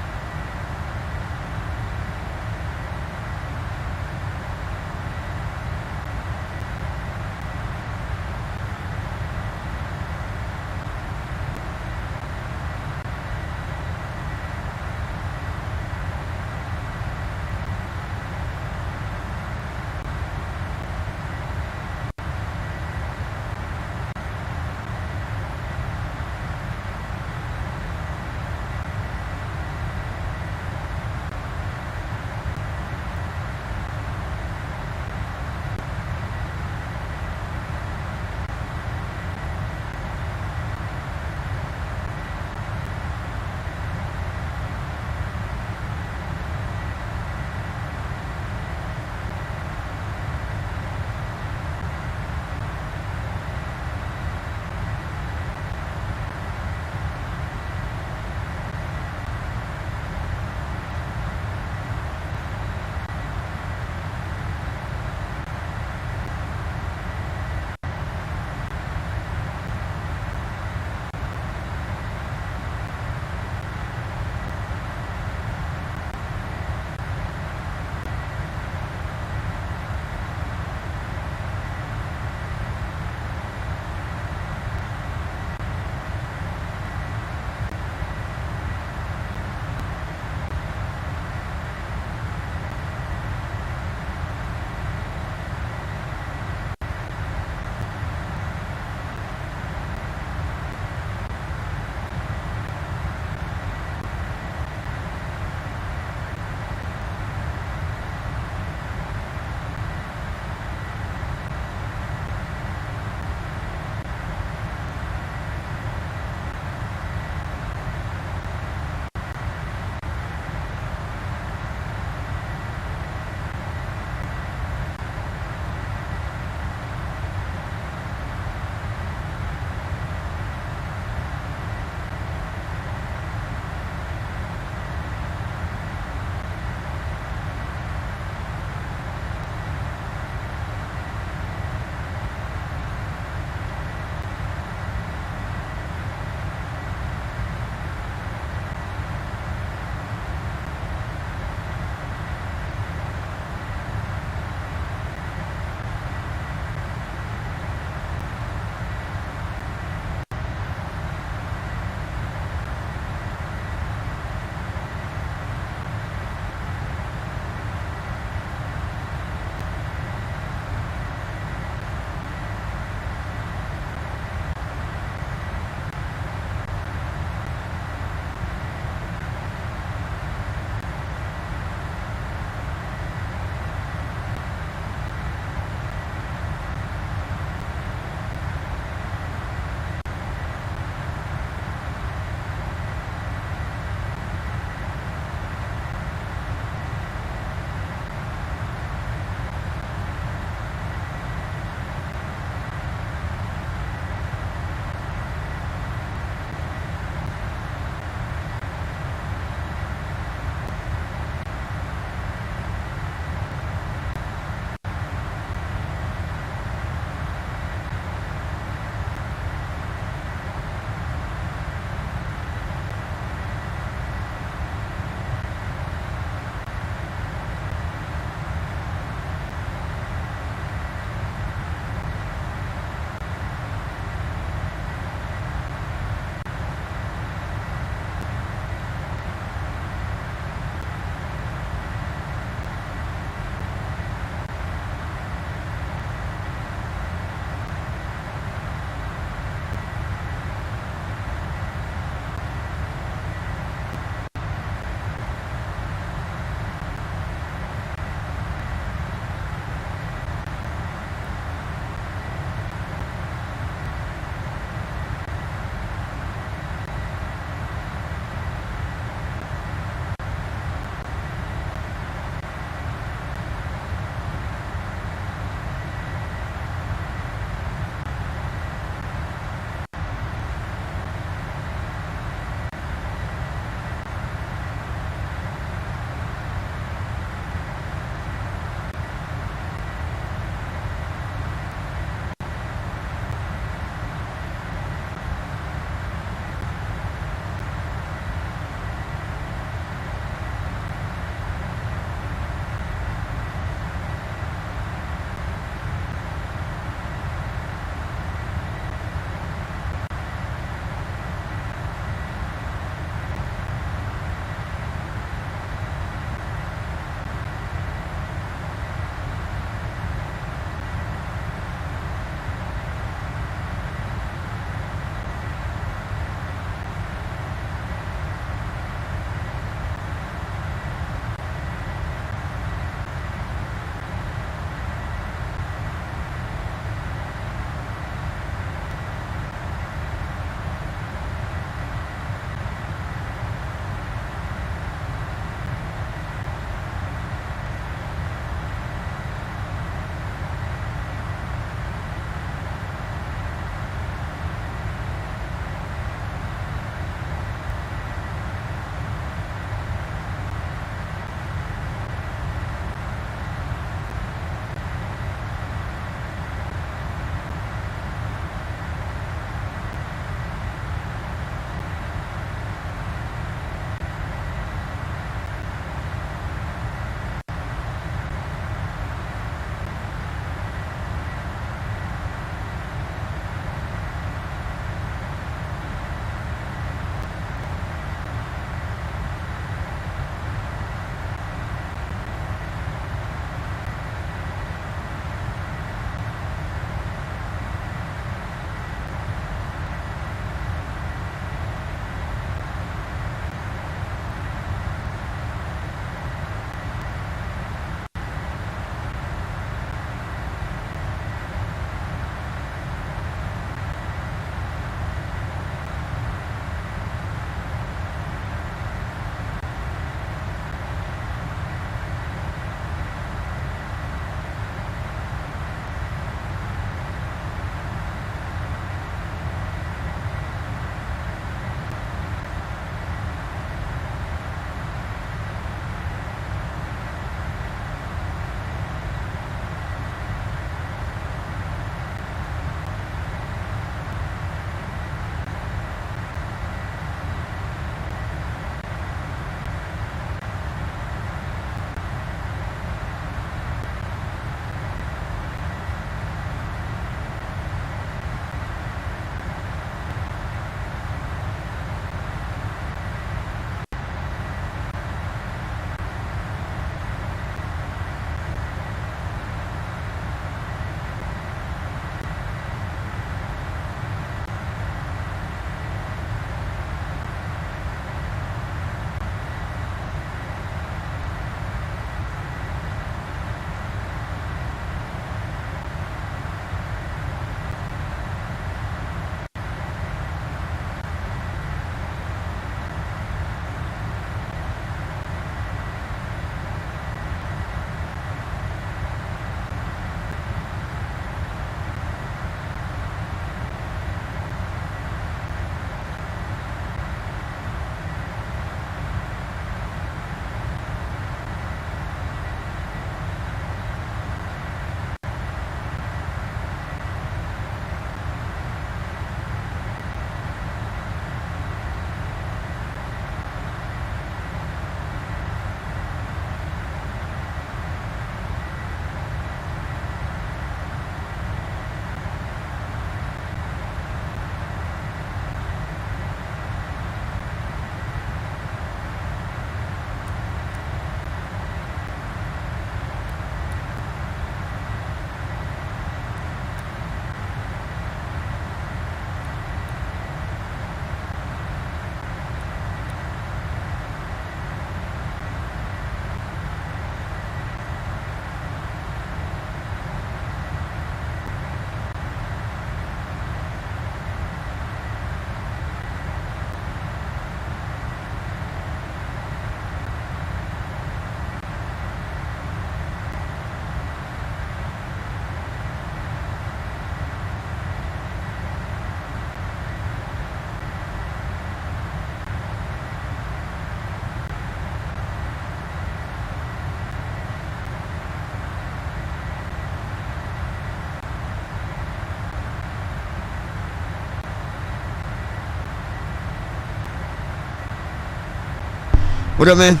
What up, man?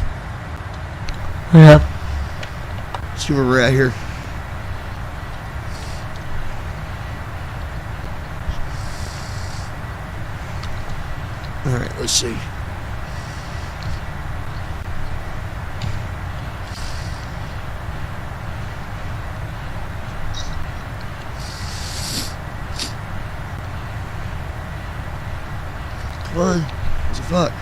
Yep. Let's see where we're at here. Alright, let's see. Come on. What the fuck?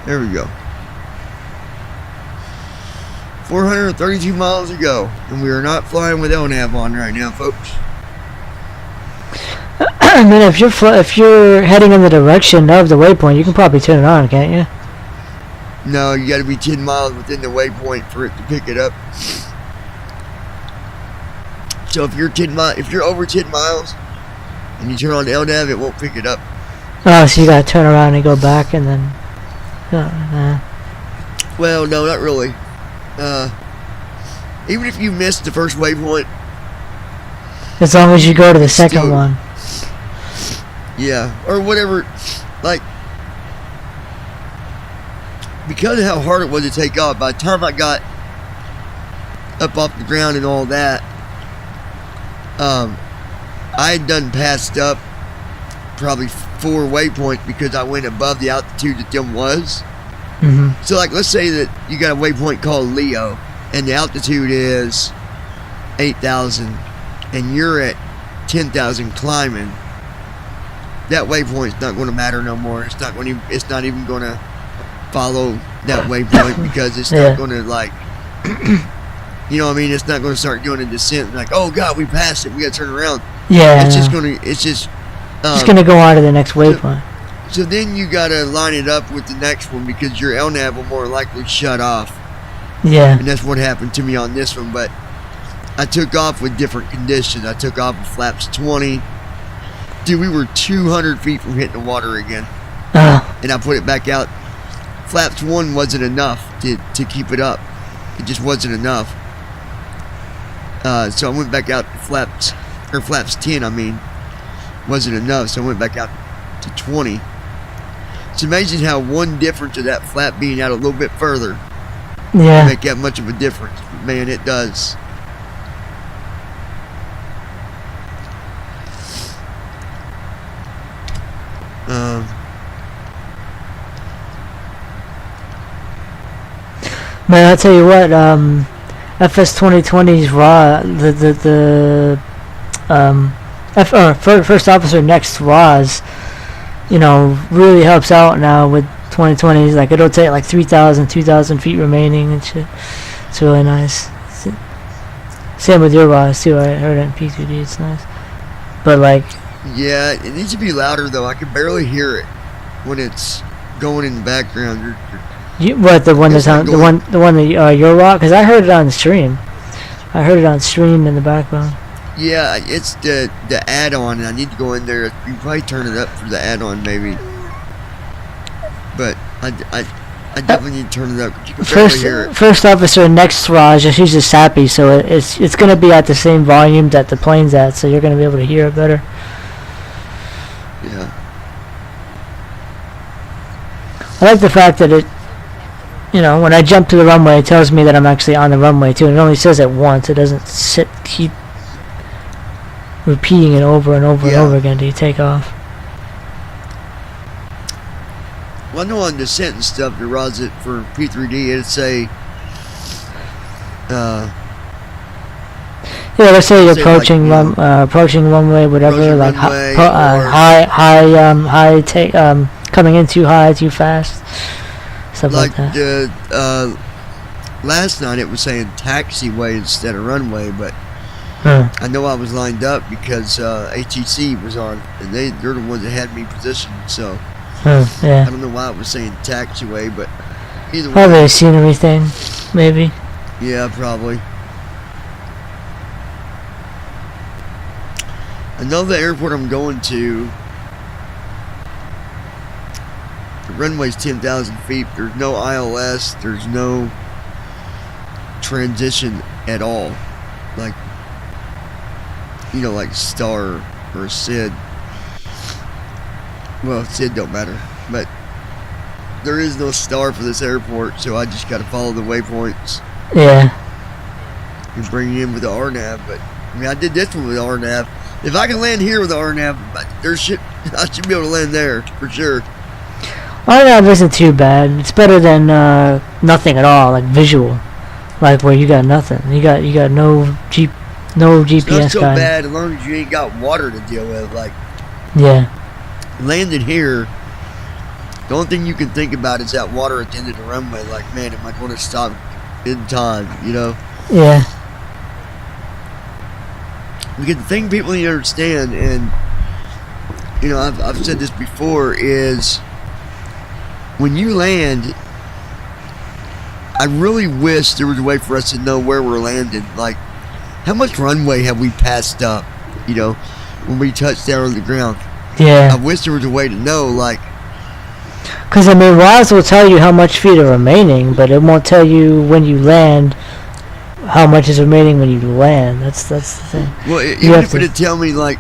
There we go. 432 miles to go, and we are not flying with LNAV on right now, folks. I mean, if you're heading in the direction of the waypoint, you can probably turn it on, can't you? No, you got to be 10 miles within the waypoint for it to pick it up. So if you're over 10 miles and you turn on LNAV, it won't pick it up. Oh, so you gotta turn around and go back and then. Well, no, not really. Even if you miss the first waypoint, as long as you go to the second one. Yeah, or whatever. Like, because of how hard it was to take off, by the time I got up off the ground and all that, I had done passed up probably 4 waypoints because I went above the altitude that them was. Mm-hmm. So, like, let's say that you got a waypoint called Leo, and the altitude is 8,000, and you're at 10,000 climbing. That waypoint's not going to matter no more. It's not even going to follow that waypoint because it's not going to, like, you know what I mean? It's not going to start doing a descent like, oh god, we passed it, we got to turn around. Yeah. It's just going to, just going to go on to the next waypoint. So then you got to line it up with the next one because your LNAV will more likely shut off. Yeah. And that's what happened to me on this one, but I took off with different conditions. I took off with flaps 20. Dude, we were 200 feet from hitting the water again. And I put it back out. Flaps 1 wasn't enough to keep it up. It just wasn't enough. So I went back out to flaps 10, I mean. Wasn't enough, so I went back out to 20. It's amazing how one difference of that flap being out a little bit further can make that much of a difference. But man, it does. Man, I'll tell you what, FS 2020's raw, first officer next RAWs, you know, really helps out now with 2020s. Like, it'll take like 3,000, 2,000 feet remaining and shit. It's really nice. Same with your RAWs too. I heard it in P2D. It's nice. But like, yeah, it needs to be louder though. I can barely hear it when it's going in the background. What, the one that's on the one that your RAW? Because I heard it on stream. I heard it on stream in the background. Yeah, it's the add-on, and I need to go in there. You can probably turn it up for the add-on, maybe. But I definitely need to turn it up. You can barely hear it. First officer next RAW, she's just happy, so it's going to be at the same volume that the plane's at, so you're going to be able to hear it better. Yeah. I like the fact that it, you know, when I jump to the runway, it tells me that I'm actually on the runway too. And it only says it once. It doesn't keep repeating it over and over and over again till you take off. Well, I know on descent and stuff, the rods it for P3D, it'd say, yeah, let's say you're approaching like, approaching runway, whatever, like high take, coming in too high, too fast, stuff like that. Last night it was saying taxiway instead of runway, but I know I was lined up because ATC was on, and they're the ones that had me positioned. So yeah. I don't know why it was saying taxiway, but either way. Probably a scenery thing, maybe. Yeah, probably. I know the airport I'm going to runway's 10,000 feet. There's no ILS. There's no transition at all. Like, you know, like Star or Sid. Well, Sid don't matter. But there is no Star for this airport, so I just got to follow the waypoints. Yeah. And bring it in with the RNAV. But, I mean, I did this one with the RNAV. If I can land here with the RNAV, I should be able to land there, for sure. RNAV isn't too bad. It's better than nothing at all, like visual. Like where you got nothing. You got no GPS It's not so guide. bad as long as you ain't got water to deal with. Like, Yeah. landing here, the only thing you can think about is that water at the end of the runway. Like, man, am I going to stop in time, you know? Yeah. Because the thing people need to understand, and, you know, I've said this before, is when you land, I really wish there was a way for us to know where we're landing. Like, how much runway have we passed up, you know, when we touched down on the ground? Yeah. I wish there was a way to know, like... Because, I mean, ROS will tell you how much feet are remaining, but it won't tell you when you land how much is remaining when you land. That's the thing. Well, even if it'd tell me, like...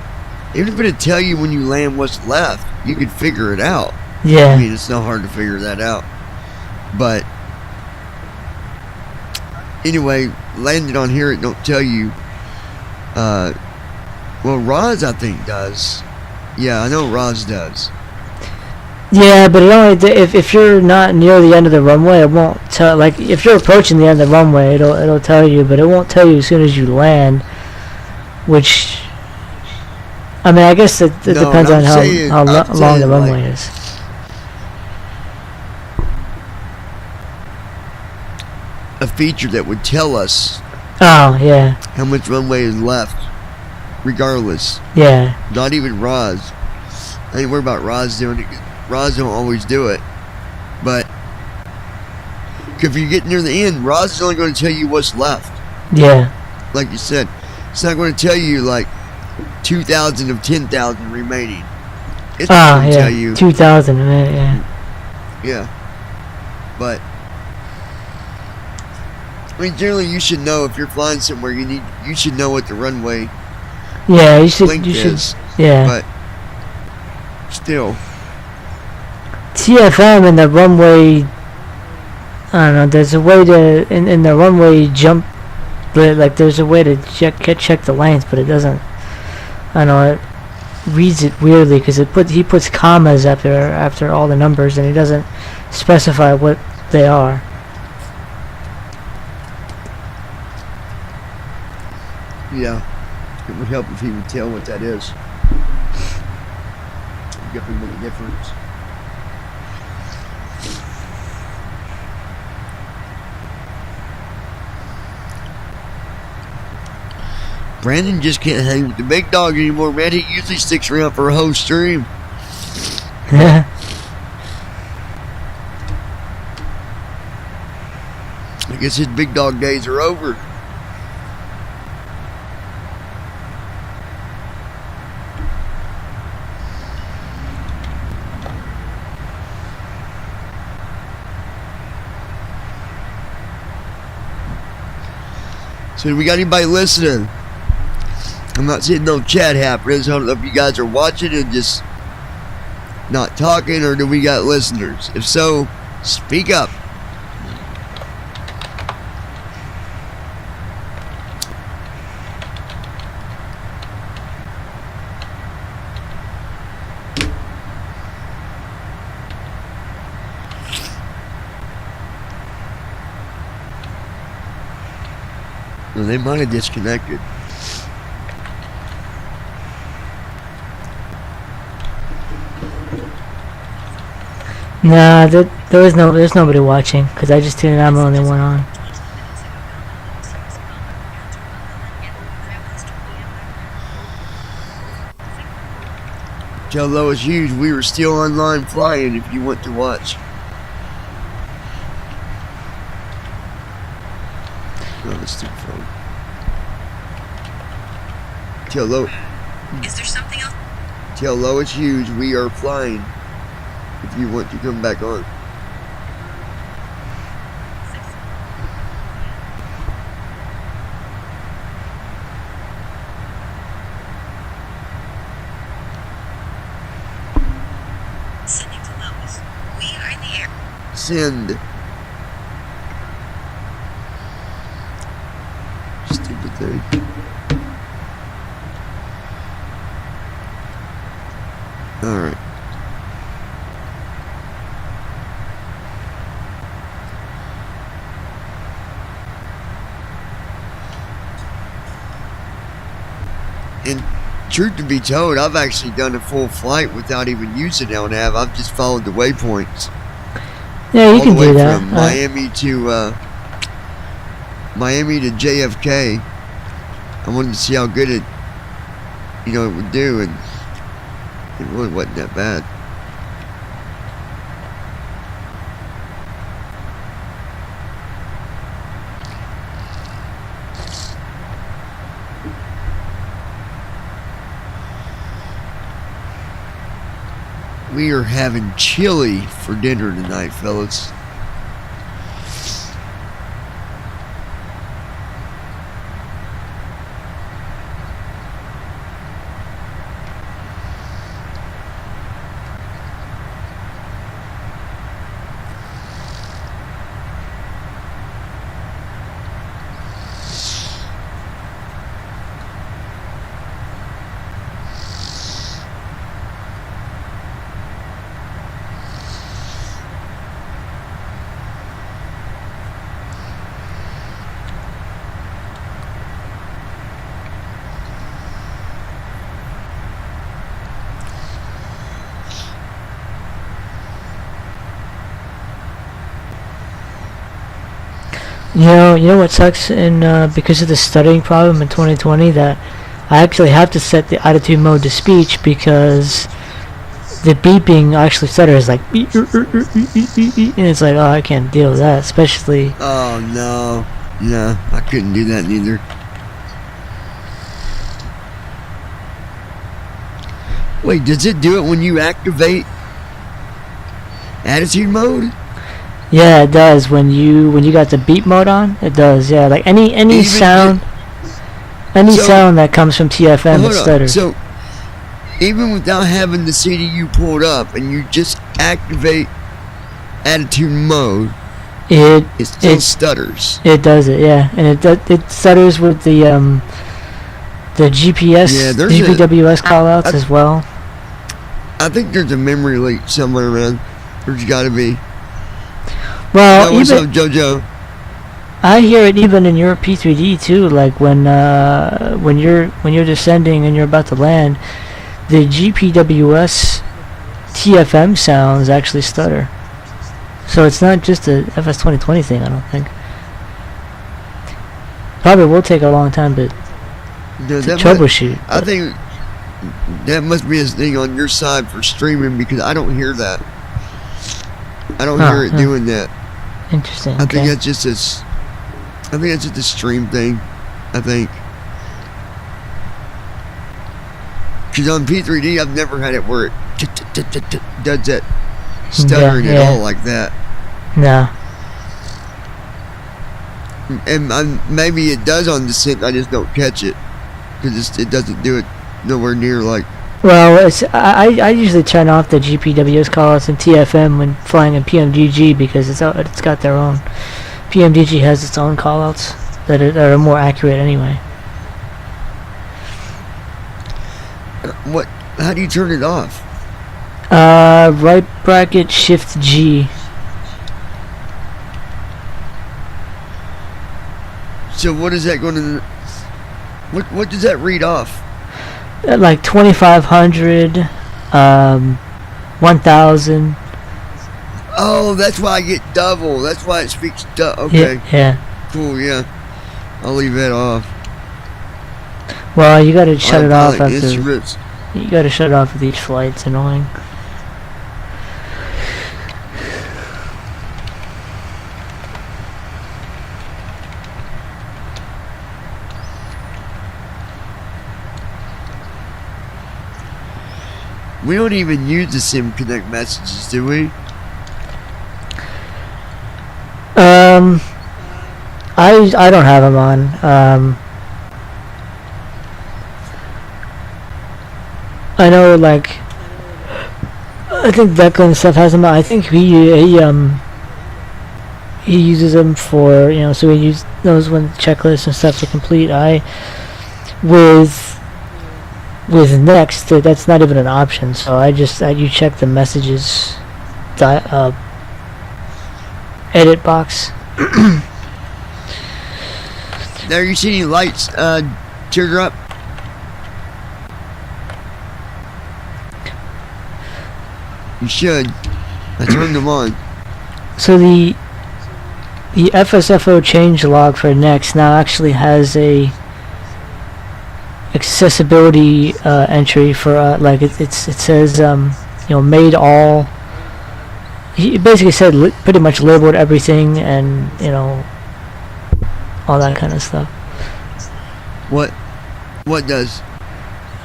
Even if it'd tell you when you land what's left, you could figure it out. Yeah. I mean, it's not hard to figure that out. But... Anyway, landed on here, it don't tell you. Well, Roz, I think, does. Yeah, I know Roz does. Yeah, but it only if you're not near the end of the runway, it won't tell. Like if you're approaching the end of the runway, it'll tell you, but it won't tell you as soon as you land. Which, I mean, I guess it depends on how long the runway is. A feature that would tell us. Oh yeah. How much runway is left, regardless. Yeah. Not even Roz. I ain't worried about Roz doing it. Roz don't always do it, but if you get near the end, Roz is only going to tell you what's left. Yeah. Like you said, it's not going to tell you like 2,000 of 10,000 remaining. It's going to tell you 2,000 a minute. Yeah. Yeah. But I mean, generally, you should know if you're flying somewhere. You should know what the runway. Yeah, you should. length You should. is, Yeah. But still. TFM and the runway, I don't know, there's a way to, in the runway jump, like there's a way to check the length, but it doesn't, I don't know, it reads it weirdly because he puts commas after all the numbers and he doesn't specify what they are. Yeah, it would help if he would tell what that is. It'd definitely make a difference. Brandon just can't hang with the big dog anymore, man. He usually sticks around for a whole stream. Yeah. I guess his big dog days are over. So do we got anybody listening? I'm not seeing no chat happening, so I don't know if you guys are watching and just not talking, or do we got listeners? If so, speak up. Well, they might have disconnected. Nah, there's nobody watching because I just tuned in. I'm the only one on. Tell Lois Hughes we were still online flying if you want to watch. Oh, that's too phone. Tell Is there something else? Tell Lois Hughes we are flying. if you want to come back on. Sending to Lois. We are in the air. Send. Stupid thing. Alright. And truth to be told, I've actually done a full flight without even using LNAV. I've just followed the waypoints. Yeah, you all can the way do that. from Miami to JFK. I wanted to see how good it would do, and it really wasn't that bad. We are having chili for dinner tonight, fellas. You know what sucks because of the stuttering problem in 2020, that I actually have to set the attitude mode to speech because the beeping actually stutters like and it's like, oh, I can't deal with that, especially. Oh no. Yeah, I couldn't do that neither. Wait, does it do it when you activate attitude mode? Yeah, it does. When you got the beep mode on, it does. Yeah, like any sound, sound that comes from TFM, it stutters. So even without having the CDU pulled up, and you just activate attitude mode, it still stutters. It does it, yeah, and it stutters with the GPS, GPWS callouts as well. I think there's a memory leak somewhere around. There's got to be. Well, what's up, JoJo? I hear it even in your P3D too. Like when you're descending and you're about to land, the GPWS TFM sounds actually stutter. So it's not just a FS 2020 thing, I don't think. Probably will take a long time to troubleshoot. I think that must be a thing on your side for streaming, because I don't hear that. I don't hear it doing that. Interesting. I think that's just a stream thing. I think. Because on P3D, I've never had it where it does that stuttering at all like that. No. And maybe it does on descent. I just don't catch it because it doesn't do it nowhere near like. Well, I usually turn off the GPWS callouts in TFM when flying in PMDG because it's got their own. PMDG has its own callouts that are more accurate anyway. What? How do you turn it off? Right bracket Shift G. So what is that going to? What does that read off? Like 2500, 1000. Oh, that's why I get double. That's why it speaks okay. Yeah. Cool. Yeah. I'll leave that off. Well, you gotta shut it off after. Instruments. You gotta shut it off with each flight. It's annoying. We don't even use the Sim Connect messages, do we? I don't have them on. I know, like, I think Becca and stuff has them. I think he uses them for, you know, so he knows when checklists and stuff to complete. With Next, that's not even an option. So you check the messages edit box. There, you see any lights, Teardrop? You should. I turned them on. So the FSFO change log for Next now actually has a accessibility entry for like it says you know, made all. He basically said pretty much labeled everything, and you know, all that kind of stuff. What does?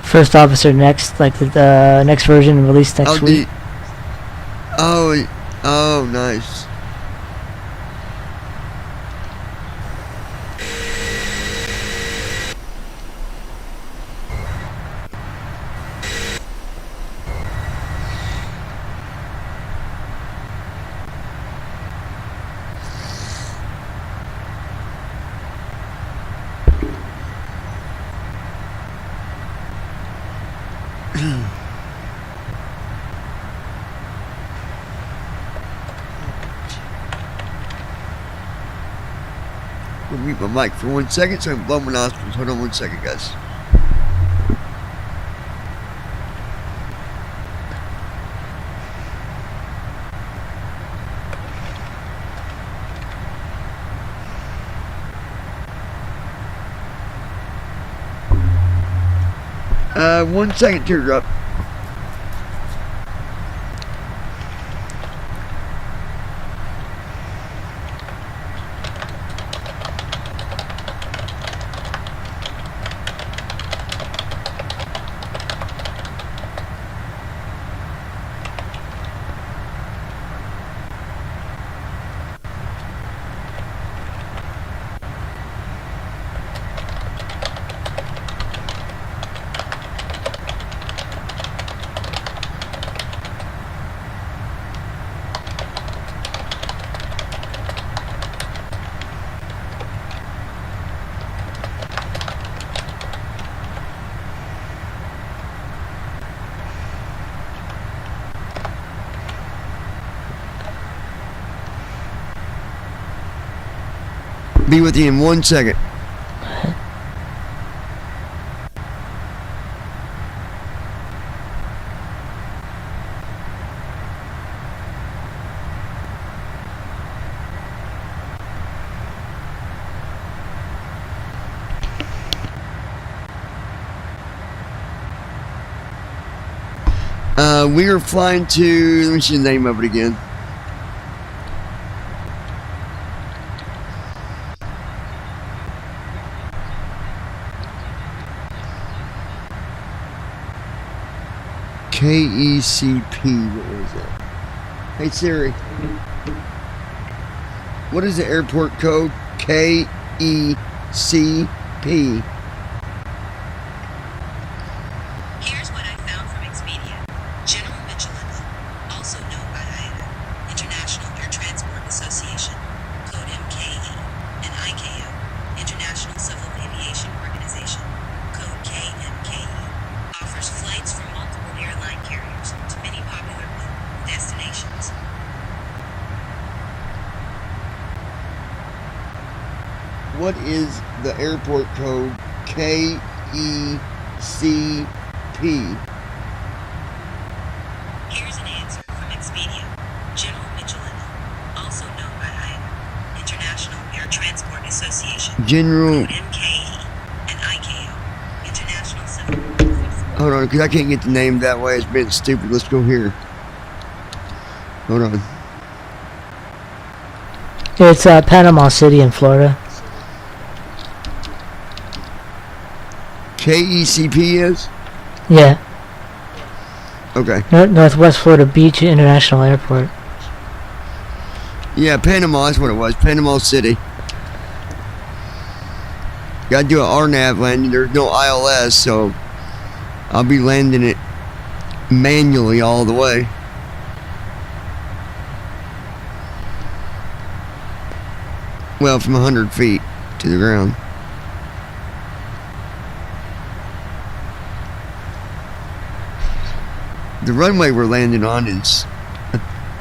First Officer Next, like the next version released next week. Oh, nice. I'll mute my mic for 1 second so I can blow my nostrils. Hold on 1 second, guys. One second, Teardrop. Be with you in 1 second. We are flying to, let me see the name of it again. KECP, what was that? Hey Siri, what is the airport code? KECP. Here's what I found from Expedia. General Michelin, also known by IATA, International Air Transport Association, code MKE, and ICAO, International Civil Aviation Organization, code KMKE, offers flights from multiple airline carriers to many popular destinations. What is the airport code? KECP. Here's an answer from Expedia. General Michelin, also known by IATA, International Air Transport Association, General. code MKE, and ICAO, International Civil. Hold on, because I can't get the name that way. It's been stupid. Let's go here. Hold on. It's Panama City in Florida. KECP is? Yeah. Okay. Northwest Florida Beach International Airport. Yeah, Panama, that's what it was. Panama City. Gotta do an RNAV landing. There's no ILS, so I'll be landing it manually all the way. Well, from 100 feet to the ground. The runway we're landing on is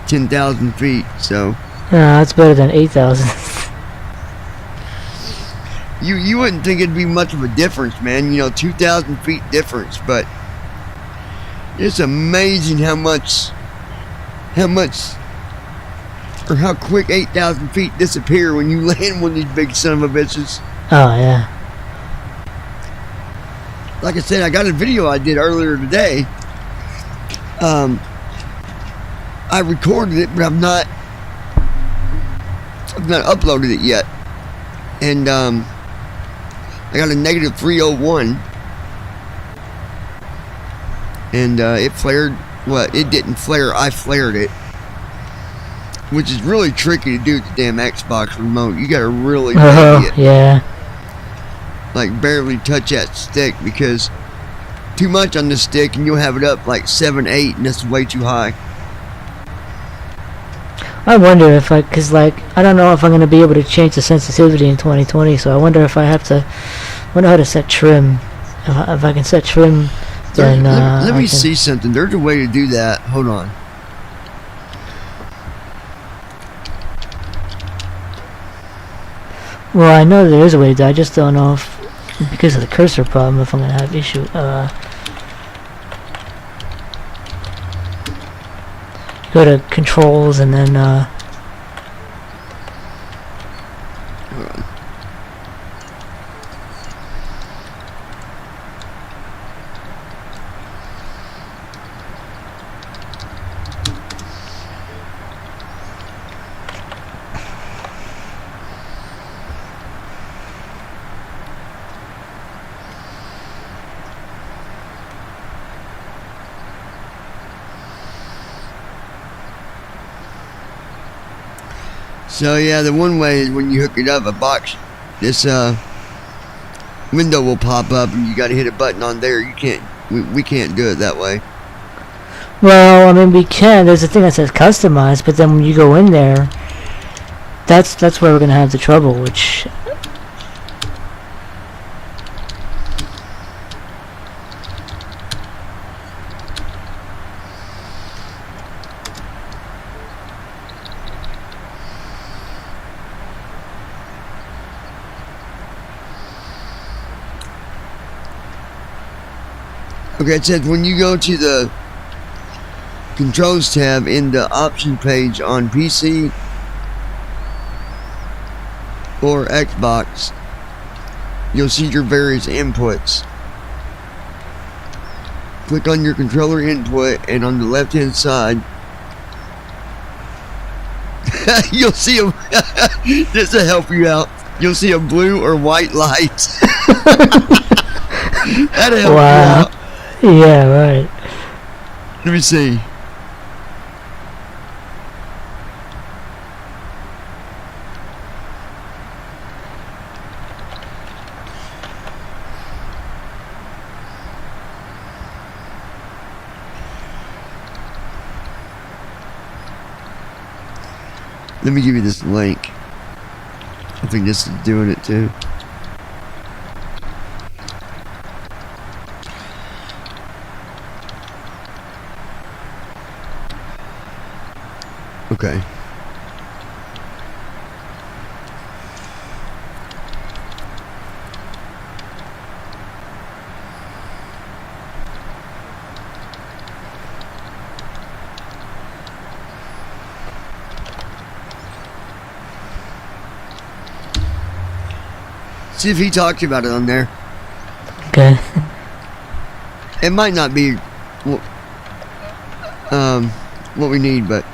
10,000 feet, so... That's better than 8,000. You wouldn't think it'd be much of a difference, man. 2,000 feet difference, but it's amazing how quick 8,000 feet disappear when you land one of these big son of a bitches. Oh, yeah. Like I said, I got a video I did earlier today. I recorded it, but I've not uploaded it yet. And I got a negative 301, and it flared. Well, it didn't flare. I flared it, which is really tricky to do with the damn Xbox remote. You gotta really yeah. Like barely touch that stick, because too much on the stick and you'll have it up like 7, 8, and that's way too high. I wonder if I don't know if I'm going to be able to change the sensitivity in 2020, so I wonder if I have to, wonder how to set trim. If I can set trim, then let me see something. There's a way to do that. Hold on. Well, I know there is a way to do it. I just don't know if, because of the cursor problem, if I'm going to have issue. Go to controls and then So yeah, the one way is when you hook it up, this window will pop up and you got to hit a button on there. You can't, we can't do it that way. well, I mean, we can. There's a thing that says customize, but then when you go in there, that's where we're gonna have the trouble, which. Okay, it says when you go to the controls tab in the option page on PC or Xbox, you'll see your various inputs. Click on your controller input, and on the left hand side you'll see a just to help you out, you'll see a blue or white light. That'll help you out. Yeah, right. Let me see. Let me give you this link. I think this is doing it too. Okay. See if he talked about it on there. Okay. It might not be what we need, but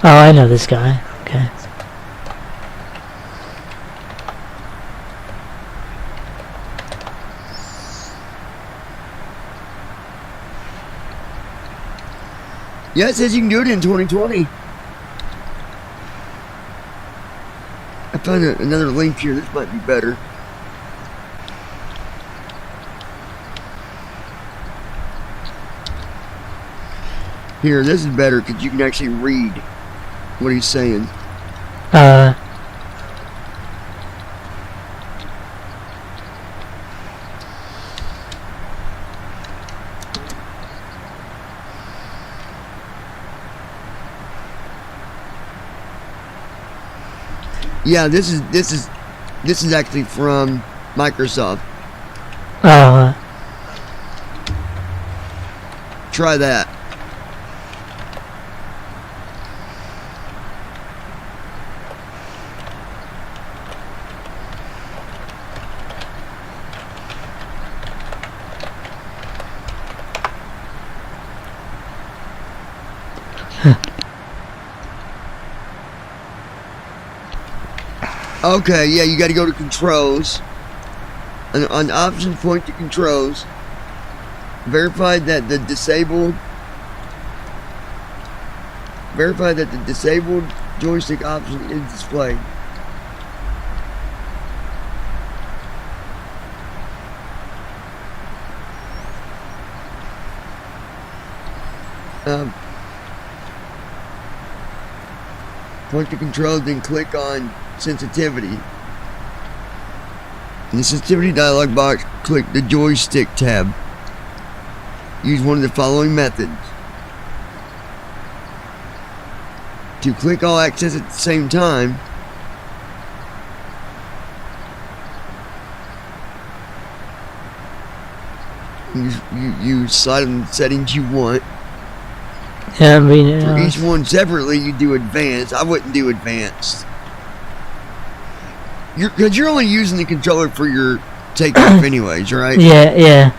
Oh, I know this guy. Okay. Yeah, it says you can do it in 2020. I found another link here. This might be better. Here, this is better because you can actually read what he's saying. Yeah, this is actually from Microsoft. Try that. Okay, yeah, you got to go to controls. And on options, point to controls. Verify that the disabled joystick option is displayed. Point to controls, then click on sensitivity. In the sensitivity dialog box, click the joystick tab. Use one of the following methods. To click all access at the same time, you slide on the settings you want. Yeah, I mean, for each one separately, you do advanced. I wouldn't do advanced. Because you're only using the controller for your takeoff anyways, right? Yeah.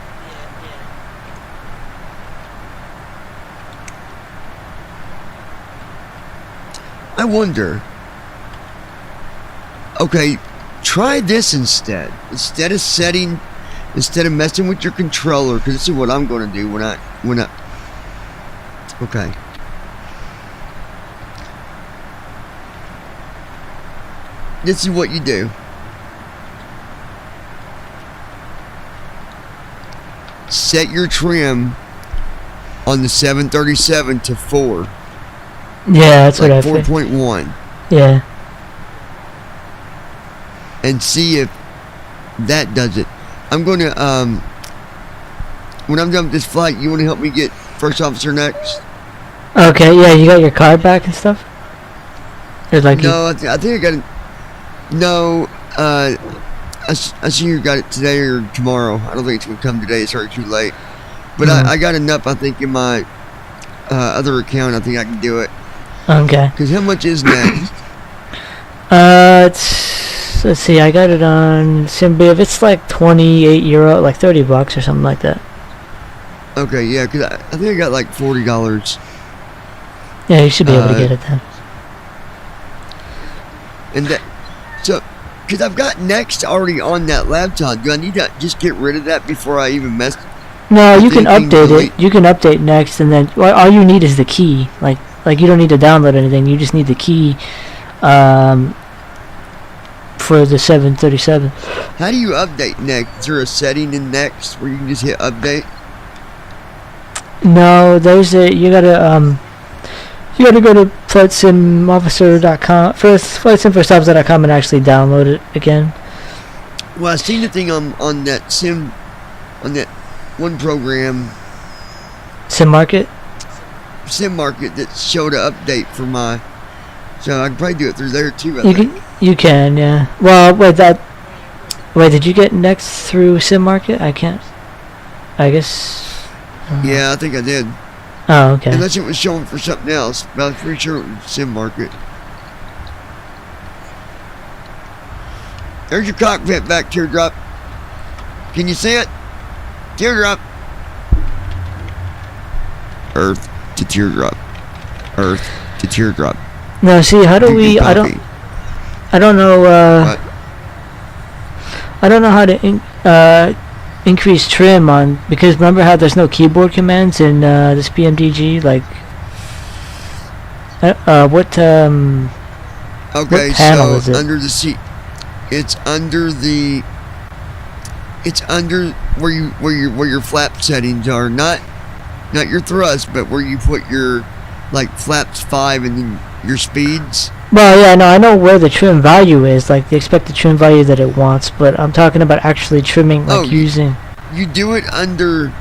I wonder. Okay, try this instead. Instead of messing with your controller, because this is what I'm going to do when I. Okay. This is what you do. Set your trim on the 737 to 4. Yeah, that's like what I 4.1. Yeah. And see if that does it. I'm going to, when I'm done with this flight, you want to help me get first officer next? Okay, yeah, you got your card back and stuff? Or like no, I think I got it. No, I see you got it today or tomorrow. I don't think it's going to come today. It's already too late. But I got enough, I think, in my other account. I think I can do it. Okay. Because how much is next? Let's see, I got it on Simbiv. It's like €28, like $30 or something like that. Okay, yeah, because I think I got like $40. Yeah, you should be able to get it then. And that, so, because I've got Next already on that laptop. Do I need to just get rid of that before I even mess? No, you can update it. You can update Next, and then all you need is the key. Like you don't need to download anything. You just need the key for the 737. How do you update Next? Is there a setting in Next where you can just hit update? No, there's you gotta go to flightsimofficer.com, flightsimforstopper.com, and actually download it again. Well, I seen the thing on that one program, Sim Market that showed an update for my. So I can probably do it through there too. You can, yeah. Well, wait, did you get Next through Sim Market? I can't. I guess. Yeah, I think I did. Oh, okay. Unless it was showing for something else, but I'm pretty sure it was Sim Market. There's your cockpit back, Teardrop. Can you see it? Teardrop. Earth to Teardrop. Earth to Teardrop. No, see, how do You we? I copy. don't know. What? I don't know how to increase trim on, because remember how there's no keyboard commands in this PMDG? Like, what Okay, what panel so is it? under the seat, it's under where your flap settings are, not your thrust, but where you put your like flaps 5 and then your speeds. Well, yeah, no, I know where the trim value is, like the expected trim value that it wants, but I'm talking about actually trimming, like using. You do it under.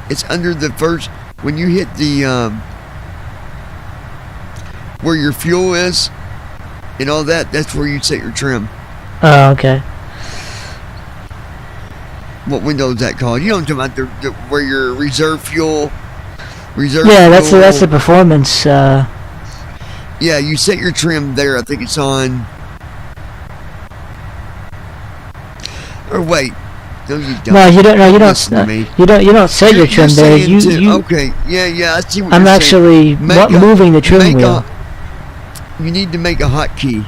It's under the first when you hit the where your fuel is and all that. That's where you set your trim. Oh, okay. What window is that called? You know what I'm talking about? The where your reserve fuel. Yeah, that's the performance. Yeah, you set your trim there. I think it's on. Or wait, no, you don't. No, you don't. No, you don't. Listen to me. You don't set your trim there. You. Okay, yeah. I see what I'm you're actually saying. moving the trim wheel. You need to make a hotkey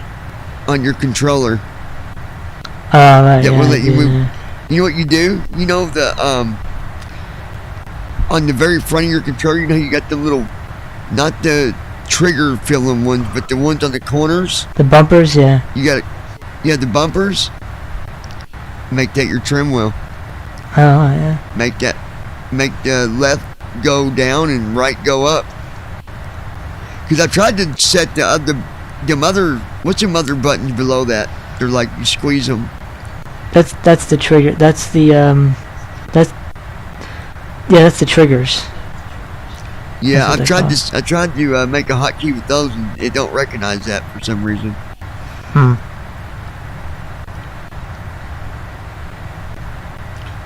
on your controller. Right. That will let you move. You know what you do? You know the on the very front of your controller. You know you got the little, not the trigger filling ones, but the ones on the corners. The bumpers, yeah. You got it. Yeah, the bumpers. Make that your trim wheel. Oh yeah. Make the left go down and right go up. Because I tried to set the other. What's the other buttons below that? They're like you squeeze them. That's the trigger. That's the that's the triggers. Yeah, I tried to make a hotkey with those, and it don't recognize that for some reason.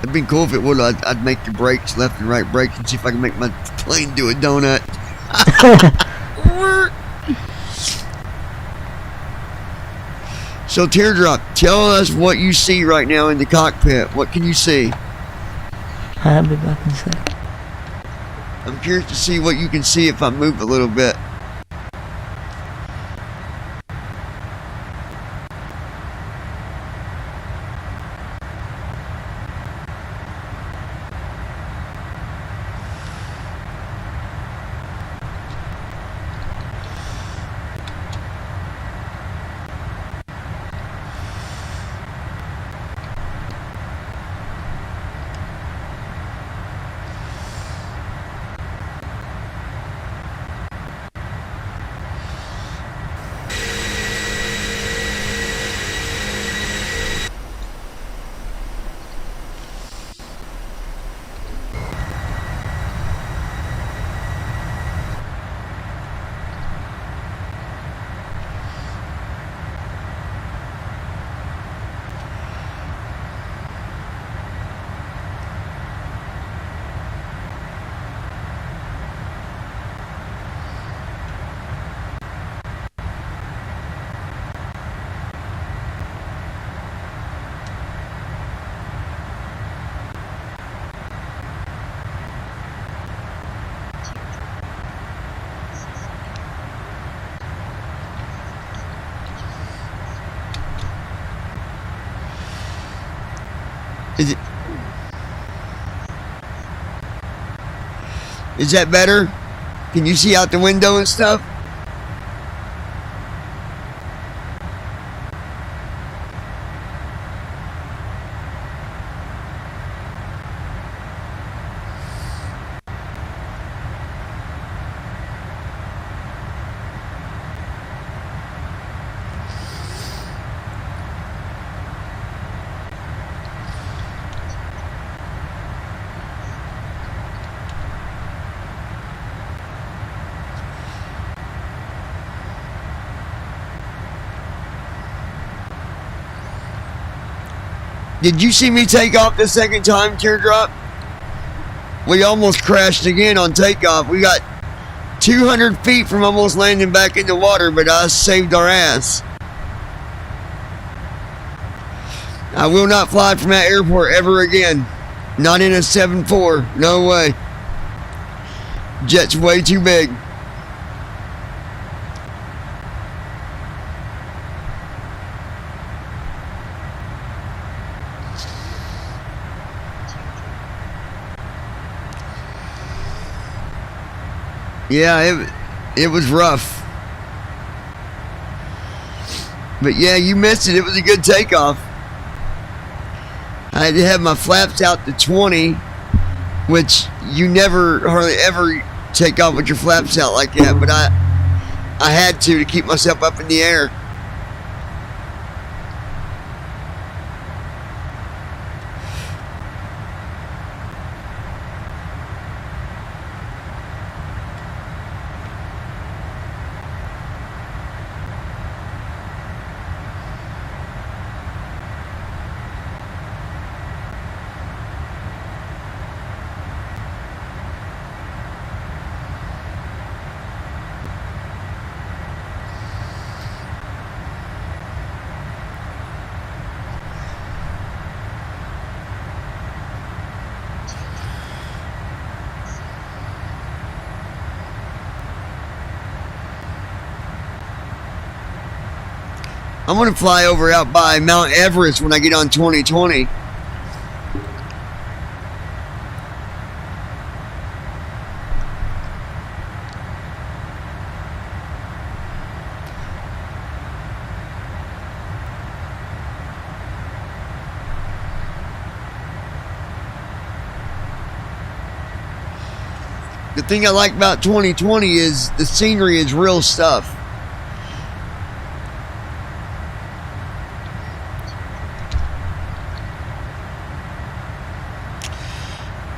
It'd be cool if it would. I'd make the brakes, left and right brakes, and see if I can make my plane do a donut. So, Teardrop, tell us what you see right now in the cockpit. What can you see? I'll be back in a sec. I'm curious to see what you can see if I move a little bit. Is that better? Can you see out the window and stuff? Did you see me take off the second time, Teardrop? We almost crashed again on takeoff. We got 200 feet from almost landing back in the water, but I saved our ass. I will not fly from that airport ever again. Not in a 7-4. No way. Jet's way too big. Yeah, it was rough. But yeah, you missed it. It was a good takeoff. I had to have my flaps out to 20, which you never hardly ever take off with your flaps out like that, but I had to keep myself up in the air. I'm going to fly over out by Mount Everest when I get on 2020. The thing I like about 2020 is the scenery is real stuff.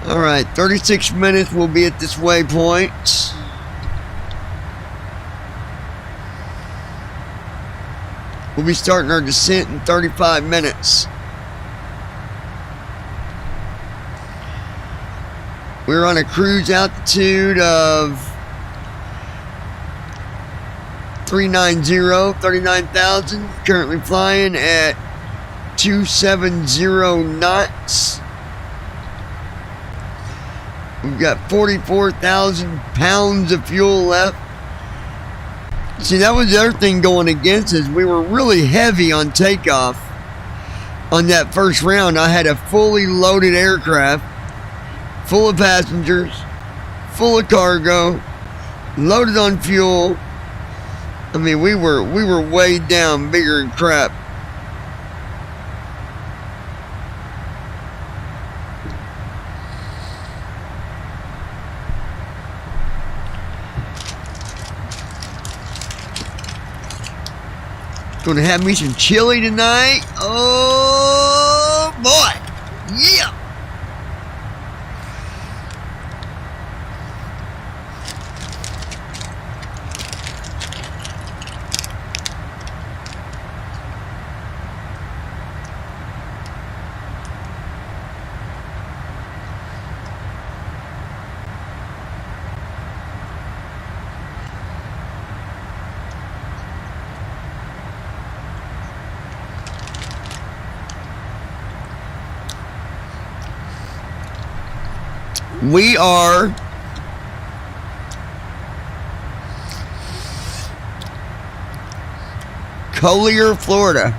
Alright, 36 minutes we'll be at this waypoint. We'll be starting our descent in 35 minutes. We're on a cruise altitude of 39,000. Currently flying at 270 knots. We've got 44,000 pounds of fuel left. See, that was the other thing going against us. We were really heavy on takeoff. On that first round, I had a fully loaded aircraft, full of passengers, full of cargo, loaded on fuel. I mean, we were weighed down bigger than crap. Gonna have me some chili tonight. Oh boy. Yeah. We are Collier, Florida.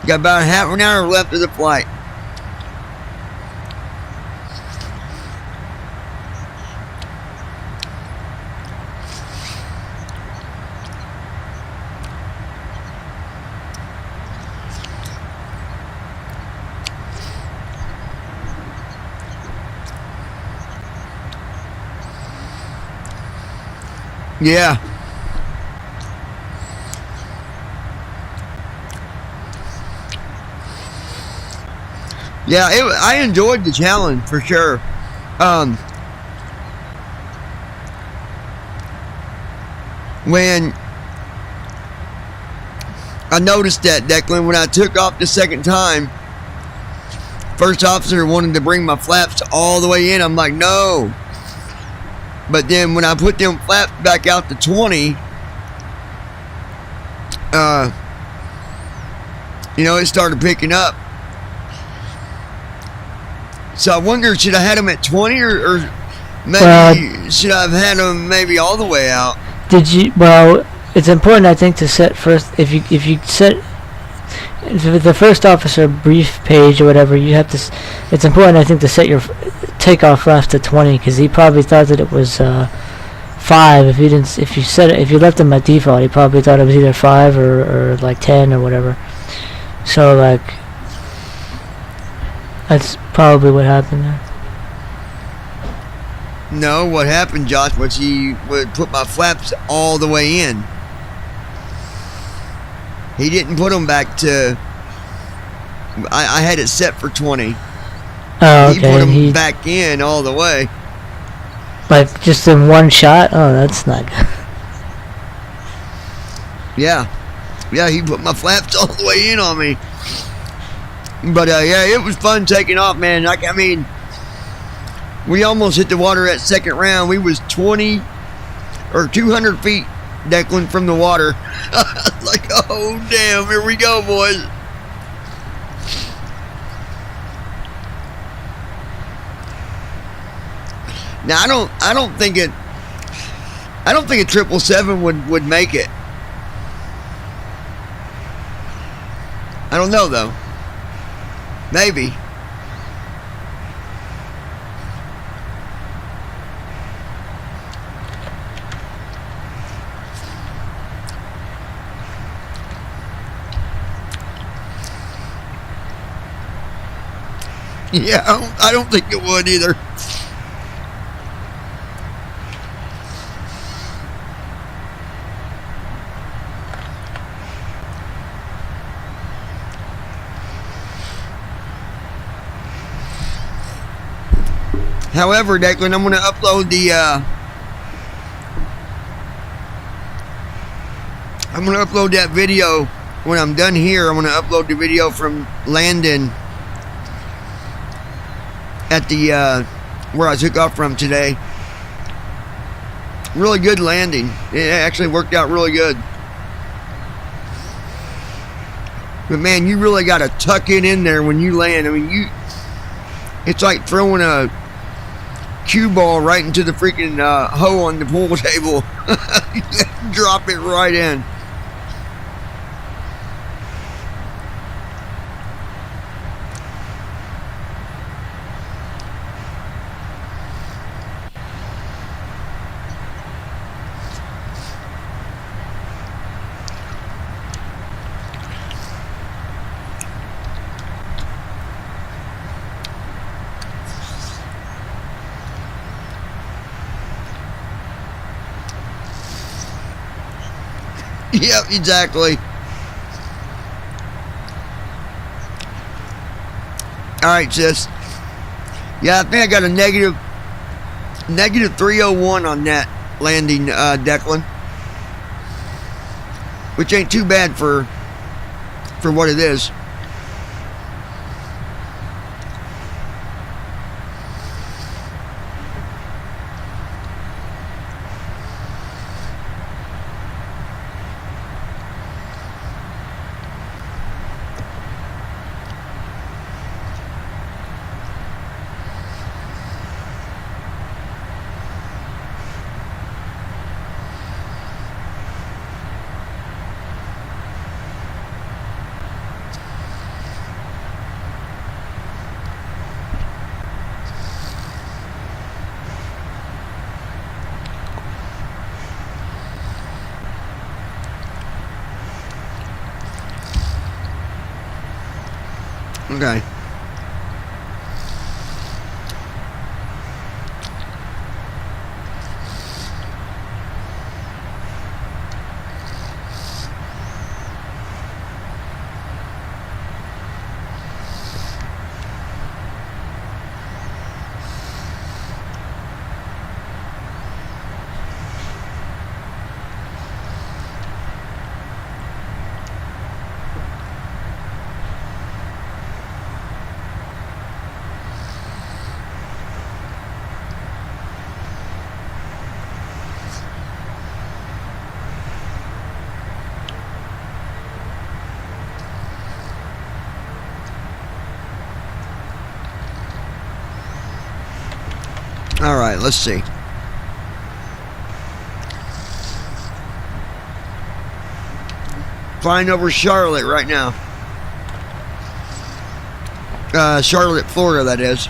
Got about half an hour left of the flight. Yeah. Yeah, I enjoyed the challenge for sure. When I noticed that, Declan, when I took off the second time, first officer wanted to bring my flaps all the way in. I'm like, no. But then when I put them flaps back out to 20, you know, it started picking up. So I wonder, should I had them at 20 or maybe should I have had them maybe all the way out? Did you? Well, it's important, I think, to set first. If you set the first officer brief page or whatever, you have to. It's important, I think, to set your takeoff left at 20 because he probably thought that it was 5. If you left him at default, he probably thought it was either 5 or like 10 or whatever. So like that's probably what happened there. No, what happened, Josh, was he would put my flaps all the way in. He didn't put them back to. I had it set for 20. Oh, okay. He put them back in all the way. Like just in one shot? Oh, that's not good. Yeah, he put my flaps all the way in on me. But yeah, it was fun taking off, man. Like, I mean, we almost hit the water at second round. We was 20 or 200 feet, Declan, from the water. Like, oh damn, here we go, boys. Now I don't think a 777 would make it. I don't know though. Maybe. Yeah, I don't think it would either. However, Declan, I'm going to upload that video when I'm done here. I'm going to upload the video from landing at the where I took off from today. Really good landing. It actually worked out really good. But man, you really got to tuck it in there when you land. I mean, it's like throwing a cue ball right into the freaking hole on the pool table. Drop it right in. Yep, exactly. Alright, sis. Yeah, I think I got a negative 301 on that landing, Declan. Which ain't too bad for what it is. Okay. All right, let's see. Flying over Charlotte right now. Charlotte, Florida, that is.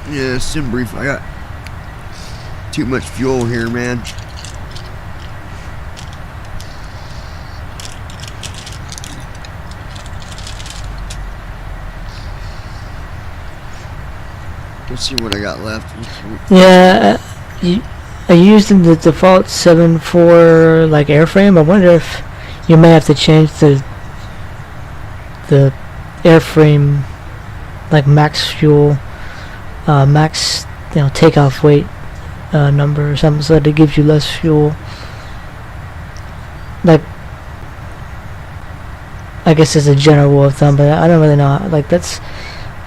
Yeah, sim brief. I got too much fuel here, man. Let's see what I got left. Yeah, I used the default 7.4 like airframe. I wonder if you may have to change the airframe like max fuel, max takeoff weight number or something, so that it gives you less fuel. Like, I guess it's a general rule of thumb, but I don't really know. Like I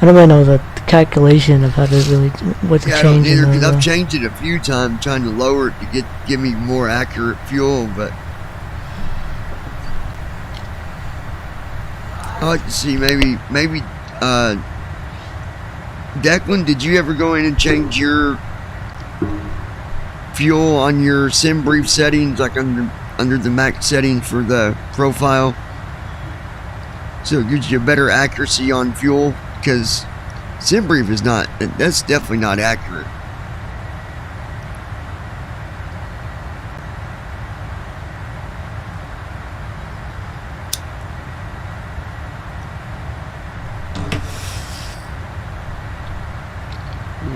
don't really know the calculation of how to really what to Yeah, I change. don't either, because I've those, changed it a few times trying to lower it to give me more accurate fuel, but I'd like to see maybe Declan, did you ever go in and change your fuel on your sim brief settings, like under the max settings for the profile, so it gives you a better accuracy on fuel? Because sim brief is not, that's definitely not accurate.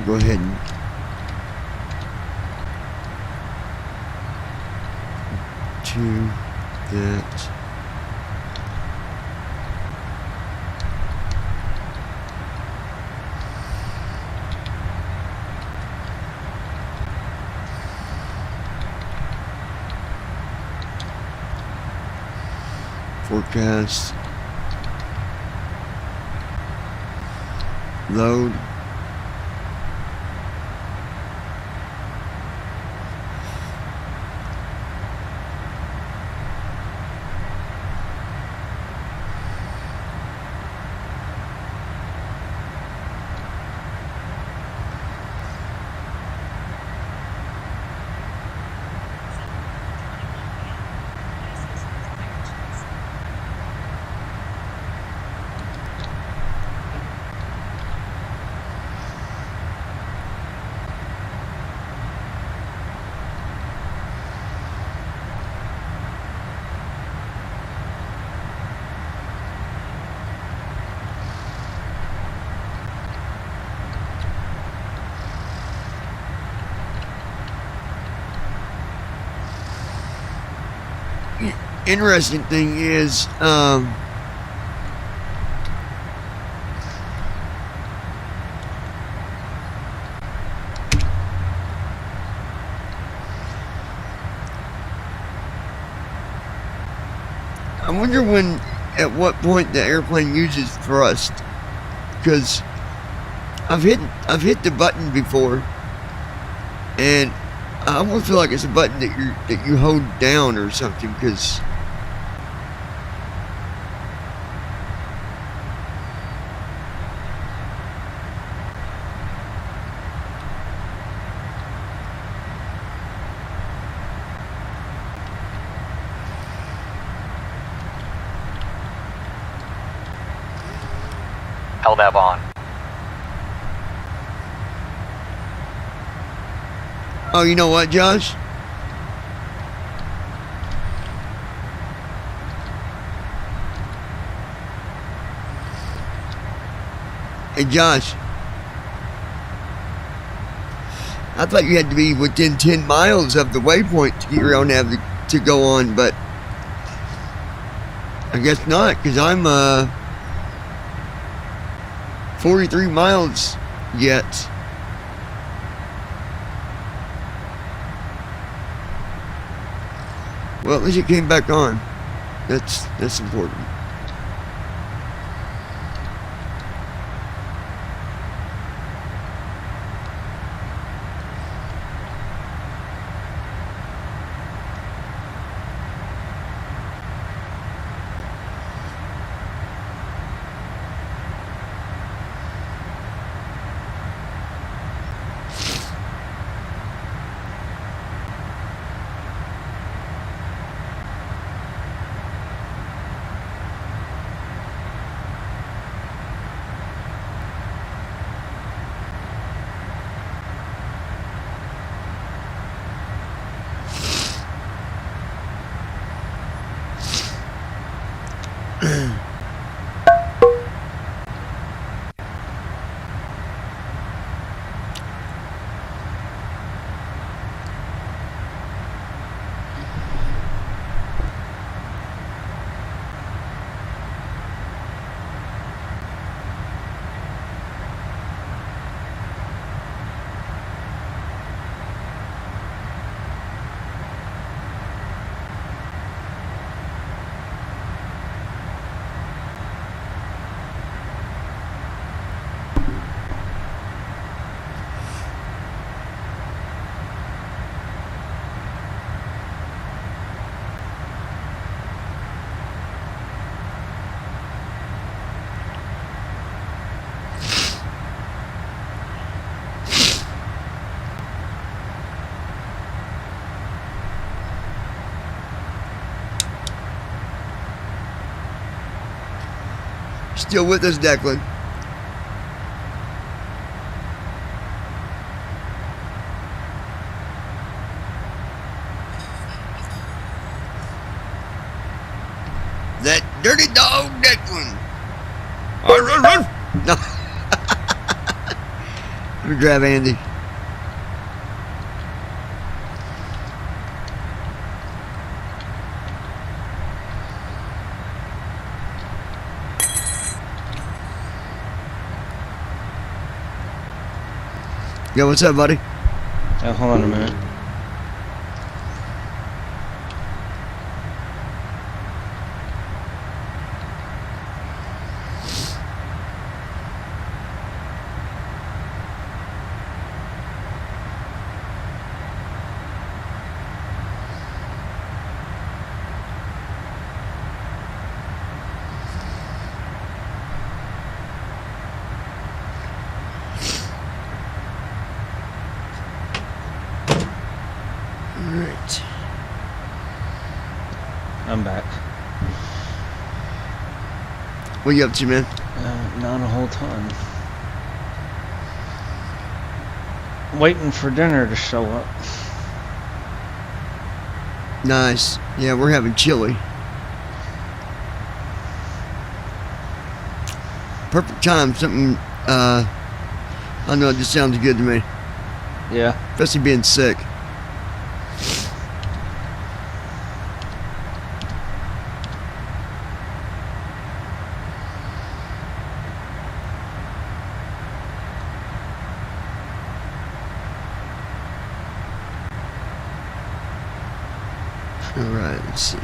Go ahead and to that. Forecast. Load. Interesting thing is, I wonder at what point the airplane uses thrust, because I've hit the button before, and I almost feel like it's a button that you hold down or something, because LNAV on. oh, you know what, Josh? Hey, Josh. I thought you had to be within 10 miles of the waypoint to get your own nav to go on, but I guess not, because I'm 43 miles yet. Well, at least it came back on. That's important. Still with us, Declan? That dirty dog, Declan. Run, run, run. No. Let me grab Andy. Yo, what's up, buddy? Hold on a minute. Alright. I'm back. What you up to, man? Not a whole ton. Waiting for dinner to show up. Nice. Yeah, we're having chili. Perfect time. Something, I don't know, it just sounds good to me. Yeah. Especially being sick. Alright, let's see.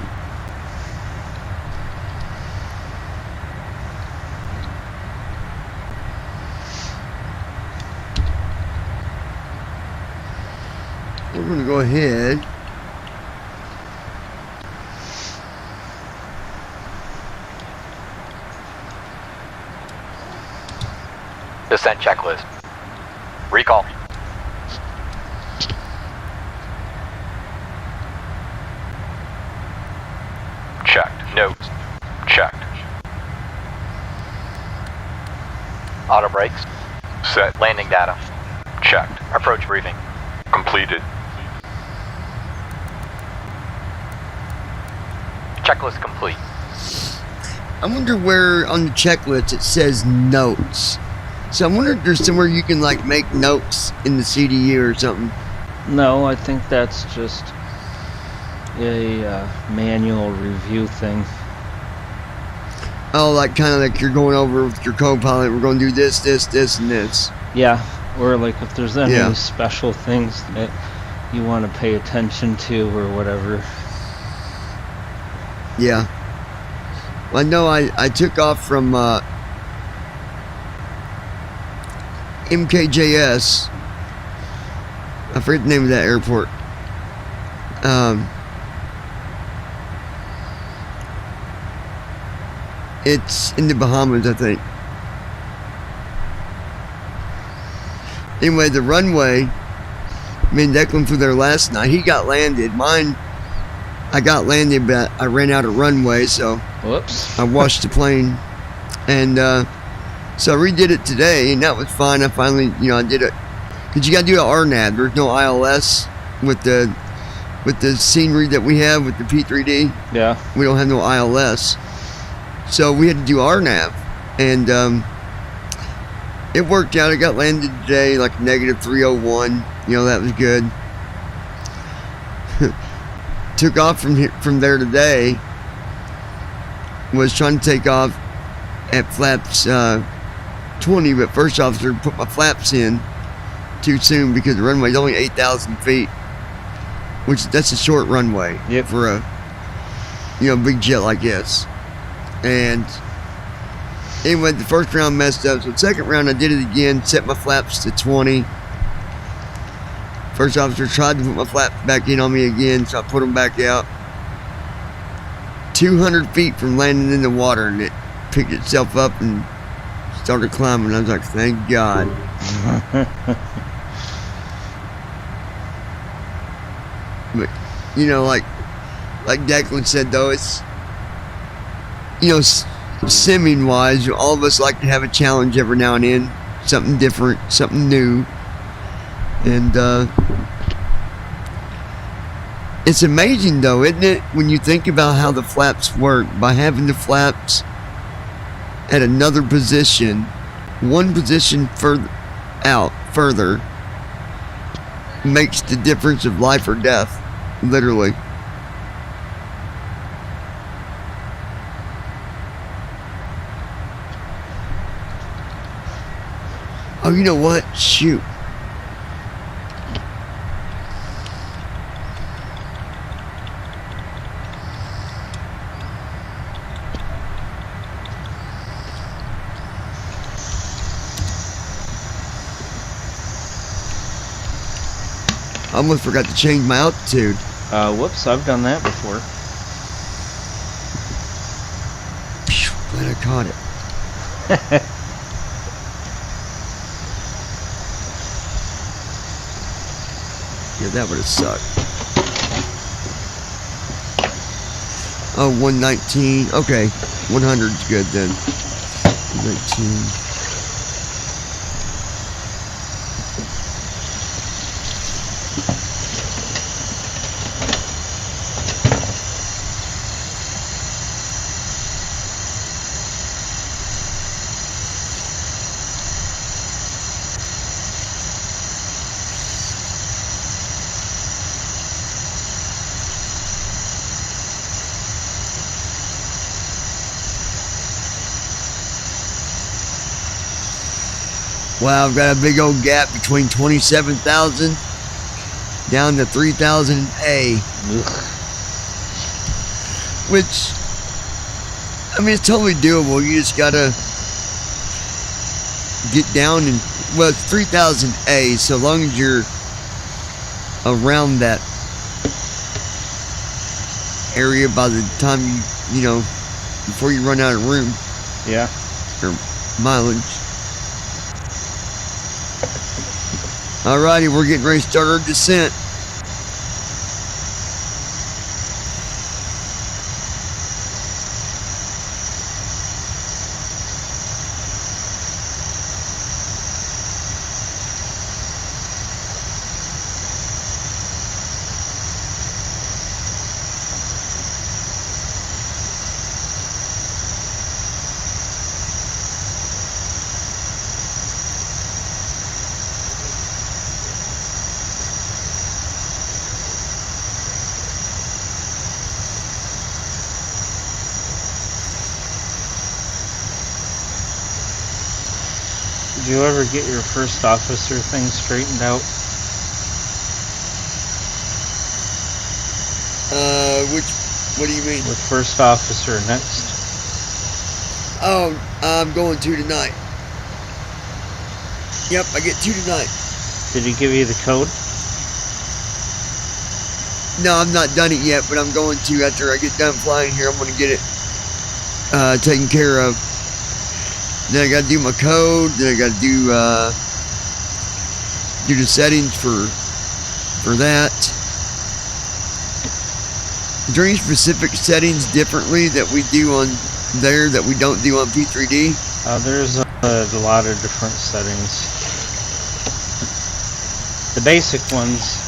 We're going to go ahead. Descent checklist. Recall. Checked. Notes. Checked. Auto brakes. Set. Landing data. Checked. Approach briefing. Completed. Checklist complete. I wonder where on the checklist it says notes. So I wonder if there's somewhere you can like make notes in the CDU or something. No, I think that's just a manual review thing. Oh, like kind of like you're going over with your co-pilot. We're going to do this, this, this, and this. Yeah, or like if there's any Yeah. special things that you want to pay attention to or whatever. Yeah. Well, I know I took off from MKJS. I forget the name of that airport. It's in the Bahamas, I think. Anyway, the runway, me and Declan flew there last night. He got landed. Mine, I got landed, but I ran out of runway, so Whoops. I washed the plane. And so I redid it today, and that was fine. I finally, I did it. Because you got to do an RNAV. There's no ILS with the scenery that we have with the P3D. Yeah. We don't have no ILS. So we had to do RNAV. And it worked out. I got landed today like negative 301. That was good. Took off from there today. Was trying to take off at flaps 20, but first officer put my flaps in too soon because the runway's only 8,000 feet, which that's a short runway for a big jet like this. And anyway, the first round messed up, so the second round I did it again, set my flaps to 20. First officer tried to put my flaps back in on me again, so I put them back out. 200 feet from landing in the water, and it picked itself up and started climbing. I was like, thank God. But like Declan said, though, it's simming wise, all of us like to have a challenge every now and then, something different, something new, and it's amazing though, isn't it, when you think about how the flaps work? By having the flaps at another position, one position further, makes the difference of life or death, literally. Oh, you know what? Shoot. I almost forgot to change my altitude. Whoops, I've done that before. Glad I caught it. Yeah, that would have sucked. Oh, 119. Okay, 100's good then. 119. Wow, I've got a big old gap between 27,000 down to 3,000 A. Which, I mean, it's totally doable. You just gotta get down and, well, it's 3,000 A, so long as you're around that area by the time you know, before you run out of room. Yeah. Or mileage. Alrighty, we're getting ready to start our descent. Did you ever get your first officer thing straightened out? What do you mean? With first officer next. Oh, I'm going to tonight. Yep, I get 2 tonight. Did he give you the code? No, I'm not done it yet, but I'm going to after I get done flying here. I'm going to get it taken care of. Then I got to do my code. Then I got to do the settings for that. Is there any specific settings differently that we do on there that we don't do on P3D? There's a lot of different settings. The basic ones.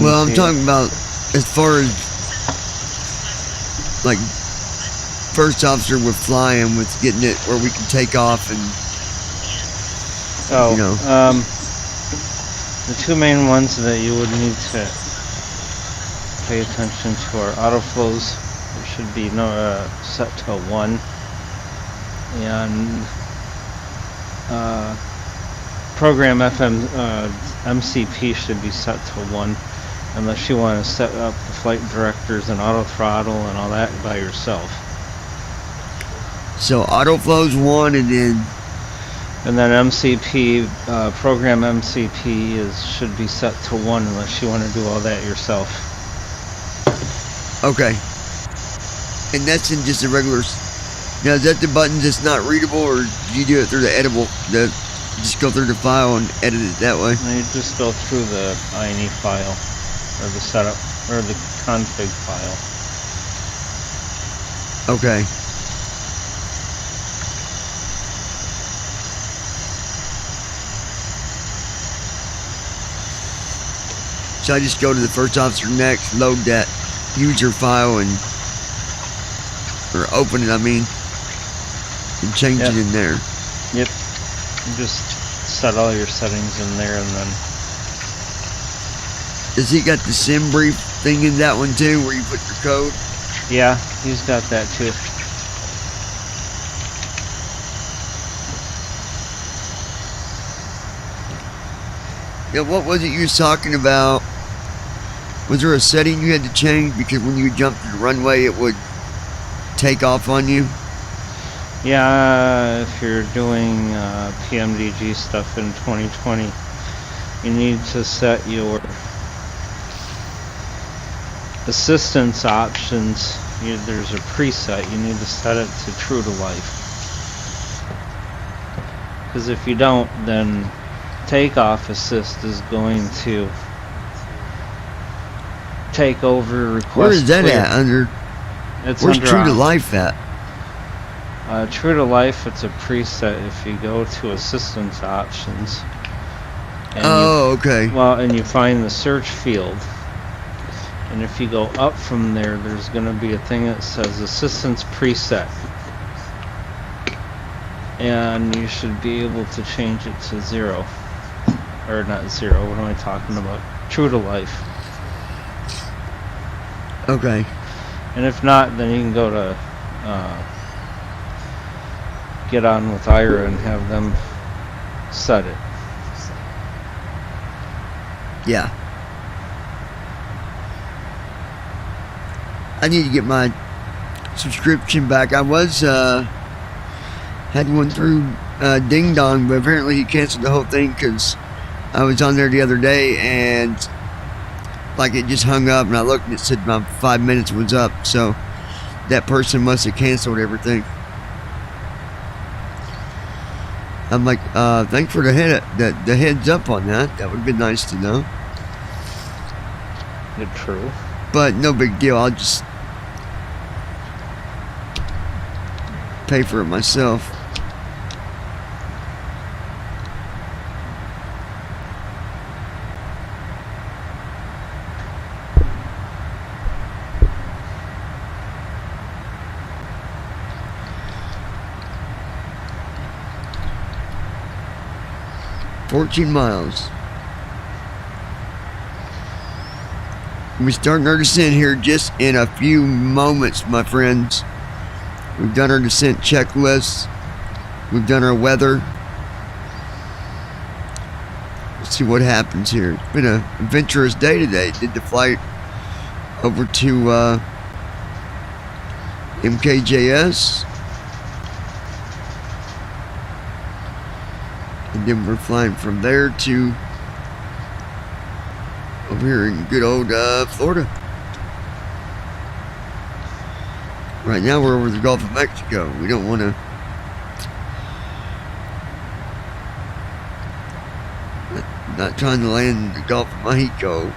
Well, I'm talking about as far as like first officer with flying, with getting it where we can take off and you know. The two main ones that you would need to pay attention to are autoflows. There should be set to 1, and program FM MCP should be set to 1, unless you want to set up the flight directors and auto throttle and all that by yourself. So autoflow's 1, and then MCP, program MCP should be set to 1 unless you want to do all that yourself. Okay. And that's in just a regular. Now, is that the button that's not readable, or do you do it through the editable? Just go through the file and edit it that way? No, you just go through the INE file, or the setup, or the config file. Okay. So I just go to the first officer next, load that user file or open it, I mean, and change it in there. Yep. You just set all your settings in there and then. Does he got the sim brief thing in that one too, where you put your code? Yeah, he's got that too. Yeah, what was it you was talking about? Was there a setting you had to change because when you jumped to the runway it would take off on you? Yeah, if you're doing PMDG stuff in 2020, you need to set your assistance options. There's a preset. You need to set it to true to life. Because if you don't, then takeoff assist is going to take over request. Where is that clear. at? Where's under true to life at? True to life, it's a preset if you go to assistance options. And okay. And you find the search field. And if you go up from there, there's going to be a thing that says assistance preset. And you should be able to change it to 0. Or not 0, what am I talking about? True to life. Okay. And if not, then you can go to get on with IRA and have them set it. Yeah. I need to get my subscription back. I was had one through Ding Dong, but apparently he canceled the whole thing because I was on there the other day and like it just hung up and I looked and it said my 5 minutes was up, so that person must have canceled everything. I'm like, thanks for the heads up on that. That would have been nice to know. True. But no big deal. I'll just pay for it myself. $14 miles. We're starting our descent here just in a few moments, my friends. We've done our descent checklist. We've done our weather. Let's see what happens here. It's been an adventurous day today. Did the flight over to MKJS. And then we're flying from there to over here in good old Florida. Right now we're over the Gulf of Mexico. We don't want to not trying to land in the Gulf of Mexico.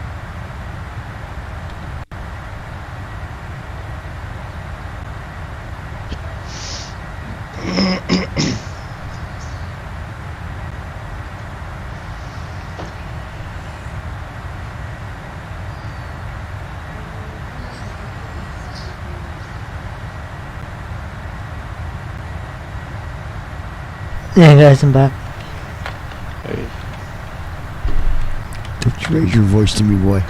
Yeah, guys, I'm back. Hey. Don't you raise your voice to me, boy.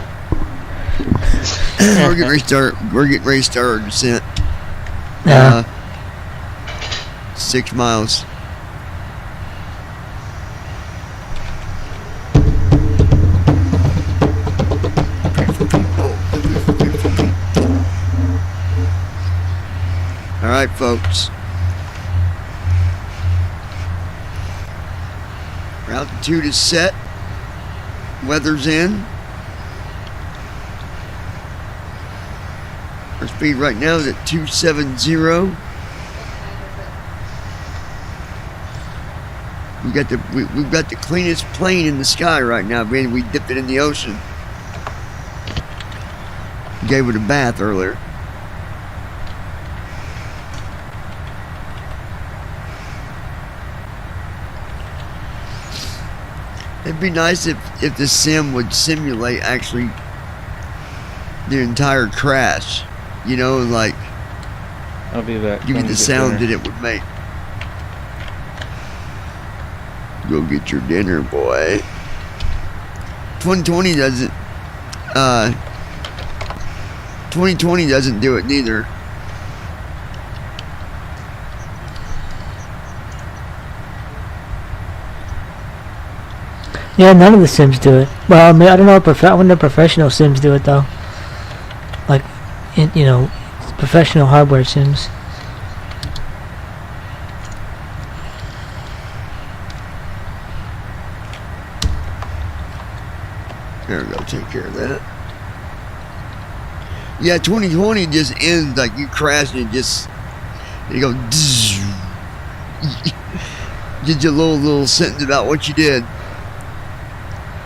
We're getting ready to start our descent. Yeah. 6 miles. All right, folks. Our altitude is set. Weather's in. Our speed right now is at 270. We've got the cleanest plane in the sky right now. We dipped it in the ocean. Gave it a bath earlier. It'd be nice if the sim would simulate actually the entire crash. You know, like I'll be back. give you Going the to get sound dinner. that it would make. Go get your dinner, boy. 2020 doesn't 2020 doesn't do it neither. Yeah, none of the Sims do it. Well, I mean, I don't know when the professional Sims do it though. Like, you know, professional hardware Sims. There we go, take care of that. Yeah, 2020 just ends like you crash and you go get your little sentence about what you did.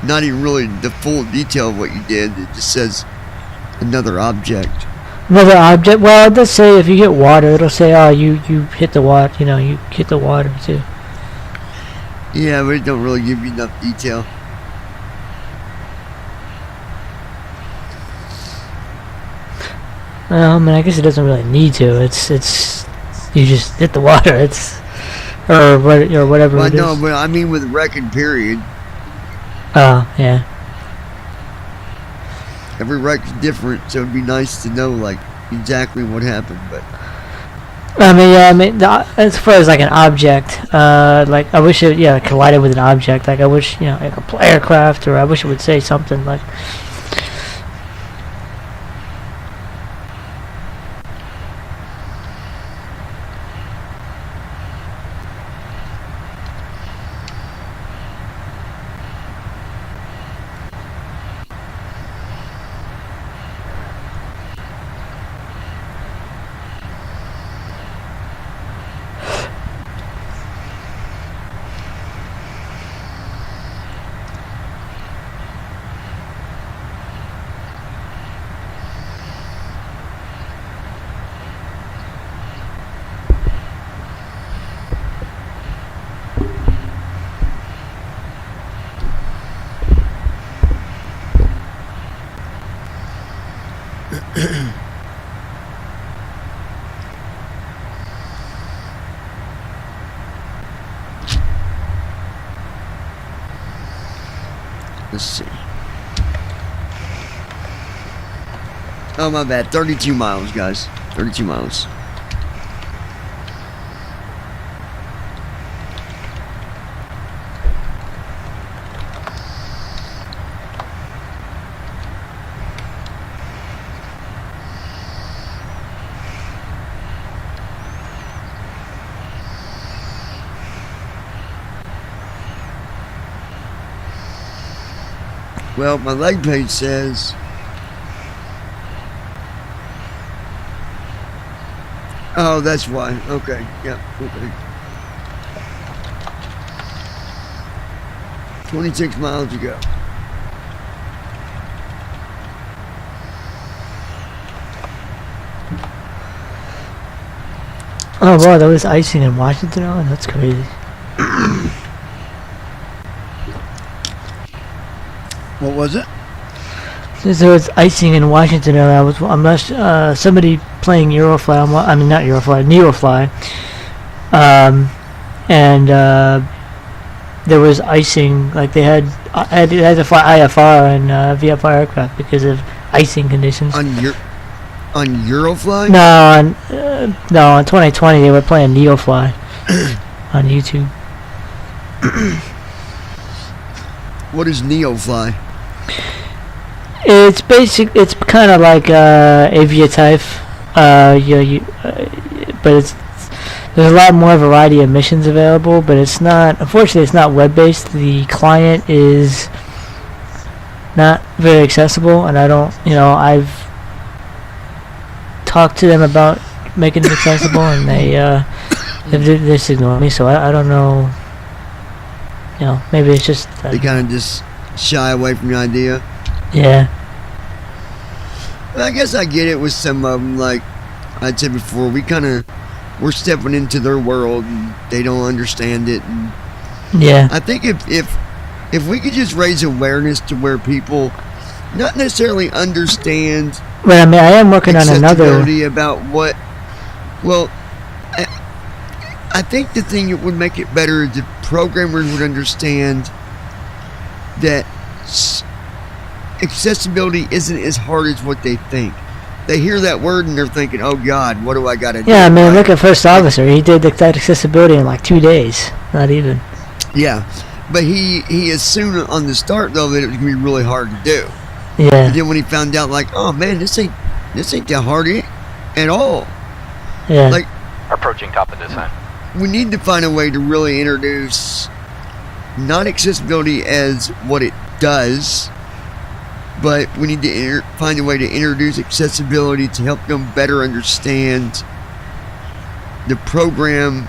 Not even really the full detail of what you did. It just says another object. Another object. Well, it does say if you hit water, it'll say, "Oh, you hit the water." You know, you hit the water too. Yeah, but it don't really give you enough detail. Well, I mean, I guess it doesn't really need to. It's you just hit the water. It's or whatever Well, it no, is. but I mean with record period. Oh, yeah. Every record's different, so it'd be nice to know like exactly what happened. But I mean, yeah. I mean, as far as like an object, like I wish it, collided with an object. Like I wish, like a aircraft, or I wish it would say something like. let's see. Oh, my bad. 32 miles, guys. 32 miles. Well, my leg page says oh, that's why. Okay. Yep. Okay. 26 miles to go. Oh wow, there was icing in Washington. Oh, that's crazy. What was it? Since there was icing in Washington, I'm not somebody playing Eurofly. I mean, not Eurofly, Neofly. And there was icing. Like they had to fly IFR and VFR aircraft because of icing conditions. On Eurofly? No, in 2020 they were playing Neofly on YouTube. What is Neofly? It's it's kind of like Aviatype, but there's a lot more variety of missions available, but unfortunately it's not web-based. The client is not very accessible, and I've talked to them about making it accessible, and they just ignore me, so I don't know, maybe it's just... They kind of just shy away from the idea? Yeah. I guess I get it with some of them. Like I said before, we're stepping into their world and they don't understand it. And yeah. I think if if we could just raise awareness to where people not necessarily understand. But I mean, I am working on another. Accessibility about what. Well, I think the thing that would make it better is if programmers would understand that accessibility isn't as hard as what they think. They hear that word and they're thinking, "Oh God, what do I got to do?" Yeah, I mean, look at First Officer. He did that accessibility in like 2 days. Not even. Yeah, but he assumed on the start though that it was gonna be really hard to do. Yeah. And then when he found out, like, oh man, this ain't that hard at all. Yeah. Like, approaching top of descent. We need to find a way to really introduce not accessibility as what it does, but we need to find a way to introduce accessibility to help them better understand the program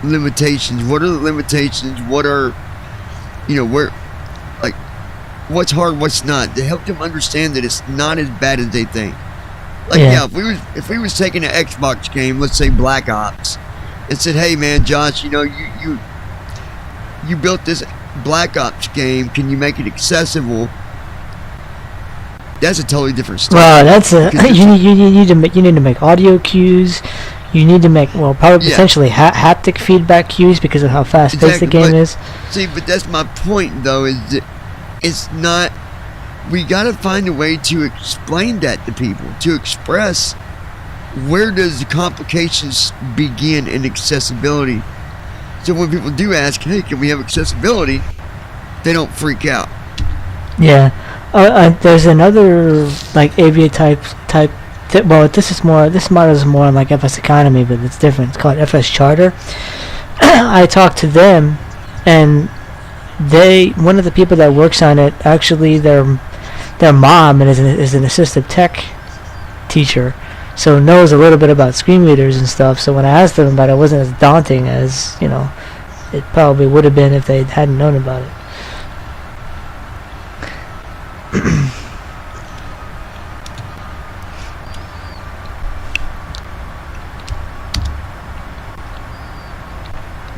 limitations. What are the limitations? What are, where, like, what's hard, what's not, to help them understand that it's not as bad as they think. Like, yeah, if we was taking an Xbox game, let's say Black Ops, and said, hey man, Josh, you built this Black Ops game, can you make it accessible? That's a totally different story. Well, that's you need to make audio cues. You need to make potentially haptic feedback cues because of how fast paced the game is. See, but that's my point though, is that it's not. We got to find a way to explain that to people, to express where does the complications begin in accessibility. So when people do ask, hey, can we have accessibility, they don't freak out. Yeah. There's another like AVA type. Well, this model is more like FS Economy, but it's different. It's called FS Charter. I talked to them, and one of the people that works on it, actually their mom is an assistive tech teacher, so knows a little bit about screen readers and stuff. So when I asked them about it, it wasn't as daunting as it probably would have been if they hadn't known about it.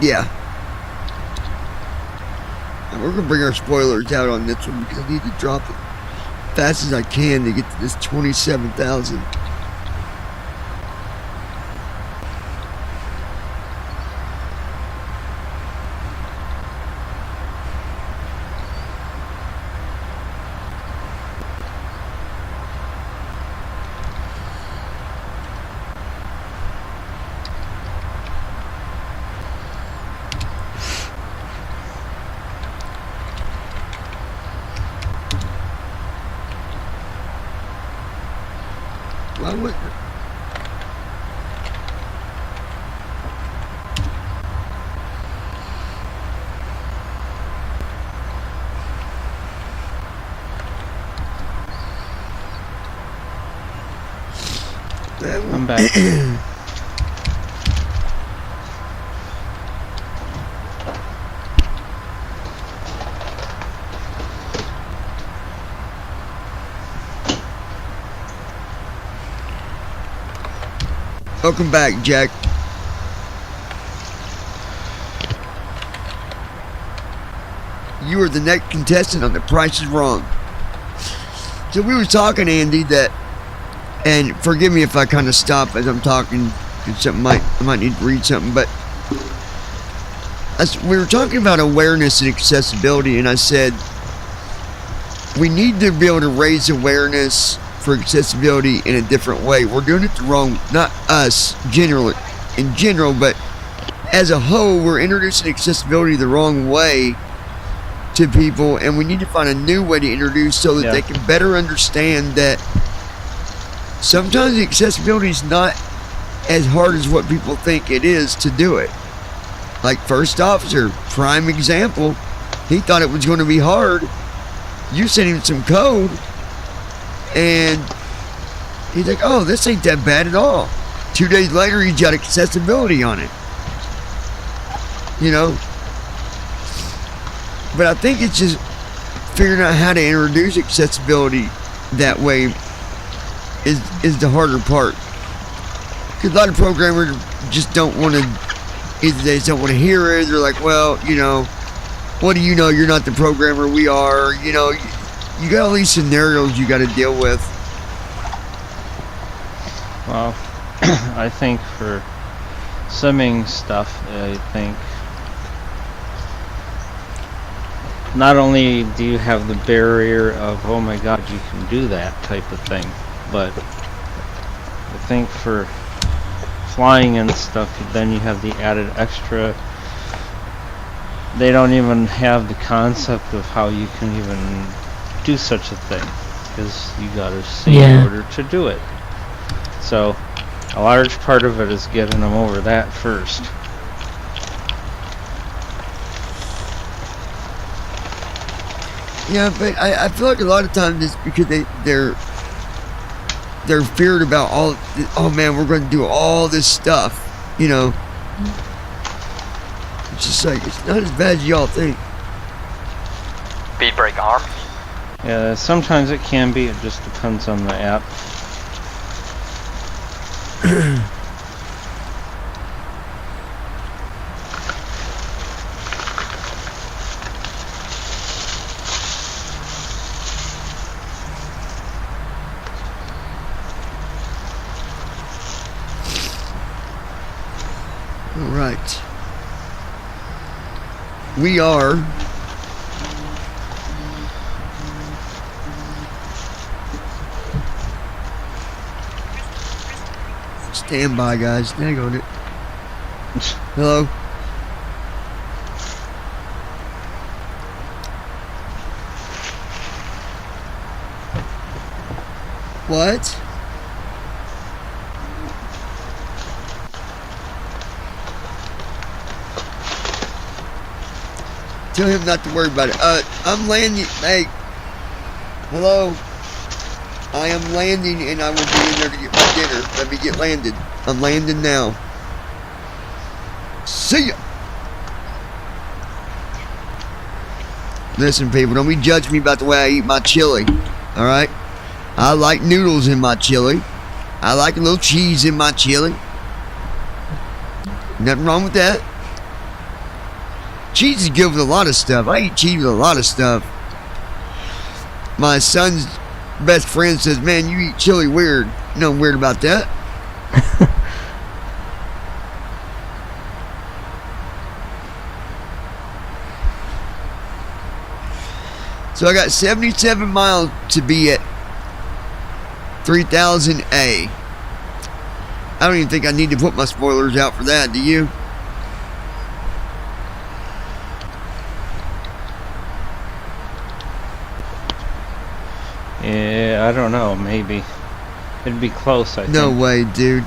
Yeah. And we're gonna bring our spoilers out on this one because I need to drop it fast as I can to get to this 27,000. Why would I'm back. Welcome back, Jack. You are the next contestant on The Price is Wrong. So we were talking, Andy, that, and forgive me if I kind of stop as I'm talking, because I might need to read something, but we were talking about awareness and accessibility, and I said we need to be able to raise awareness for accessibility in a different way. We're doing it the wrong, not us in general, but as a whole, we're introducing accessibility the wrong way to people, and we need to find a new way to introduce so that they can better understand that sometimes the accessibility is not as hard as what people think it is to do it. Like First Officer, prime example, he thought it was going to be hard. You sent him some code, and he's like, oh, this ain't that bad at all. 2 days later, he's got accessibility on it. But I think it's just figuring out how to introduce accessibility that way is the harder part. Because a lot of programmers just don't want to, either they just don't want to hear it, they're like, well, what do you know? You're not the programmer. We are. You know, you got all these scenarios you got to deal with. Well, I think for simming stuff, I think not only do you have the barrier of, oh my god, you can do that type of thing, but I think for flying and stuff, then you have the added extra. They don't even have the concept of how you can even do such a thing, because you gotta see in order to do it. So a large part of it is getting them over that first. Yeah, but I feel like a lot of times it's because they're feared about all. Oh man, we're going to do all this stuff. You know, it's just like it's not as bad as y'all think. Speed brake arm. Yeah, sometimes it can be. It just depends on the app. All right, we are. Stand by, guys. Hang on it. Hello? What? Tell him not to worry about it. I'm landing. Hey. Hello? I am landing and I will be in there to get my dinner. Let me get landed. I'm landing now. See ya! Listen, people, don't be judging me about the way I eat my chili. Alright? I like noodles in my chili. I like a little cheese in my chili. Nothing wrong with that. Cheese is good with a lot of stuff. I eat cheese with a lot of stuff. My son's best friend says, man, you eat chili weird. Nothing weird about that. So I got 77 miles to be at 3000A. I don't even think I need to put my spoilers out for that, do you? Yeah, I don't know, maybe. It'd be close, I think. No way, dude.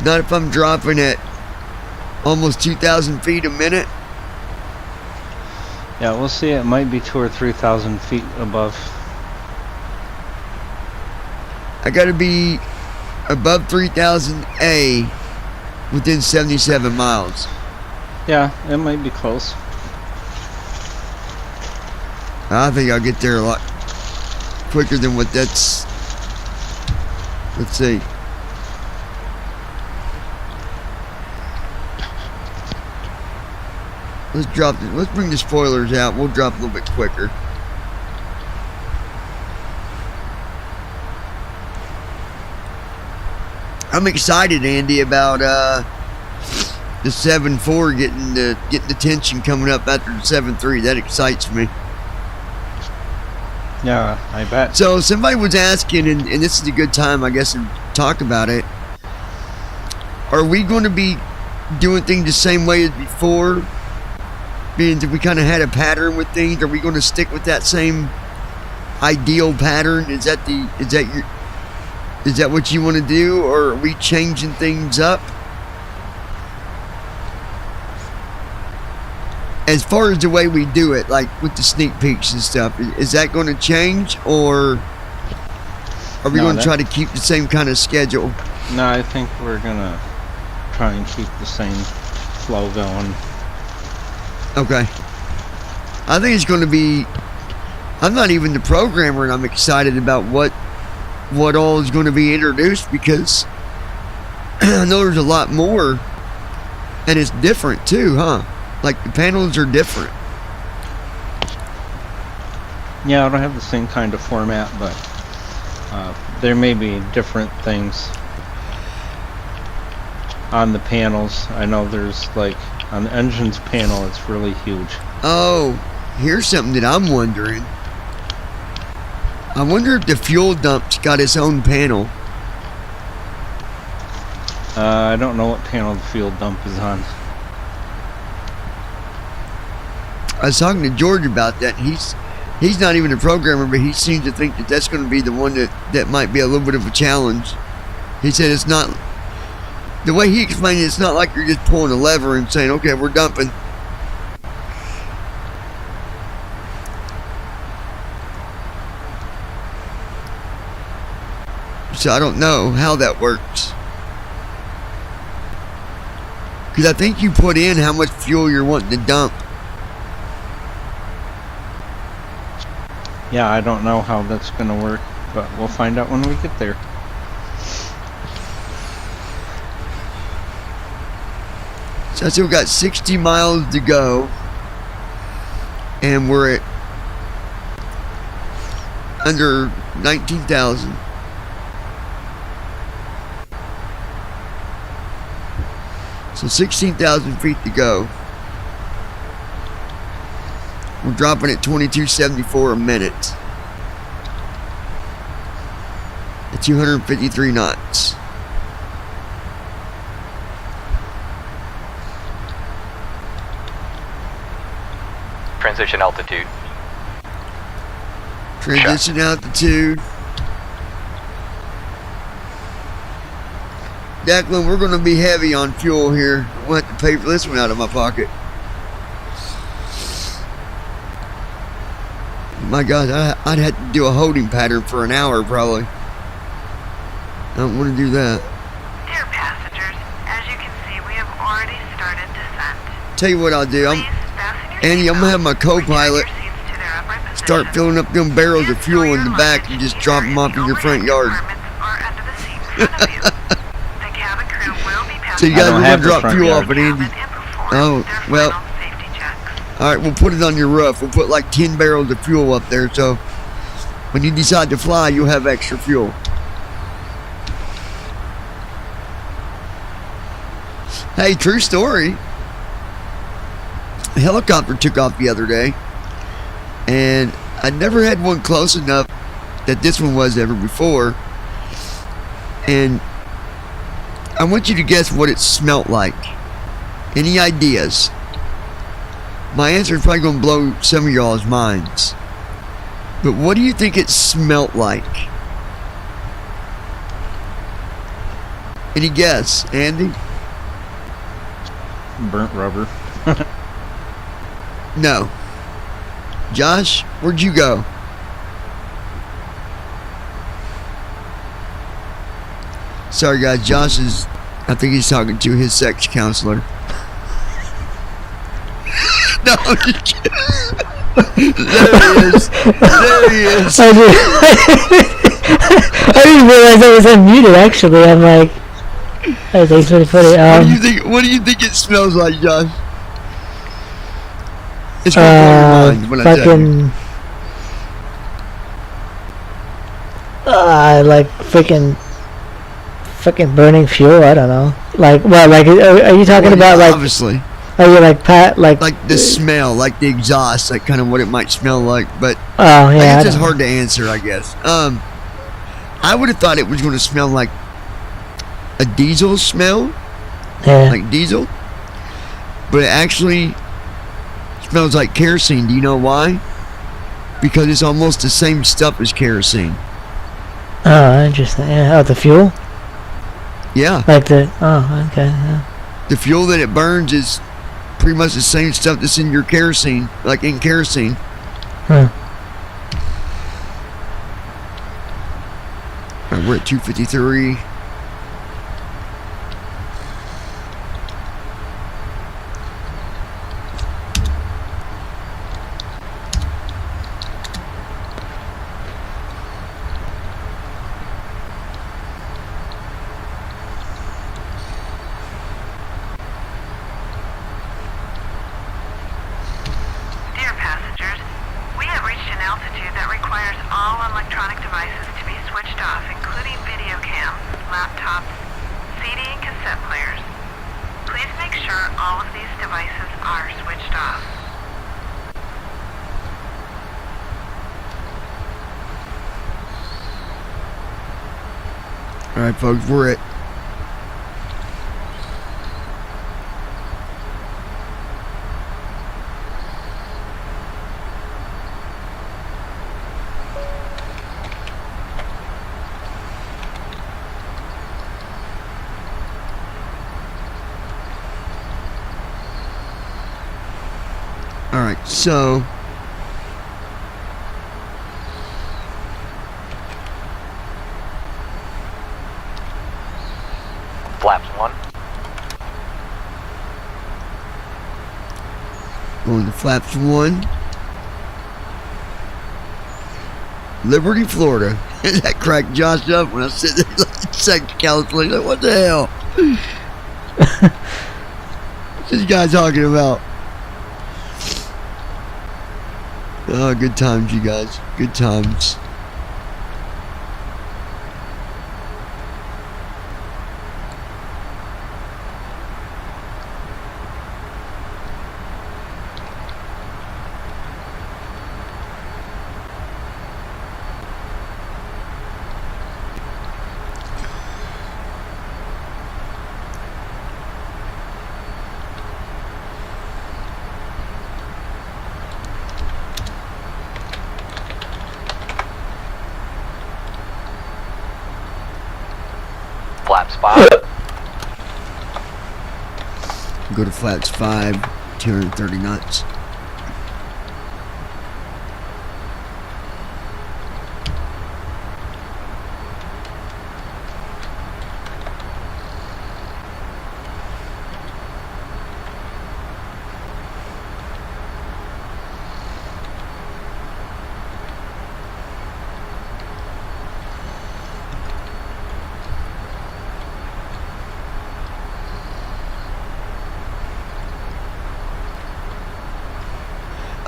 Not if I'm dropping at almost 2,000 feet a minute. Yeah, we'll see. It might be 2,000 or 3,000 feet above. I gotta be above 3000A within 77 miles. Yeah, it might be close. I think I'll get there a lot quicker than what that's. Let's see. Let's bring the spoilers out. We'll drop a little bit quicker. I'm excited, Andy, about the 7.4 getting the tension coming up after the 7.3. That excites me. Yeah, I bet. So somebody was asking, and this is a good time, I guess, to talk about it. Are we going to be doing things the same way as before? Being that we kind of had a pattern with things, are we going to stick with that same ideal pattern? Is that what you want to do, or are we changing things up? As far as the way we do it, like with the sneak peeks and stuff, is that going to change, or are we going to try to keep the same kind of schedule? No, I think we're going to try and keep the same flow going. Okay. I think it's going to be... I'm not even the programmer, and I'm excited about what all is going to be introduced, because I know there's a lot more, and it's different too, huh? Like, the panels are different. Yeah, I don't have the same kind of format, but there may be different things on the panels. I know there's like on the engines panel, it's really huge. Oh, here's something that I'm wondering. I wonder if the fuel dump's got its own panel. I don't know what panel the fuel dump is on. I was talking to George about that. He's not even a programmer, but he seems to think that that's going to be the one that might be a little bit of a challenge. He said it's not, the way he explained it, it's not like you're just pulling a lever and saying, okay, we're dumping. So I don't know how that works. Because I think you put in how much fuel you're wanting to dump. Yeah, I don't know how that's going to work, but we'll find out when we get there. So I still got 60 miles to go. And we're at under 19,000. So 16,000 feet to go. We're dropping at 22.74 a minute. At 253 knots. Transition altitude. Transition altitude. Declan, we're going to be heavy on fuel here. We'll have to pay for this one out of my pocket. My God, I'd have to do a holding pattern for an hour probably. I don't want to do that. Dear passengers, as you can see, we have already started descent. Tell you what I'll do. Please fasten your Andy, I'm going to have my seatbelts, co-pilot return your seats to their upright position. start filling up them barrels of fuel in the back and just drop them off in your front yard. So you guys are going to drop fuel off at Andy. Oh, well. Alright, we'll put it on your roof. We'll put like 10 barrels of fuel up there, so when you decide to fly, you'll have extra fuel. Hey, true story. A helicopter took off the other day, and I never had one close enough that this one was ever before. And I want you to guess what it smelt like. Any ideas? My answer is probably going to blow some of y'all's minds. But what do you think it smelt like? Any guess, Andy? Burnt rubber. No. Josh, where'd you go? Sorry guys, Josh is, I think he's talking to his sex counselor. No, I'm just kidding. There he is. There he is. I didn't realize I was unmuted actually. I'm like, oh, thanks for the footage. What do you think it smells like, Josh? It's going to blow your mind when I tell you. Like freaking burning fuel. I don't know. Like, well, like, are you talking about like? Obviously. Are you like like the smell, like the exhaust, like kind of what it might smell like? But oh yeah, it's just hard to answer, I guess. I would have thought it was going to smell like a diesel smell, like diesel, but it actually smells like kerosene. Do you know why? Because it's almost the same stuff as kerosene. Oh, interesting. Yeah. Oh, the fuel. Yeah. Like the okay. Yeah. The fuel that it burns is pretty much the same stuff that's in your kerosene, like in kerosene. Huh. Right, we're at 253. Dear passengers, we have reached an altitude electronic devices to be switched off, including video cams, laptops, CD and cassette players. Please make sure all of these devices are switched off. Alright, folks, we're at Alright, so Flaps 1. going to flaps 1. Liberty, Florida. That cracked Josh up when I said that like second California. Like, what the hell? What's this guy talking about? Oh, good times, you guys. Good times. Flaps 5. Go to flaps 5, 230 knots.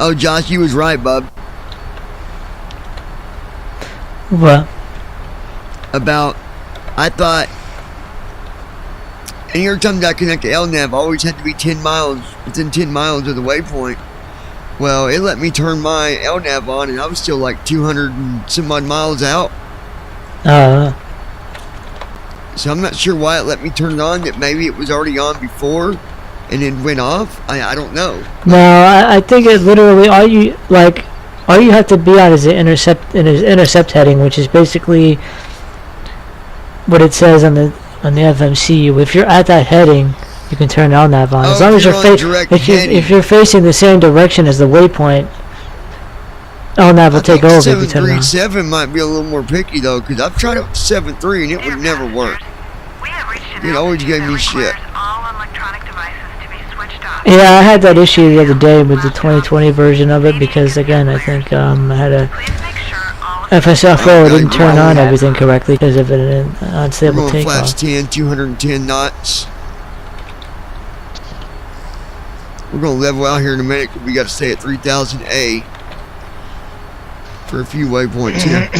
Oh, Josh, you was right, bub. What? About, I thought, and every time I connect to LNAV, I always had to be 10 miles, within 10 miles of the waypoint. Well, it let me turn my LNAV on, and I was still like 200 and some odd miles out. So I'm not sure why it let me turn it on, that maybe it was already on before, and it went off. I don't know. No, I think it literally all you have to be on is the intercept heading, which is basically what it says on the FMC. If you're at that heading, you can turn LNAV on. As long as if you're facing the same direction as the waypoint, LNAV will take over if you turn it on. 737 might be a little more picky though, because I've tried it with 7.3 and it would never work. It always gave me shit. Yeah, I had that issue the other day with the 2020 version of it because, again, I think I had a FSFO didn't turn on everything correctly because of an unstable We're going flaps takeoff. 10, 210 knots. We're going to level out here in a minute because we got to stay at 3000 A for a few waypoints here.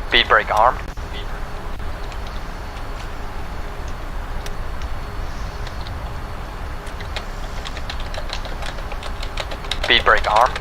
Speed brake armed. Speed brake armed.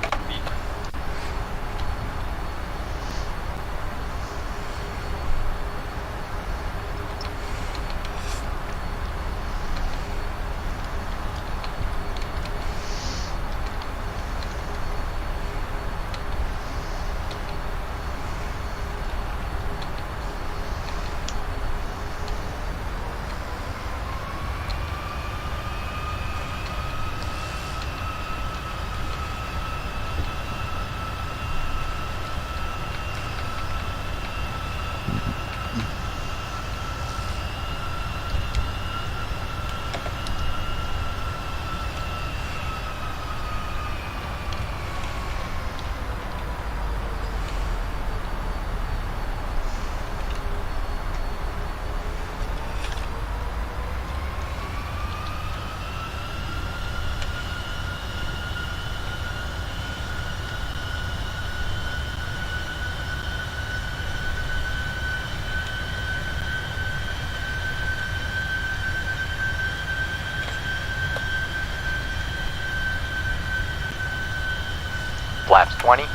Flaps 20.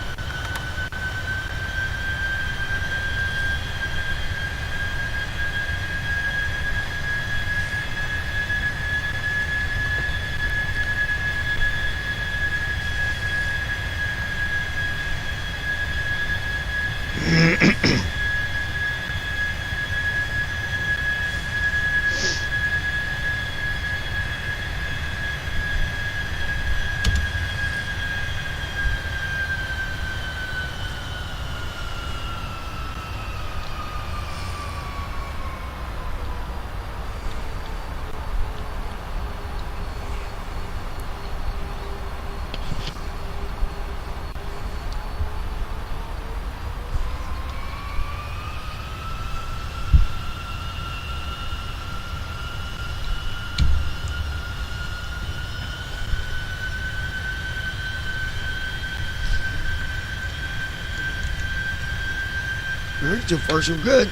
All right, so far so good.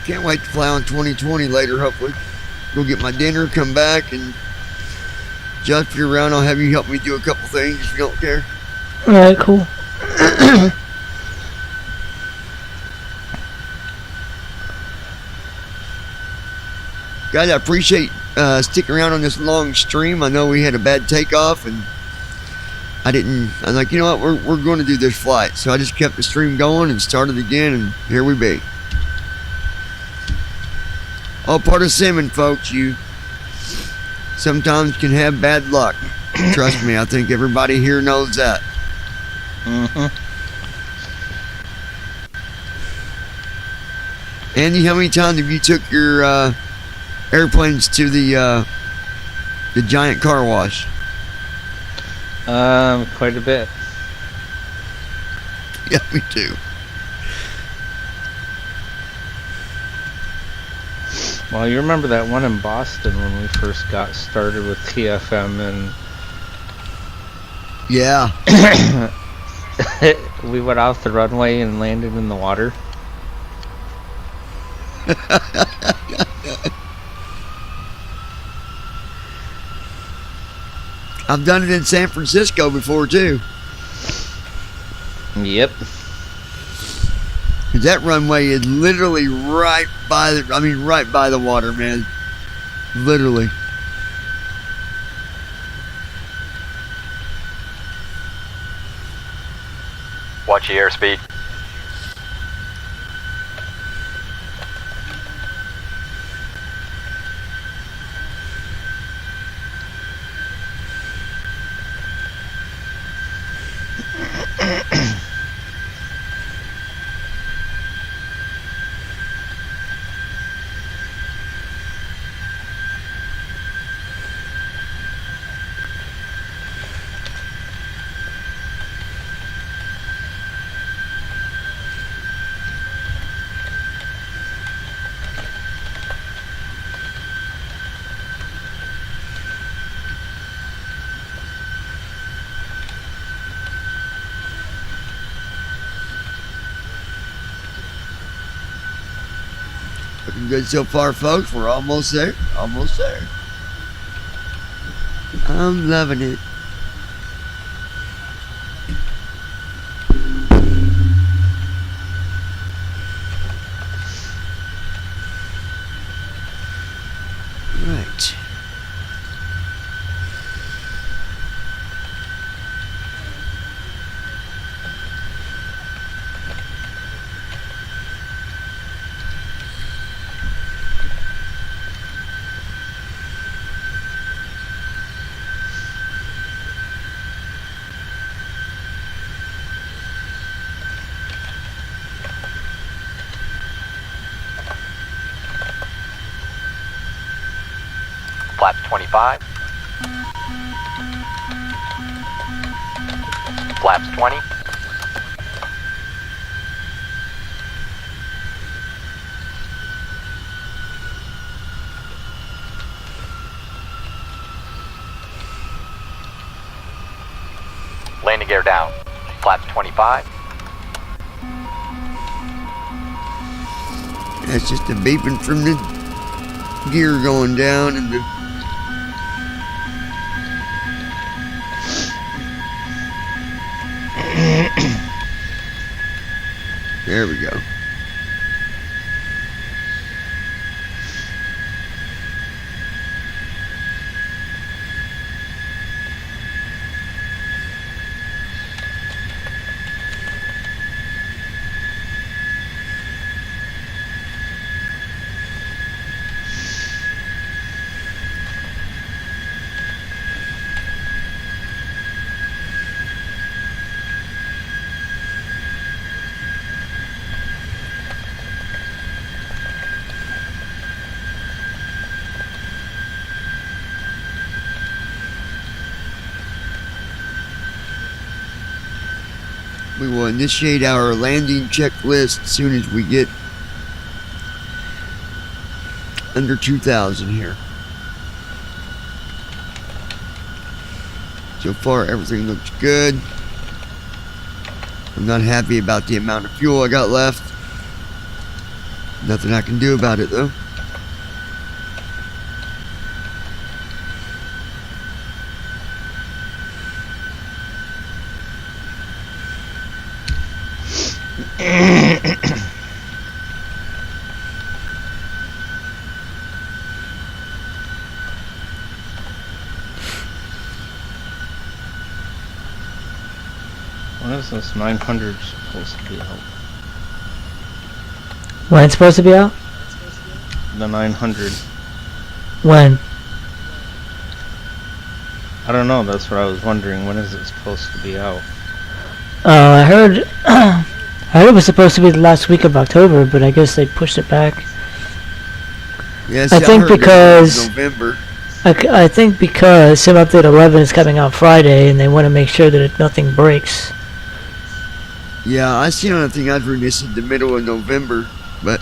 Can't wait to fly on 2020 later, hopefully. Go get my dinner, come back, and just if you're around, I'll have you help me do a couple things if you don't care. Alright, cool. Guys, I appreciate sticking around on this long stream. I know we had a bad takeoff, and I'm like, you know what, we're going to do this flight. So I just kept the stream going and started again, and here we be. All part of simming, folks. You sometimes can have bad luck. Trust me, I think everybody here knows that. Andy, how many times have you took your airplanes to the giant car wash? Quite a bit. Yeah, me too. Well, you remember that one in Boston when we first got started with TFM, and yeah, we went off the runway and landed in the water. I've done it in San Francisco before too. Yep. That runway is literally right by the water, man. Literally. Watch your airspeed. Looking good so far, folks. We're almost there. Almost there. I'm loving it. Right. Flaps 25. Flaps 20. Landing gear down. Flaps 25. That's just a beeping from the gear going down and the there we go. We will initiate our landing checklist as soon as we get under 2,000 here. So far, everything looks good. I'm not happy about the amount of fuel I got left. Nothing I can do about it, though. When is this 900 supposed to be out? When it's supposed to be out? The 900. When? I don't know, that's what I was wondering. When is it supposed to be out? I heard I heard it was supposed to be the last week of October, but I guess they pushed it back. Yes, I think heard it because was November. I think because Sim Update 11 is coming out Friday, and they want to make sure that nothing breaks. Yeah, I seen on the thing I'd read this in the middle of November, but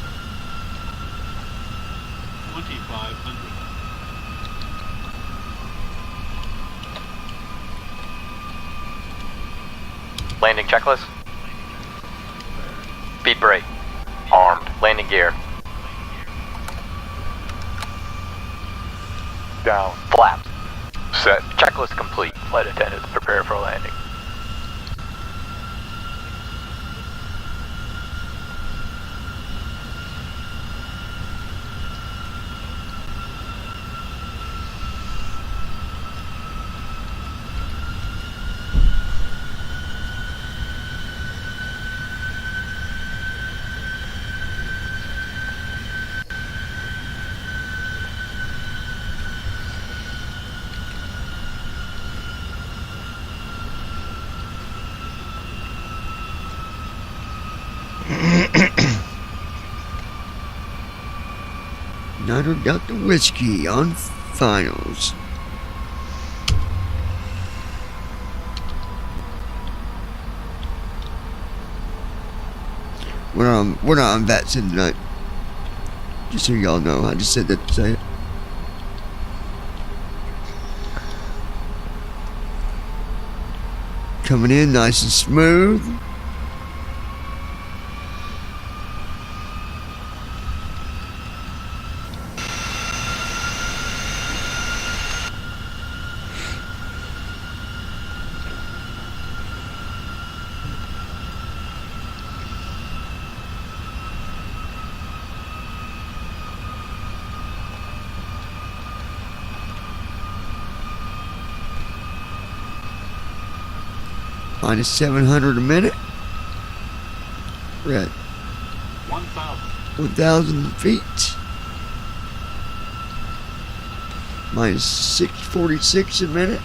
2,500. Landing checklist. Speed brake. Armed. Landing gear. Down. Flaps. Set. Checklist complete. Flight attendants prepare for landing. Niner Delta Whiskey on finals. We're not on Vatson tonight. Just so y'all know, I just said that to say it. Coming in nice and smooth. Minus 700 a minute. We're at 1,000 feet. Minus 646 a minute.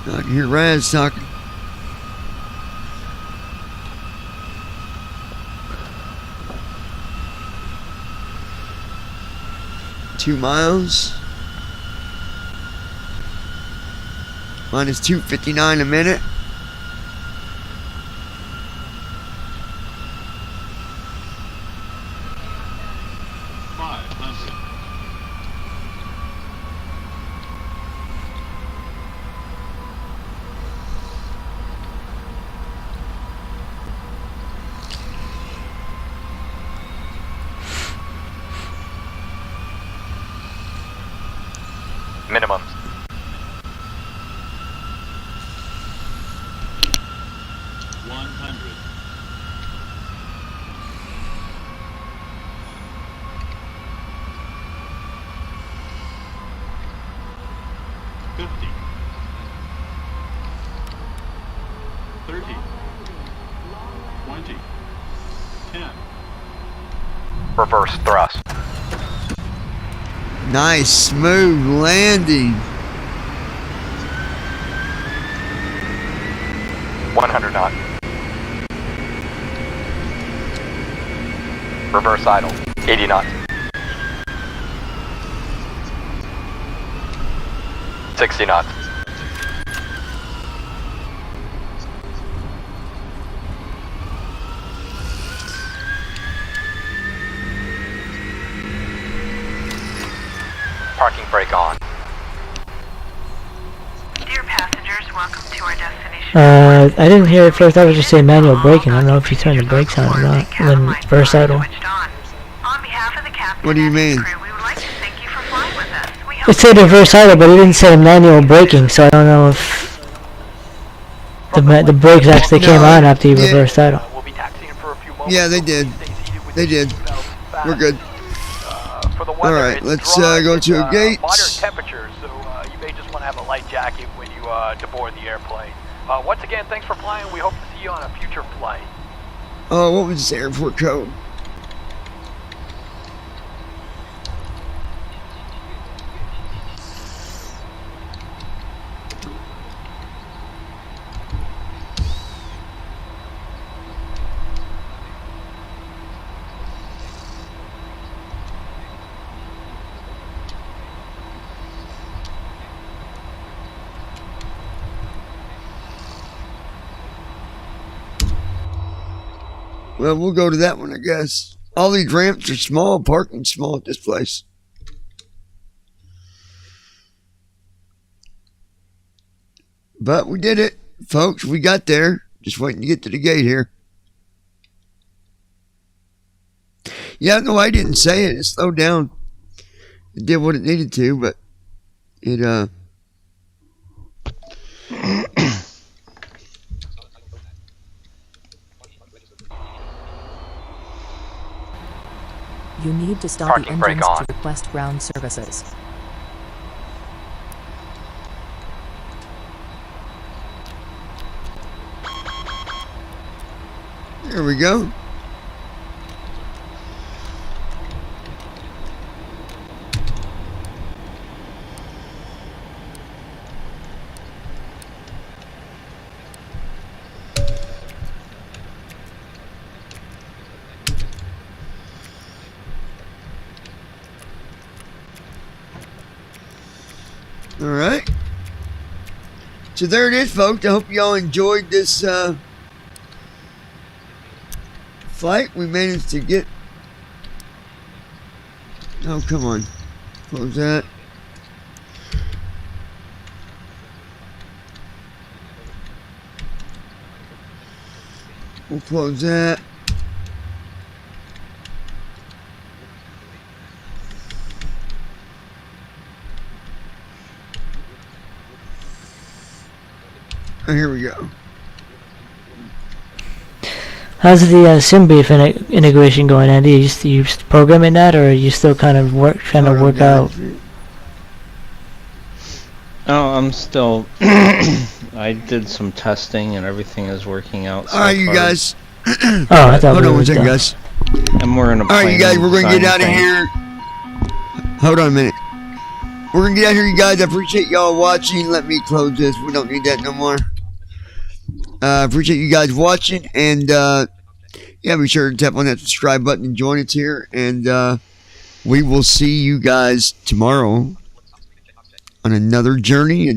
I can hear Raz talking. -2 minus 259 a minute. Minimum. Reverse thrust. Nice, smooth landing. 100 knot. Reverse idle. 80 knots. 60 knots. Parking brake on. Dear passengers, welcome to our destination. I didn't hear it first. I was just saying manual braking. I don't know if you turned the brakes on or not. Then reverse idle. On behalf of the captain What do you and his mean? crew, we would like to thank you for flying with us. We hope It said reverse idle, but it didn't say manual braking, so I don't know if the brakes actually came on after you reversed idle. Yeah, they did. They did. We're good. Alright, let's go to a gate. Moderate temperatures, so you may just want to have a light jacket when you deboard the airplane. Once again, thanks for flying. We hope to see you on a future flight. Oh, what was this airport code? Well, we'll go to that one, I guess. All these ramps are small, parking small at this place. But we did it, folks. We got there. Just waiting to get to the gate here. Yeah, no, I didn't say it. It slowed down. It did what it needed to, but it, You need to stop Parking the brake engines on. to request ground services. there we go. All right. So there it is, folks. I hope y'all enjoyed this flight. We managed to get... Oh, come on. Close that. We'll close that. Oh, here we go. How's the SimBeef integration going, Andy? You just programming that, or are you still kind of trying to work out? Oh, I'm still. I did some testing and everything is working out. So All right, you far. guys. Oh, I thought Hold we on were one second, done. guys. And we're in a All right, you guys, we're going to get out of thing. here. Hold on a minute. We're going to get out here, you guys. I appreciate y'all watching. Let me close this. We don't need that no more. Appreciate you guys watching. And, yeah, be sure to tap on that subscribe button and join us here. And we will see you guys tomorrow on another journey.